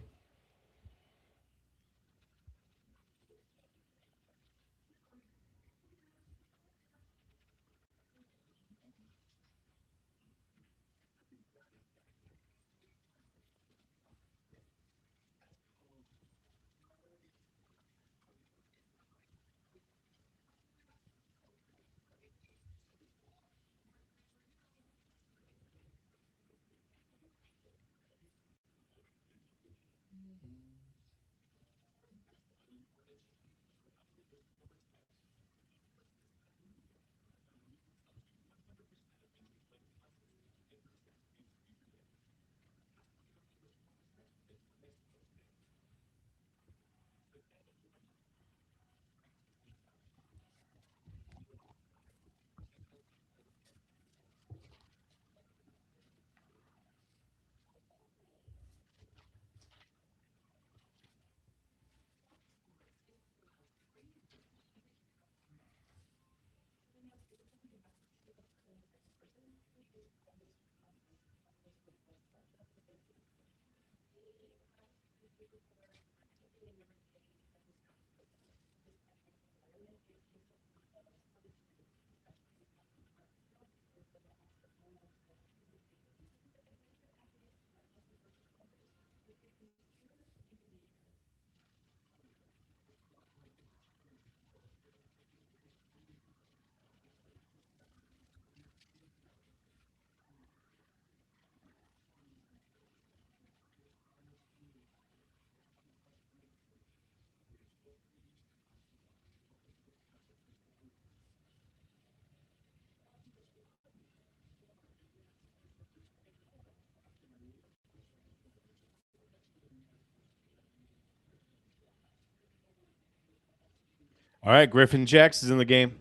All right, Griffin Jacks is in the game.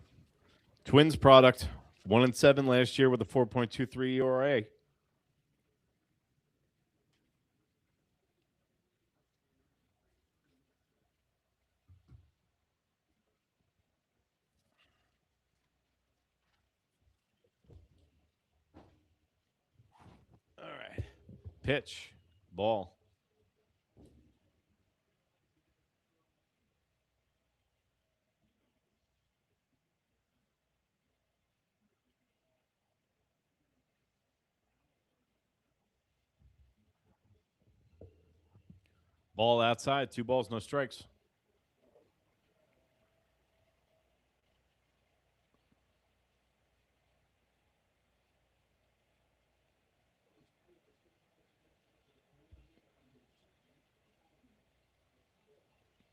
Twins product. 1-7 last year with a 4.23 ERA. All right. Pitch. Ball. Ball outside. 2 balls, no strikes.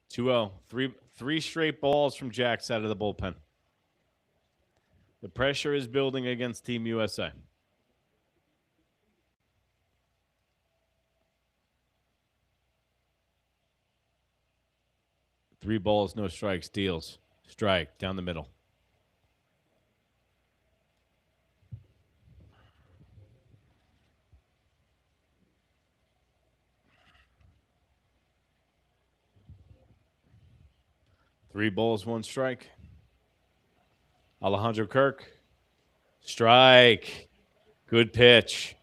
Two zero. Three straight balls from Jacks out of the bullpen. The pressure is building against Team USA. Three balls, no strikes. Deals. Strike down the middle. Three balls, 1 strike. Alejandro Kirk. Strike. Good pitch.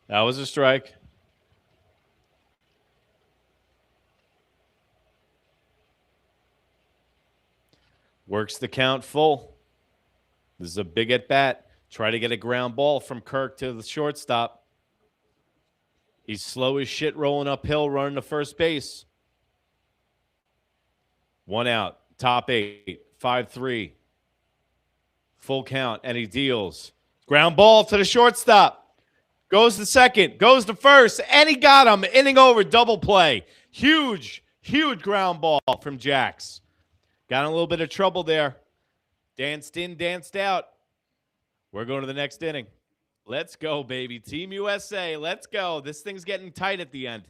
That was a strike. Works the count full. This is a big at bat. Try to get a ground ball from Kirk to the shortstop. He's slow as shit rolling uphill, running to first base. 1 out, top 8, 5-3. Full count, and he deals. Ground ball to the shortstop. Goes to second, goes to first, and he got him. Inning over, double play. Huge, huge ground ball from Jax. Got in a little bit of trouble there. Danced in, danced out. We're going to the next inning. Let's go, baby. Team USA, let's go. This thing's getting tight at the end.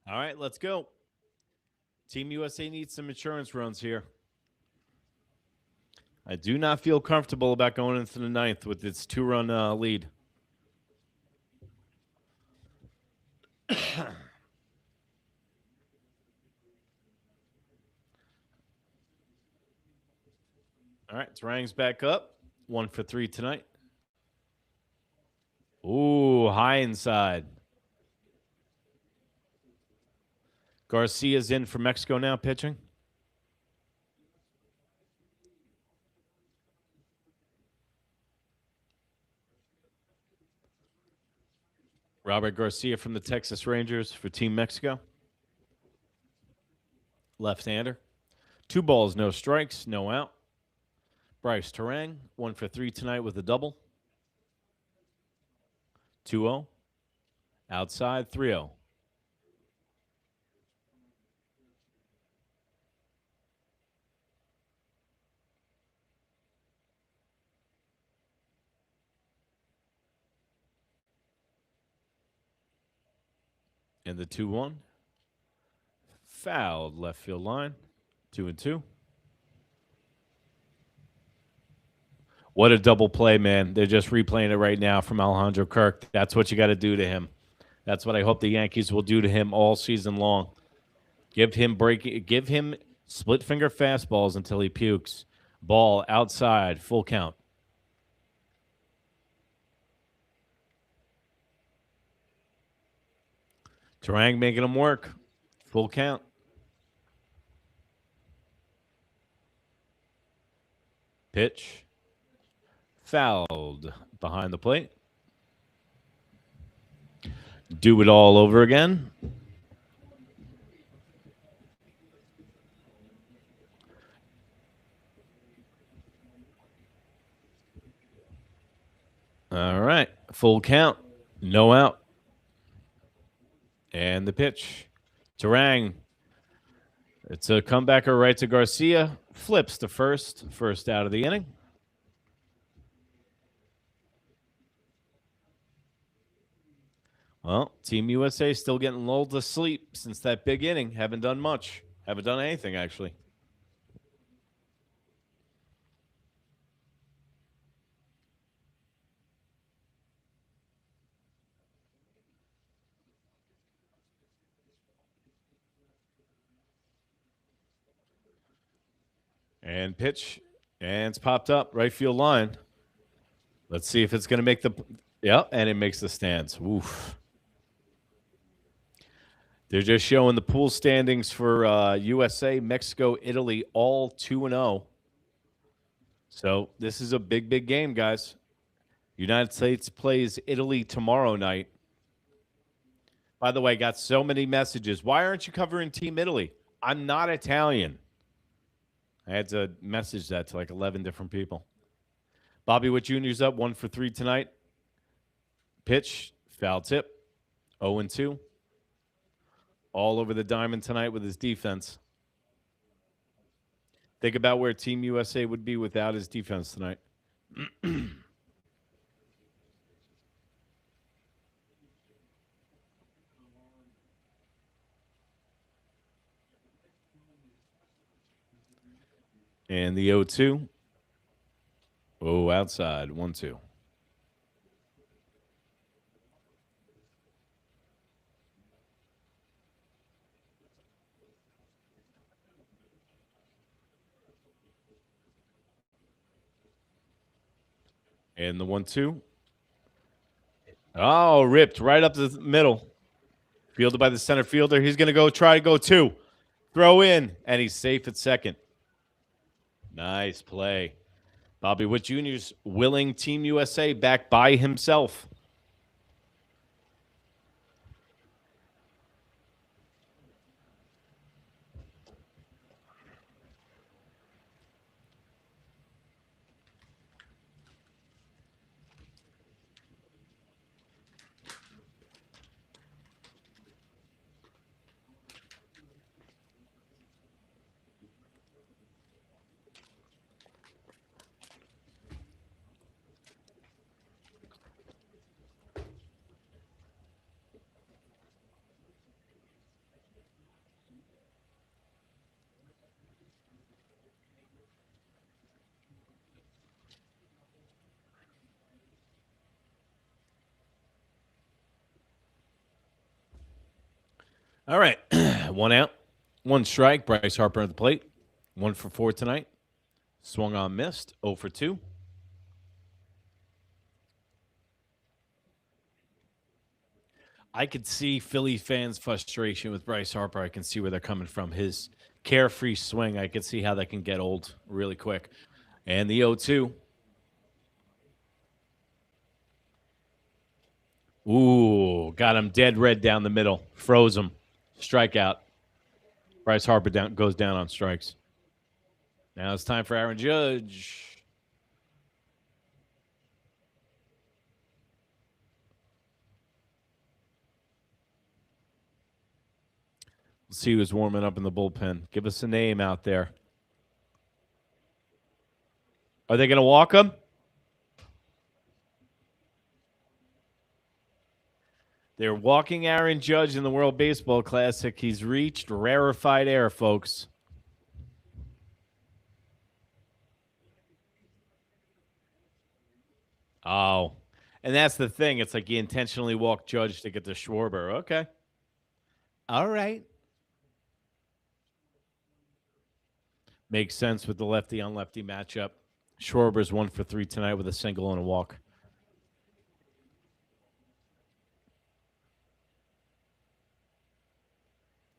All right, let's go. Team USA needs some insurance runs here. I do not feel comfortable about going into the ninth with its 2-run lead. All right, Tarang's back up. 1 for 3 tonight. Ooh, high inside. Garcia's in for Mexico now, pitching. Robert Garcia from the Texas Rangers for Team Mexico. Left-hander. 2 balls, no strikes, no out. Bryce Tarang, 1 for 3 tonight with a double. 2-0. Outside, 3-0. And the 2-1. Fouled left field line. 2-2. What a double play, man. They're just replaying it right now from Alejandro Kirk. That's what you got to do to him. That's what I hope the Yankees will do to him all season long. Give him split finger fastballs until he pukes. Ball outside, full count. Tarang making him work. Full count. Pitch. Fouled behind the plate. Do it all over again. All right. Full count. No out. And the pitch. Terang. It's a comebacker right to Garcia. Flips to first. First out of the inning. Well, Team USA still getting lulled to sleep since that big inning. Haven't done much. Haven't done anything, actually. And pitch. And it's popped up. Right field line. Let's see if it's going to make the... Yeah, and it makes the stands. Oof. They're just showing the pool standings for USA, Mexico, Italy, all 2-0. So this is a big, big game, guys. United States plays Italy tomorrow night. By the way, I got so many messages. Why aren't you covering Team Italy? I'm not Italian. I had to message that to like 11 different people. Bobby Witt Jr.'s up 1 for 3 tonight. Pitch, foul tip, 0-2. All over the diamond tonight with his defense. Think about where Team USA would be without his defense tonight. And the 0-2. Oh, outside. 1-2. And the 1-2. Oh, ripped right up the middle. Fielded by the center fielder. He's going to try to go 2. Throw in, and he's safe at second. Nice play. Bobby Witt Jr.'s willing Team USA back by himself. All right. 1 out. 1 strike. Bryce Harper at the plate. 1 for 4 tonight. Swung on, missed. 0 for 2. I could see Philly fans' frustration with Bryce Harper. I can see where they're coming from. His carefree swing, I could see how that can get old really quick. And the 0-2. Ooh, got him dead red down the middle. Froze him. Strikeout. Bryce Harper goes down on strikes. Now it's time for Aaron Judge. Let's see who's warming up in the bullpen. Give us a name out there. Are they going to walk him? They're walking Aaron Judge in the World Baseball Classic. He's reached rarefied air, folks. Oh, and that's the thing. It's like he intentionally walked Judge to get to Schwarber. Okay. All right. Makes sense with the lefty on lefty matchup. Schwarber's 1 for 3 tonight with a single and a walk.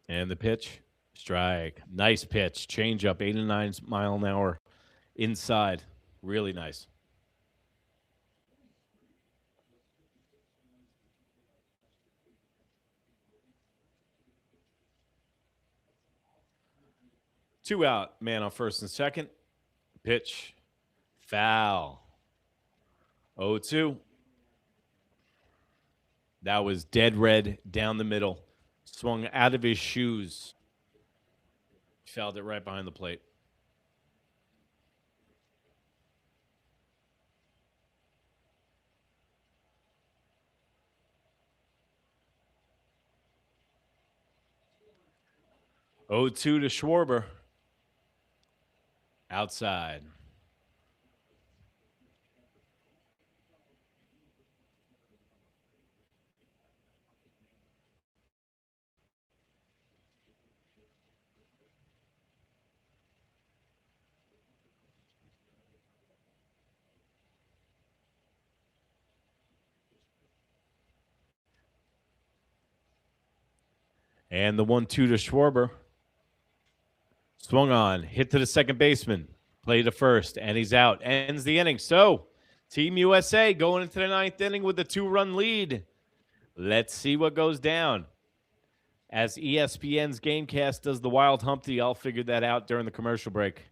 And the pitch, strike. Nice pitch. Change up, 89 mile an hour inside. Really nice. Two out, man on first and second. Pitch, foul. 0-2. That was dead red down the middle. Swung out of his shoes. Fouled it right behind the plate. Oh, 2 to Schwarber. Outside. And the 1-2 to Schwarber. Swung on, hit to the second baseman, play to first, and he's out. Ends the inning. So, Team USA going into the ninth inning with a 2-run lead. Let's see what goes down. As ESPN's Gamecast does the Wild Humpty, I'll figure that out during the commercial break.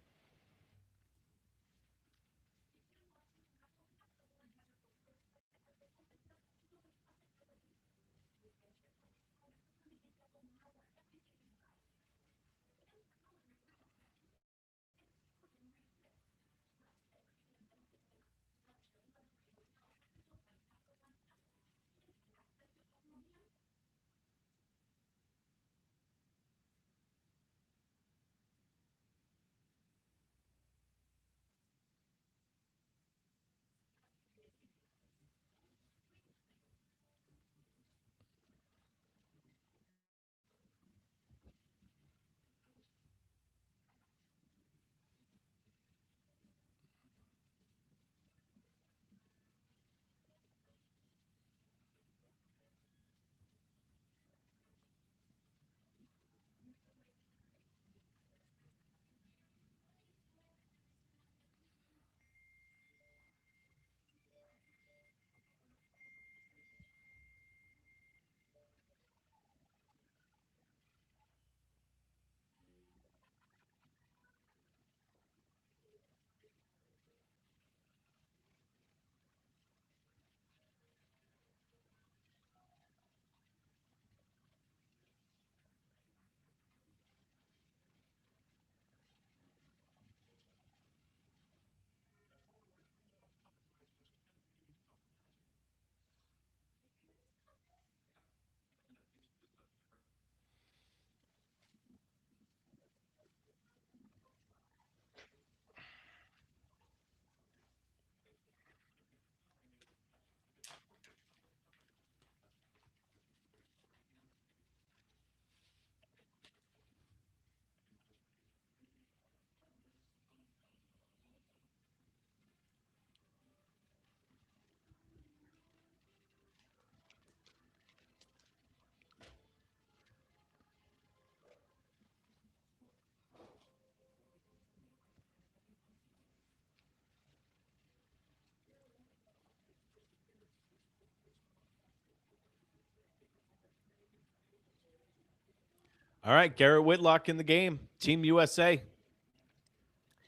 All right, Garrett Whitlock in the game. Team USA.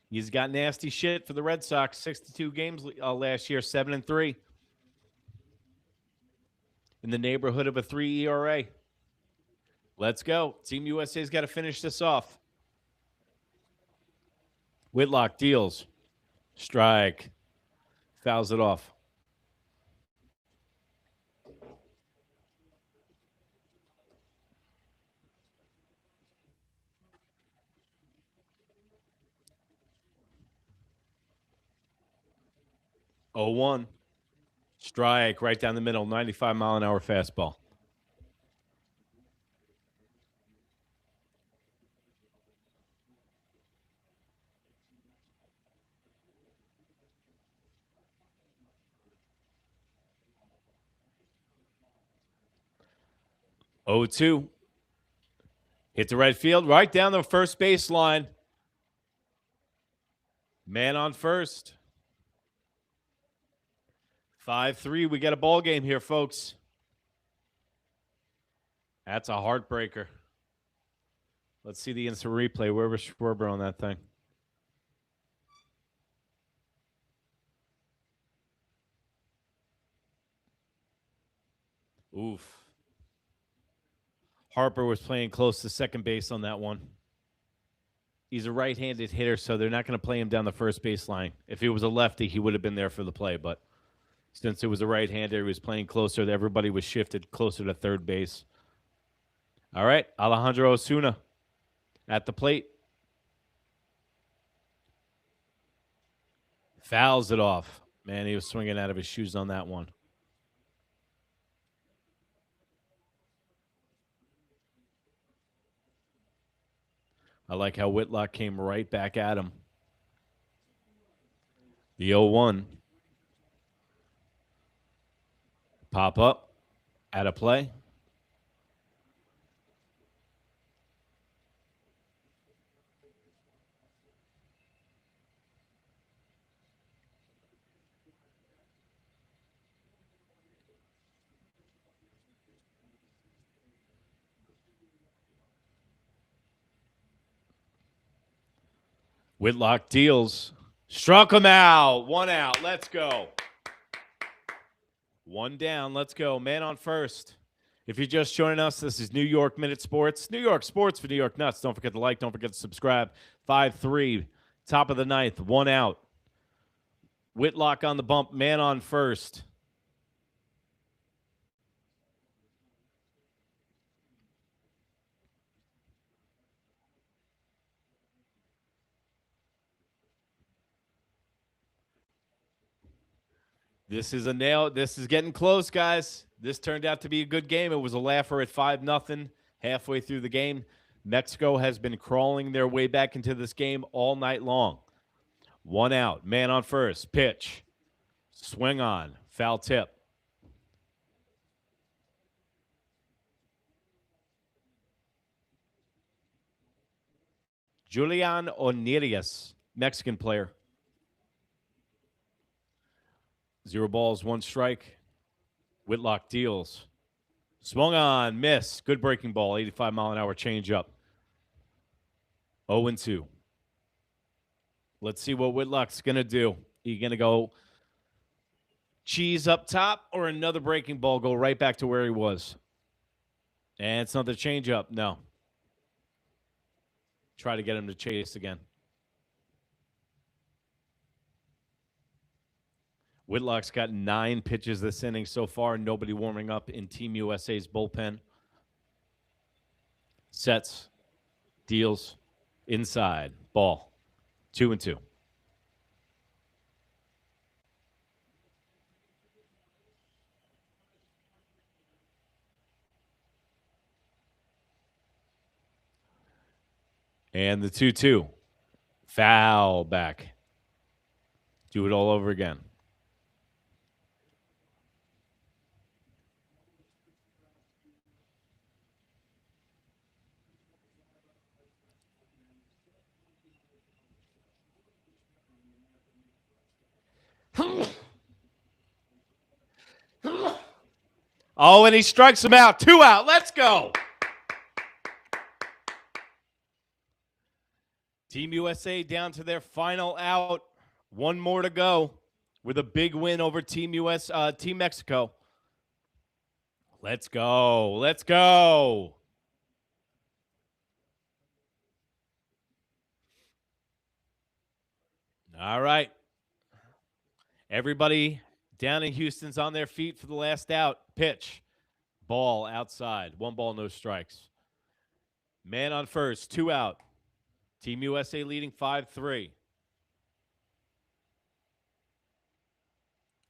He's got nasty shit for the Red Sox. 62 games last year, 7-3. In the neighborhood of a 3 ERA. Let's go. Team USA's got to finish this off. Whitlock deals. Strike. Fouls it off. Oh, 1. Strike right down the middle. 95-mile-an-hour fastball. Oh, 2. Hit the right field, right down the first baseline. Man on first. 5-3. We got a ball game here, folks. That's a heartbreaker. Let's see the instant replay. Where was Schwarber on that thing? Oof. Harper was playing close to second base on that one. He's a right-handed hitter, so they're not going to play him down the first baseline. If he was a lefty, he would have been there for the play, but since it was a right-hander, he was playing closer. Everybody was shifted closer to third base. All right, Alejandro Osuna at the plate. Fouls it off. Man, he was swinging out of his shoes on that one. I like how Whitlock came right back at him. The 0-1. Pop up. Out of play. Whitlock deals. Struck him out. 1 out. Let's go. 1 down. Let's go. Man on first. If you're just joining us, this is New York Minute Sports. New York Sports for New York Nuts. Don't forget to like. Don't forget to subscribe. 5-3. Top of the ninth. 1 out. Whitlock on the bump. Man on first. This is a nail. This is getting close, guys. This turned out to be a good game. It was a laugher at 5-0 halfway through the game. Mexico has been crawling their way back into this game all night long. 1 out. Man on first. Pitch. Swing on. Foul tip. Julian Onirias, Mexican player. 0 balls, 1 strike. Whitlock deals. Swung on, miss. Good breaking ball, 85-mile-an-hour changeup. 0-2. Let's see what Whitlock's going to do. He going to go cheese up top or another breaking ball go right back to where he was? And it's not the changeup, no. Try to get him to chase again. Whitlock's got 9 pitches this inning so far. Nobody warming up in Team USA's bullpen. Sets. Deals. Inside. Ball. 2-2. And the 2-2. Foul back. Do it all over again. Oh, and he strikes him out. 2 out. Let's go. Team USA down to their final out. 1 more to go with a big win over Team Mexico. Let's go. Let's go. All right. Everybody down in Houston's on their feet for the last out. Pitch. Ball outside. 1 ball, no strikes. Man on first. 2 out. Team USA leading 5-3.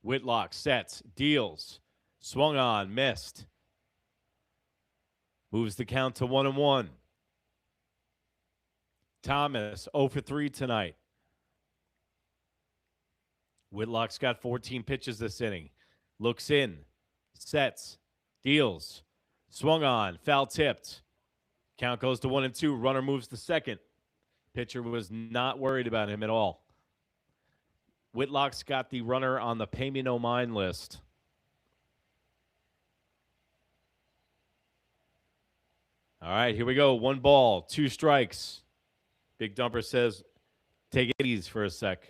Whitlock sets, deals, swung on, missed. Moves the count to 1-1. Thomas 0 for 3 tonight. Whitlock's got 14 pitches this inning. Looks in, sets, deals, swung on, foul tipped. Count goes to 1-2. Runner moves to second. Pitcher was not worried about him at all. Whitlock's got the runner on the pay me no mind list. All right, here we go. 1 ball, 2 strikes. Big Dumper says, take it easy for a sec.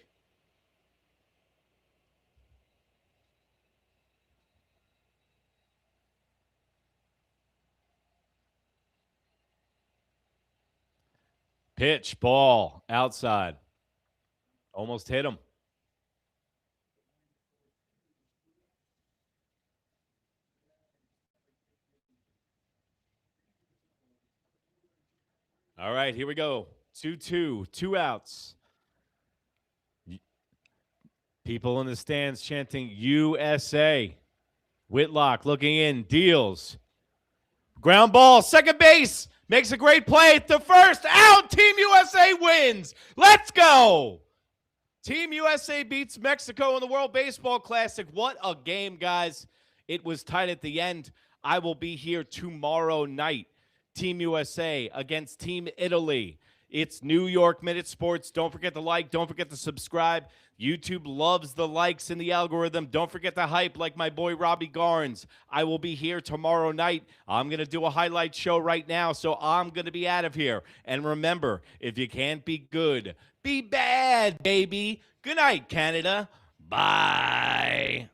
Pitch, ball, outside. Almost hit him. All right, here we go. 2-2, 2 outs. People in the stands chanting USA. Whitlock looking in, deals. Ground ball, second base, makes a great play to first, out. Team USA wins. Let's go. Team USA beats Mexico in the World Baseball Classic. What a game, guys. It was tight at the end. I will be here tomorrow night. Team USA against Team Italy. It's New York Minute Sports. Don't forget to like. Don't forget to subscribe. YouTube loves the likes in the algorithm. Don't forget to hype like my boy Robbie Garnes. I will be here tomorrow night. I'm going to do a highlight show right now, so I'm going to be out of here. And remember, if you can't be good, be bad, baby. Good night, Canada. Bye.